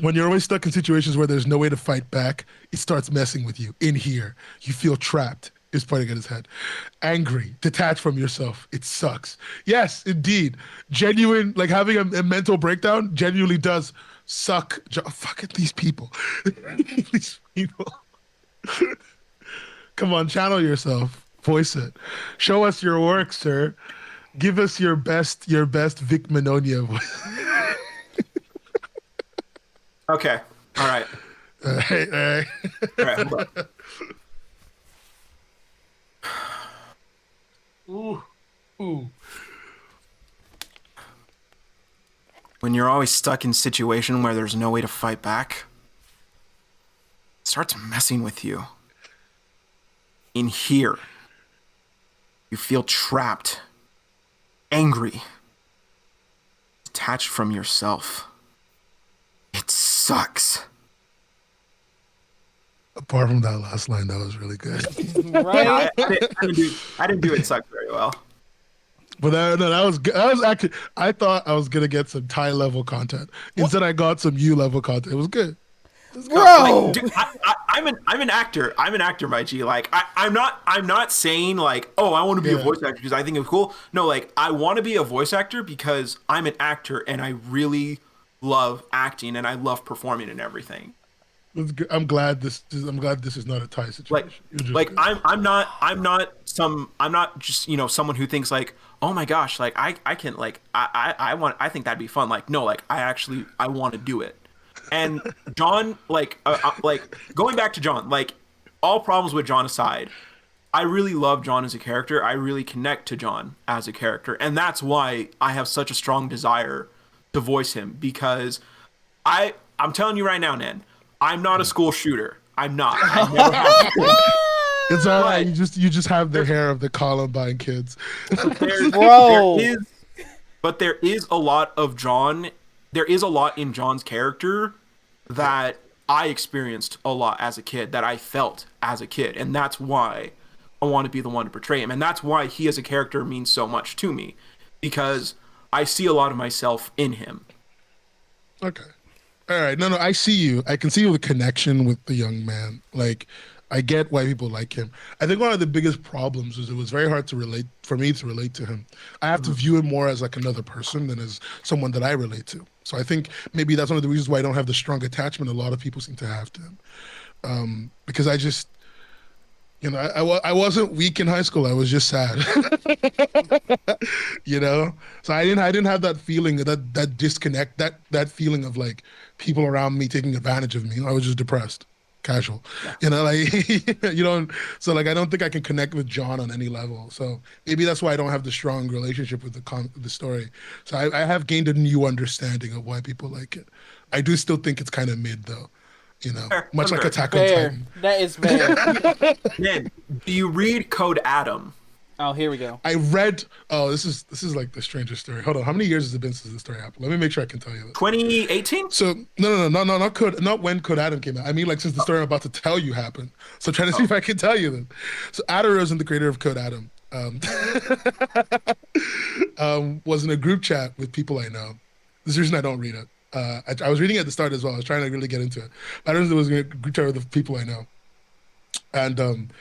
When you're always stuck in situations where there's no way to fight back, it starts messing with you. In here, you feel trapped. Is pointing at his head. Angry, detached from yourself. It sucks. Yes, indeed. Genuine, like having a mental breakdown genuinely does suck. Fucking these people. These people. Come on, channel yourself. Voice it. Show us your work, sir. Give us your best Vic Minonia voice. Okay. All right. All right. Hold on. Ooh. When you're always stuck in a situation where there's no way to fight back, it starts messing with you. In here, you feel trapped, angry, detached from yourself. It sucks. Apart from that last line, that was really good. Right? I didn't do it suck very well. But that was good. That was actually. I thought I was gonna get some Thai level content. Instead, I got some U level content. It was good. Bro, like, dude, I'm an actor. I'm an actor, my G. Like I'm not saying like, oh, I want to be a voice actor because I think it's cool. No, like I want to be a voice actor because I'm an actor and I really love acting and I love performing and everything. I'm glad this is not a Thai situation. I'm not just someone who thinks like, oh my gosh, like I can like I think that'd be fun. Like no, like I want to do it. And John, like going back to John, like all problems with John aside, I really love John as a character. I really connect to John as a character, and that's why I have such a strong desire to voice him because I'm telling you right now, Nan. I'm not a school shooter. I'm not. I never have been. It's all right. You just have the hair of the Columbine kids. But there is a lot of John. There is a lot in John's character that I experienced a lot as a kid, that I felt as a kid, and that's why I want to be the one to portray him, and that's why he as a character means so much to me, because I see a lot of myself in him. Okay. All right. No, I see you. I can see the connection with the young man. Like, I get why people like him. I think one of the biggest problems is it was very hard for me to relate to him. I have to view him more as like another person than as someone that I relate to. So I think maybe that's one of the reasons why I don't have the strong attachment a lot of people seem to have to him. Because I just, I wasn't weak in high school. I was just sad. So I didn't have that feeling, that disconnect, that feeling of like people around me taking advantage of me. I was just depressed, casual, so like I don't think I can connect with John on any level. So maybe that's why I don't have the strong relationship with the story. So I have gained a new understanding of why people like it. I do still think it's kind of mid though. Much like Attack on Titan. That is fair. Man, do you read Code Adam? Oh, here we go. I read. Oh, this is like the strangest story. Hold on, how many years has it been since the story happened? Let me make sure I can tell you that. 2018. So no, not when Code Adam came out. I mean, like since the story I'm about to tell you happened. So trying to see if I can tell you then. So Ada Rosen, the creator of Code Adam, was in a group chat with people I know. This is the reason I don't read it. I was reading it at the start as well. I was trying to really get into it. But I was in a group chat with the people I know, and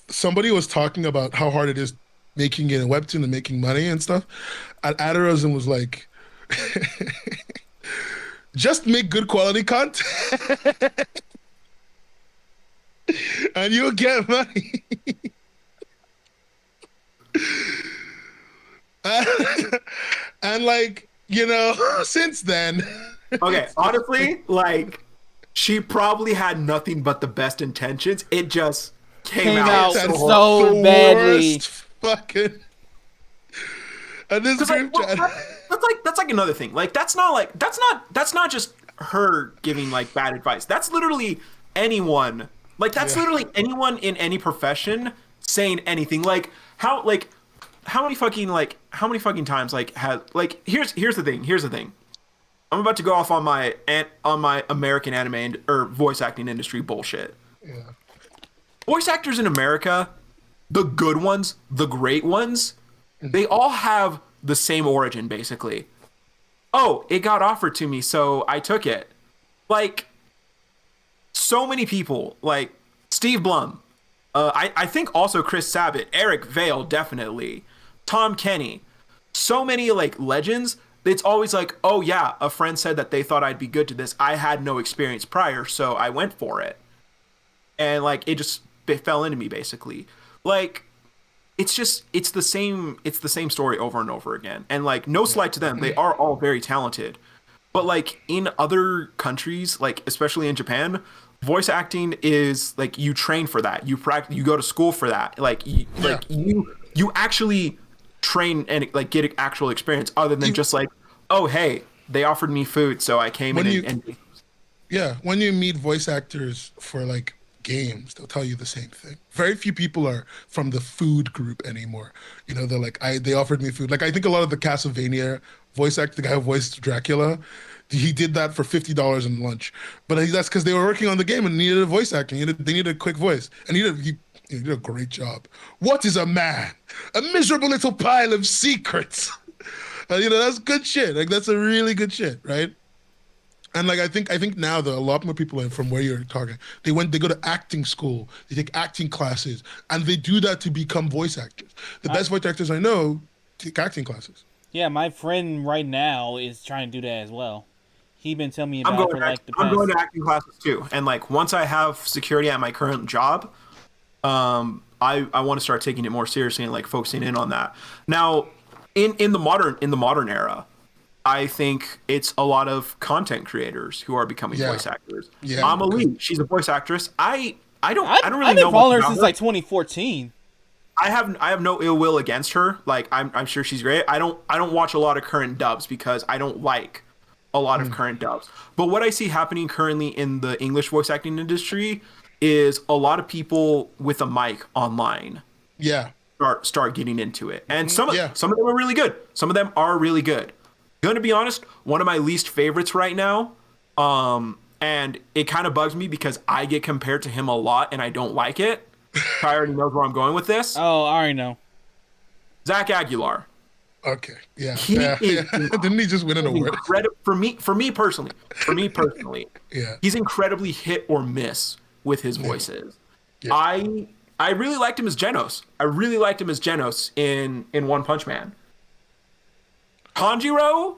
somebody was talking about how hard it is making it in Webtoon and making money and stuff. And Ada Rosen was like, just make good quality content and you'll get money. And like, since then. Okay, honestly, like, she probably had nothing but the best intentions. It just came out That is so the badly. worst fucking. And this group chat. That's like another thing. Like that's not just her giving like bad advice. That's literally anyone. Like that's literally anyone in any profession saying anything. Like how many fucking times like has like here's the thing. I'm about to go off on my American anime or voice acting industry bullshit. Yeah. Voice actors in America, the good ones, the great ones, they all have the same origin basically. Oh, it got offered to me, so I took it. Like so many people, like Steve Blum, I think also Chris Sabat, Eric Vale, definitely, Tom Kenny, so many like legends. It's always like, oh yeah, a friend said that they thought I'd be good to this. I had no experience prior, so I went for it. And like it fell into me basically. Like it's the same story over and over again. And like no slight to them, they are all very talented. But like in other countries, like especially in Japan, voice acting is like you train for that. You practice, you go to school for that. Like you actually train and like get actual experience other than just like, oh hey, they offered me food, so I came in and yeah, when you meet voice actors for like games, they'll tell you the same thing. Very few people are from the food group anymore. You know, they're like, they offered me food. Like I think a lot of the Castlevania voice actor, the guy who voiced Dracula, he did that for $50 in lunch. But that's because they were working on the game and needed a voice actor. They needed a quick voice, and he did a great job. What is a man? A miserable little pile of secrets. That's good shit. Like that's a really good shit, right? And like I think now a lot more people from where you're talking, they go to acting school, they take acting classes, and they do that to become voice actors. The best voice actors I know take acting classes. Yeah, my friend right now is trying to do that as well. He been telling me about I'm going to acting classes too. And like once I have security at my current job, I want to start taking it more seriously and like focusing in on that. Now, in the modern era, I think it's a lot of content creators who are becoming voice actors. Yeah. Amelie, she's a voice actress. I don't really know. I've been following her since like 2014. I have no ill will against her. Like I'm sure she's great. I don't watch a lot of current dubs because I don't like a lot of current dubs. But what I see happening currently in the English voice acting industry is a lot of people with a mic online. Yeah. Start getting into it. And some of them are really good. Some of them are really good. Going to be honest, one of my least favorites right now, and it kind of bugs me because I get compared to him a lot and I don't like it. I already knows where I'm going with this. Oh, I already know. Zach Aguilar. Okay. Yeah. Yeah. Didn't he just win an award? For me personally, yeah. He's incredibly hit or miss with his voices. Yeah. I really liked him as Genos. I really liked him as Genos in One Punch Man. Tanjiro,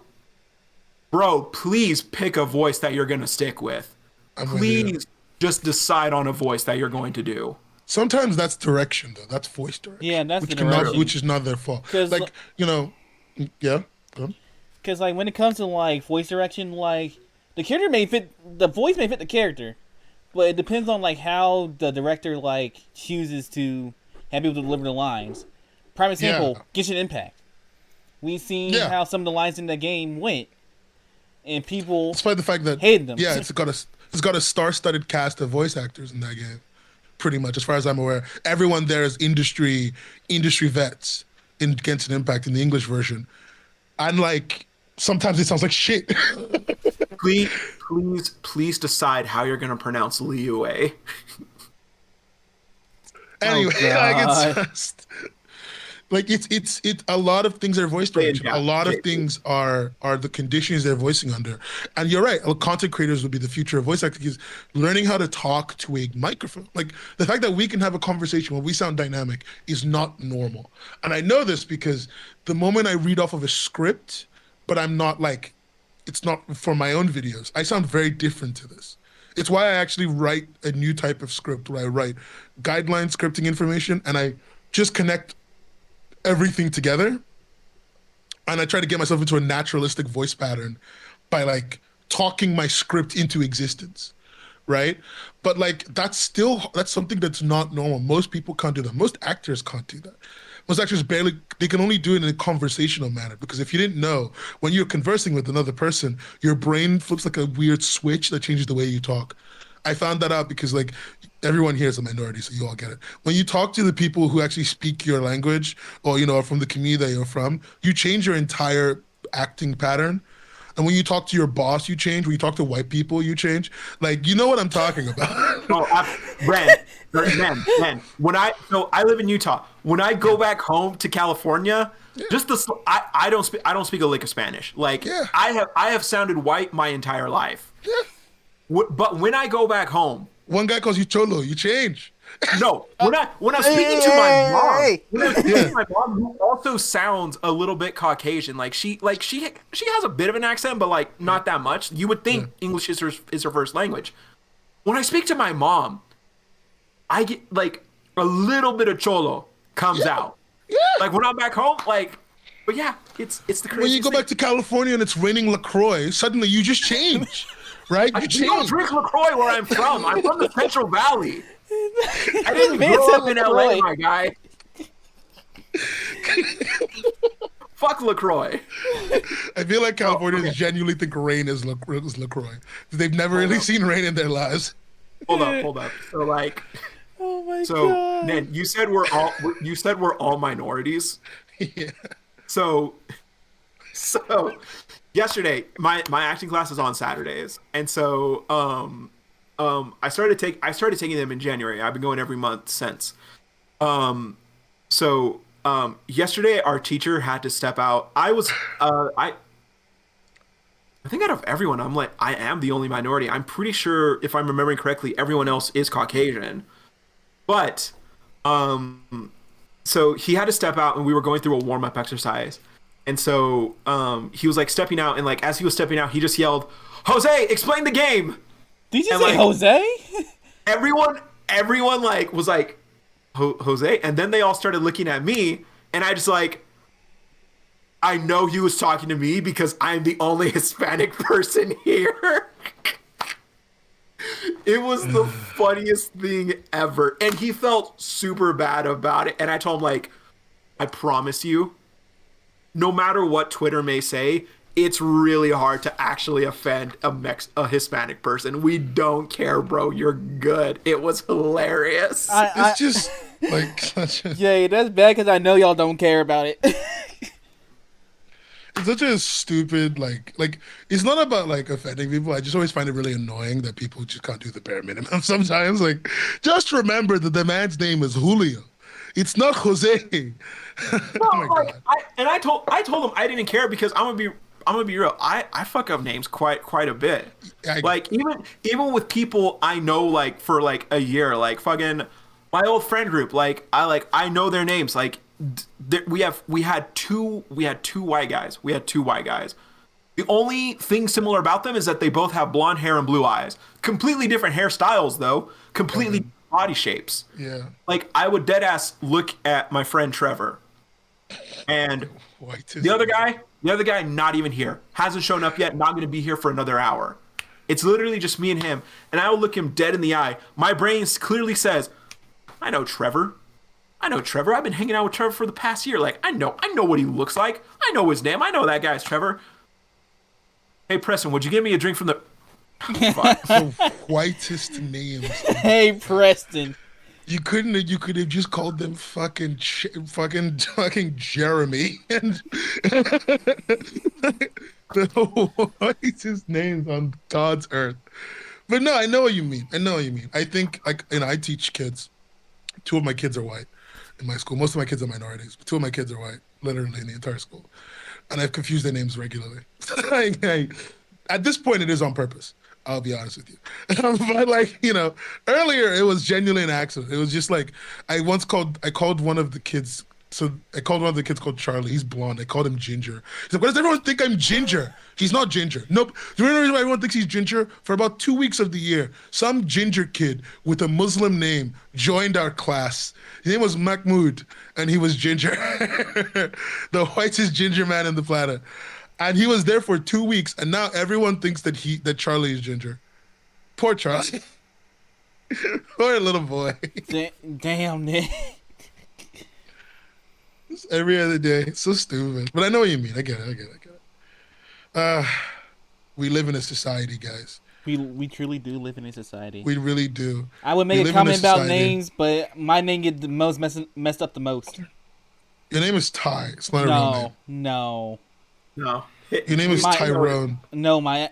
bro, please pick a voice that you're gonna stick with. Please just decide on a voice that you're going to do. Sometimes that's direction, though. That's voice direction. Yeah, that's the direction. Which is not their fault. Like, yeah. Because like when it comes to like voice direction, like the voice may fit the character, but it depends on like how the director like chooses to have people deliver the lines. Prime example, Genshin Impact. We've seen how some of the lines in the game went, and people despite the fact that hated them. Yeah, it's got a star-studded cast of voice actors in that game. Pretty much, as far as I'm aware, everyone there is industry vets in Genshin Impact in the English version, and like sometimes it sounds like shit. please decide how you're gonna pronounce Liyue. Anyway, it's a lot of things are voice direction. A lot of things are the conditions they're voicing under. And you're right, content creators will be the future of voice acting, is learning how to talk to a microphone. Like the fact that we can have a conversation where we sound dynamic is not normal. And I know this because the moment I read off of a script, but I'm not like, it's not for my own videos, I sound very different to this. It's why I actually write a new type of script where I write guideline scripting information and I just connect everything together, and I try to get myself into a naturalistic voice pattern by like talking my script into existence. right? But like that's something that's not normal. Most people can't do that. Most actors can't do that. Most actors barely they can only do it in a conversational manner because if you didn't know, when you're conversing with another person, your brain flips like a weird switch that changes the way you talk. I found that out because like everyone here is a minority, so you all get it. When you talk to the people who actually speak your language or are from the community that you're from, you change your entire acting pattern. And when you talk to your boss, you change. When you talk to white people, you change. Like, you know what I'm talking about. Man. I live in Utah. When I go back home to California, I don't speak a lick of Spanish. Like I have sounded white my entire life. But when I go back home, one guy calls you cholo, you change. No, when I'm speaking to my mom, who also sounds a little bit Caucasian, she has a bit of an accent, but like not that much. You would think English is her first language. When I speak to my mom, I get like a little bit of cholo comes out. Yeah. Like when I'm back home, but yeah, it's the craziest when you go back to California and it's raining LaCroix, suddenly you just change, right? You don't drink LaCroix where I'm from. I'm from the Central Valley. I didn't grow up in LA, my guy. Fuck LaCroix. I feel like Californians genuinely think rain is LaCroix. They've never really seen rain in their lives. Hold up. So oh my god. Man, you said we're all minorities. Yeah. So yesterday, my acting class is on Saturdays, and so I started taking them in January. I've been going every month since. Yesterday our teacher had to step out. I think out of everyone, I am the only minority. I'm pretty sure, if I'm remembering correctly, everyone else is Caucasian. But so he had to step out, and we were going through a warm-up exercise. And so he was like stepping out, and like as he was stepping out, he just yelled, "Jose, explain the game!" Did you say Jose? Everyone was like, Jose, and then they all started looking at me, and I know he was talking to me because I'm the only Hispanic person here. It was the funniest thing ever, and he felt super bad about it. And I told him, I promise you, no matter what Twitter may say, it's really hard to actually offend a Hispanic person. We don't care, bro. You're good. It was hilarious. It's just such a... Jay, that's bad because I know y'all don't care about it. It's such a stupid, it's not about, offending people. I just always find it really annoying that people just can't do the bare minimum sometimes. Just remember that the man's name is Julio. It's not Jose. God. I told him I didn't care because I'm gonna be real. I fuck up names quite a bit. Even with people I know for a year, fucking my old friend group. I know their names. We had two white guys. The only thing similar about them is that they both have blonde hair and blue eyes. Completely different hairstyles though. Completely body shapes. Yeah. I would dead ass look at my friend Trevor, and the other guy, not even here. Hasn't shown up yet. Not going to be here for another hour. It's literally just me and him. And I will look him dead in the eye. My brain clearly says, I know Trevor. I've been hanging out with Trevor for the past year. I know what he looks like. I know his name. I know that guy's Trevor. Hey, Preston, would you give me a drink from the... The whitest names. Hey, Preston. You could have just called them fucking Jeremy and the whitest names on God's earth. But no, I know what you mean. I think I teach kids. 2 of my kids are white in my school. Most of my kids are minorities, but 2 of my kids are white, literally in the entire school. And I've confused their names regularly. At this point, it is on purpose. I'll be honest with you. But earlier it was genuinely an accident. It was just I called one of the kids. So I called one of the kids called Charlie. He's blonde. I called him Ginger. He's like, why does everyone think I'm Ginger? He's not Ginger. Nope. Do you know the reason why everyone thinks he's Ginger? For about 2 weeks of the year, some ginger kid with a Muslim name joined our class. His name was Mahmoud, and he was Ginger. The whitest ginger man in the planet. And he was there for 2 weeks, and now everyone thinks that Charlie is Ginger. Poor Charlie. Poor little boy. Damn, Nick. Every other day. It's so stupid. But I know what you mean. I get it. We live in a society, guys. We truly do live in a society. We really do. I would make a comment about names, but my name gets the most messed up the most. Your name is Ty. It's not a real name. No. Your name is Tyrone. No, my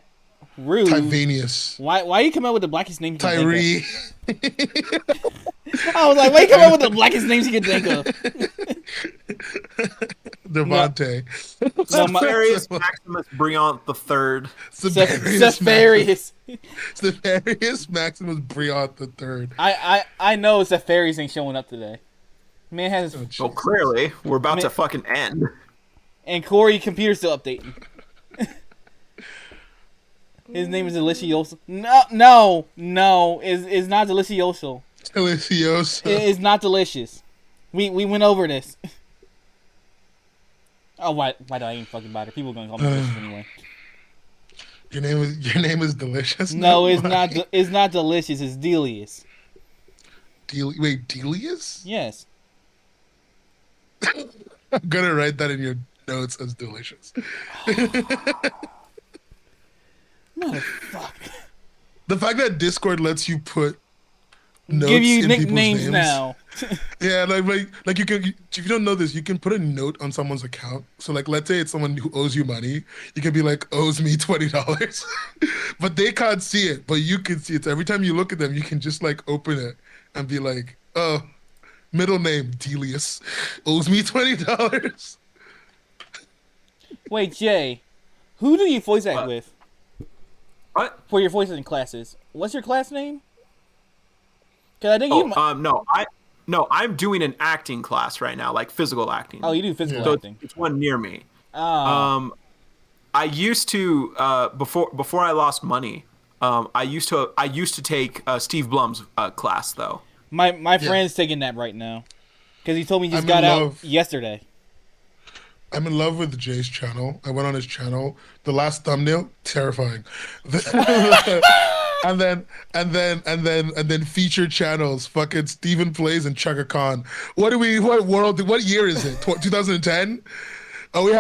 rude. Tyvanius. Why you come up with the blackest names you can Tyree. think of? I was like, why you come up with the blackest names you can think of? Devontae. Severius Maximus Briant III. Severius Maximus Briant III. I know Zepharius ain't showing up today. Man has. Well, clearly we're about to fucking end. And Corey, computer's still updating. His name is Delicioso. No, it's not Delicioso. Delicioso. It's not delicious. We went over this. Oh, why do I even fucking bother? People are gonna call me delicious anyway. Your name is delicious. No, it's not. It's not delicious. It's Delius. Wait, Delius? Yes. I'm gonna write that in your notes as delicious. Motherfucker. The fact that Discord lets you put notes give you in nicknames people's names. now. Yeah, like you can. If you don't know this, you can put a note on someone's account. So like, let's say it's someone who owes you money. You can be like, owes me $20, but they can't see it, but you can see it. So every time you look at them, you can just like open it and be like, oh, middle name Delius, owes me $20. Wait, Jay, who do you voice act with? What? For your voice acting classes. What's your class name? Cause I think I'm doing an acting class right now, like physical acting. Oh, you do physical acting. It's one near me. Oh. I used to before I lost money. I used to take Steve Blum's class though. My friend's taking that right now, because he told me he just got out yesterday. I'm in love with Jay's channel. I went on his channel. The last thumbnail, terrifying. and then featured channels, fucking Stephen Plays and Chugga Khan. What year is it? 2010? Are we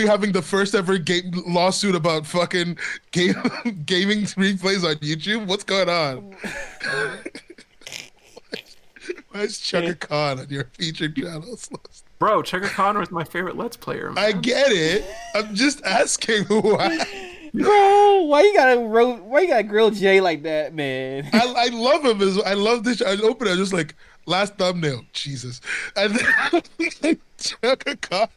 having the first ever lawsuit about fucking gaming replays on YouTube? What's going on? Why is Chugga Khan on your featured channels? Bro, Chugga Khan was my favorite Let's Player. Man. I get it. I'm just asking why. Bro, why you gotta grill Jay like that, man? I love him. I love this. I opened it. I was just like, last thumbnail, Jesus. And then Chugga Khan.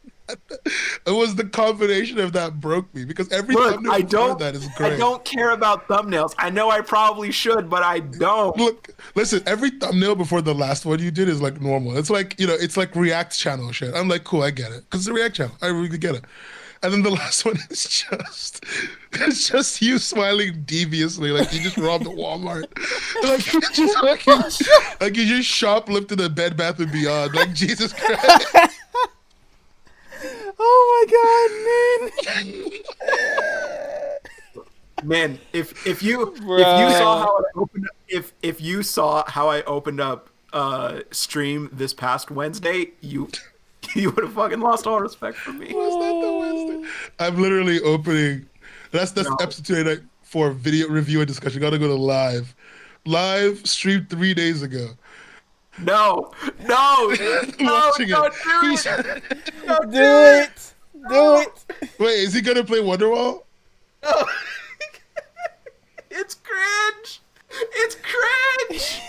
It was the combination of that broke me, because every thumbnail before that is great. I don't care about thumbnails. I know I probably should, but I don't. Look, listen, every thumbnail before the last one you did is like normal. It's like, it's like React channel shit. I'm like, cool, I get it, because it's a React channel. I really get it. And then the last one is just you smiling deviously, like you just robbed a Walmart. Like you just shoplifted a Bed Bath & Beyond. Like, Jesus Christ. Oh my god, man! Man, if you saw how I opened up, if you saw how I opened up stream this past Wednesday, you would have fucking lost all respect for me. Was that the Wednesday? I'm literally opening. That's episode 29 for video review and discussion. Gotta go to live streamed 3 days ago. No, don't do it. Do it. Wait, is he gonna play Wonderwall? No. It's cringe. It's cringe.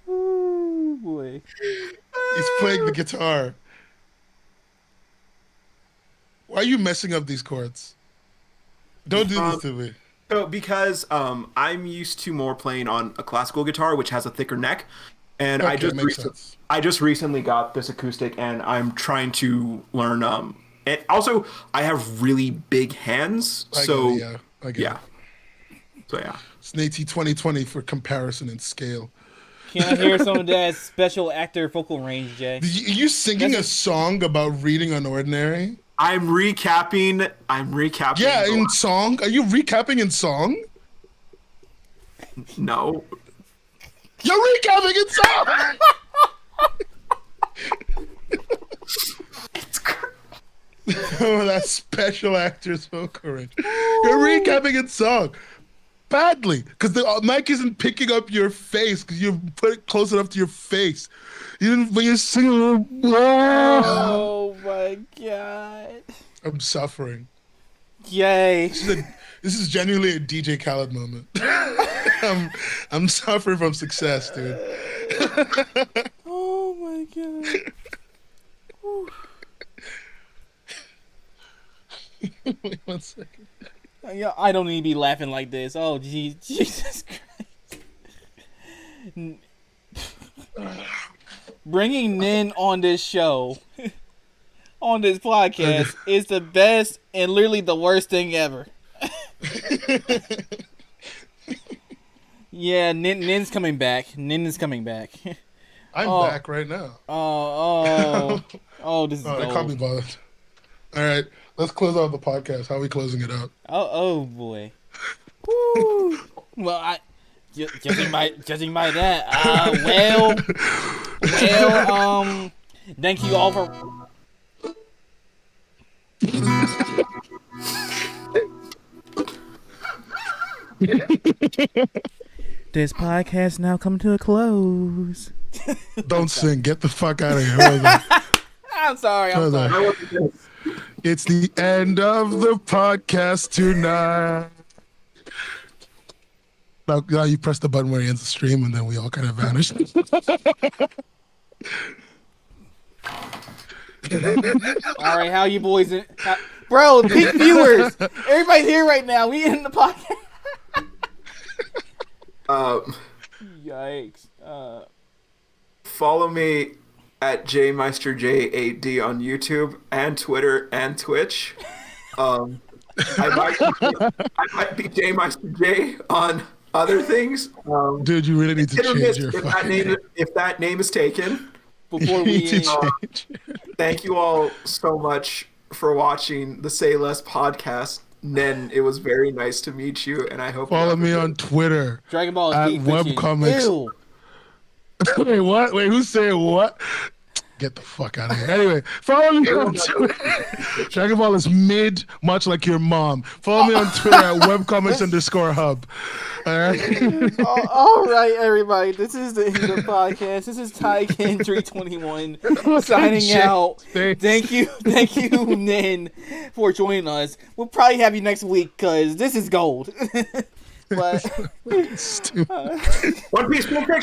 Ooh, boy. He's playing the guitar. Why are you messing up these chords? Don't do this to me. So because I'm used to more playing on a classical guitar, which has a thicker neck, and Okay, I just recently got this acoustic, and I'm trying to learn. And also I have really big hands, so I get it. So yeah, it's an AT 2020 for comparison and scale. Can I hear some of that special actor vocal range, Jay? Are you singing a song about reading UnOrdinary? I'm recapping. Yeah, in song. Are you recapping in song? No. You're recapping in song. Oh, that special actor's so correct. You're recapping in song badly because the mic isn't picking up your face because you put it close enough to your face. You didn't when you're singing. Oh my god! I'm suffering. Yay! This is genuinely a DJ Khaled moment. I'm suffering from success, dude. Oh my god! Wait 1 second. Yeah, I don't need to be laughing like this. Oh, Jesus Christ. Bringing Nin on this show, on this podcast, is the best and literally the worst thing ever. Yeah, Nin's coming back. Nin is coming back. I'm back right now. This is I gold. can't be bothered. All right, let's close out the podcast. How are we closing it out? Oh boy. Woo. Well, judging by that, thank you all for. This podcast now come to a close. Don't sing. Get the fuck out of here. I'm sorry. It's the end of the podcast tonight. Now you press the button where he ends the stream, and then we all kind of vanish. All right, how you boys? Bro, peak viewers. Everybody's here right now. We in the podcast. Yikes. Follow me at jmeisterj8d on YouTube and Twitter and Twitch. I might be jmeisterj on other things. Dude, you really need to change your if that name is taken. Before we Thank you all so much for watching the Sayless podcast. Nen, it was very nice to meet you, and I hope follow me on Twitter Dragon Ball at Webcomics. Wait, what? Wait, who's saying what? Get the fuck out of here. Anyway, follow me on Twitter. Dragon Ball is mid, much like your mom. Follow me on Twitter at webcomics_hub. All right. All right, everybody. This is the Heat Up Podcast. This is Tyken321 signing out. Thank you, Nin, for joining us. We'll probably have you next week because this is gold. But One Piece fan fiction.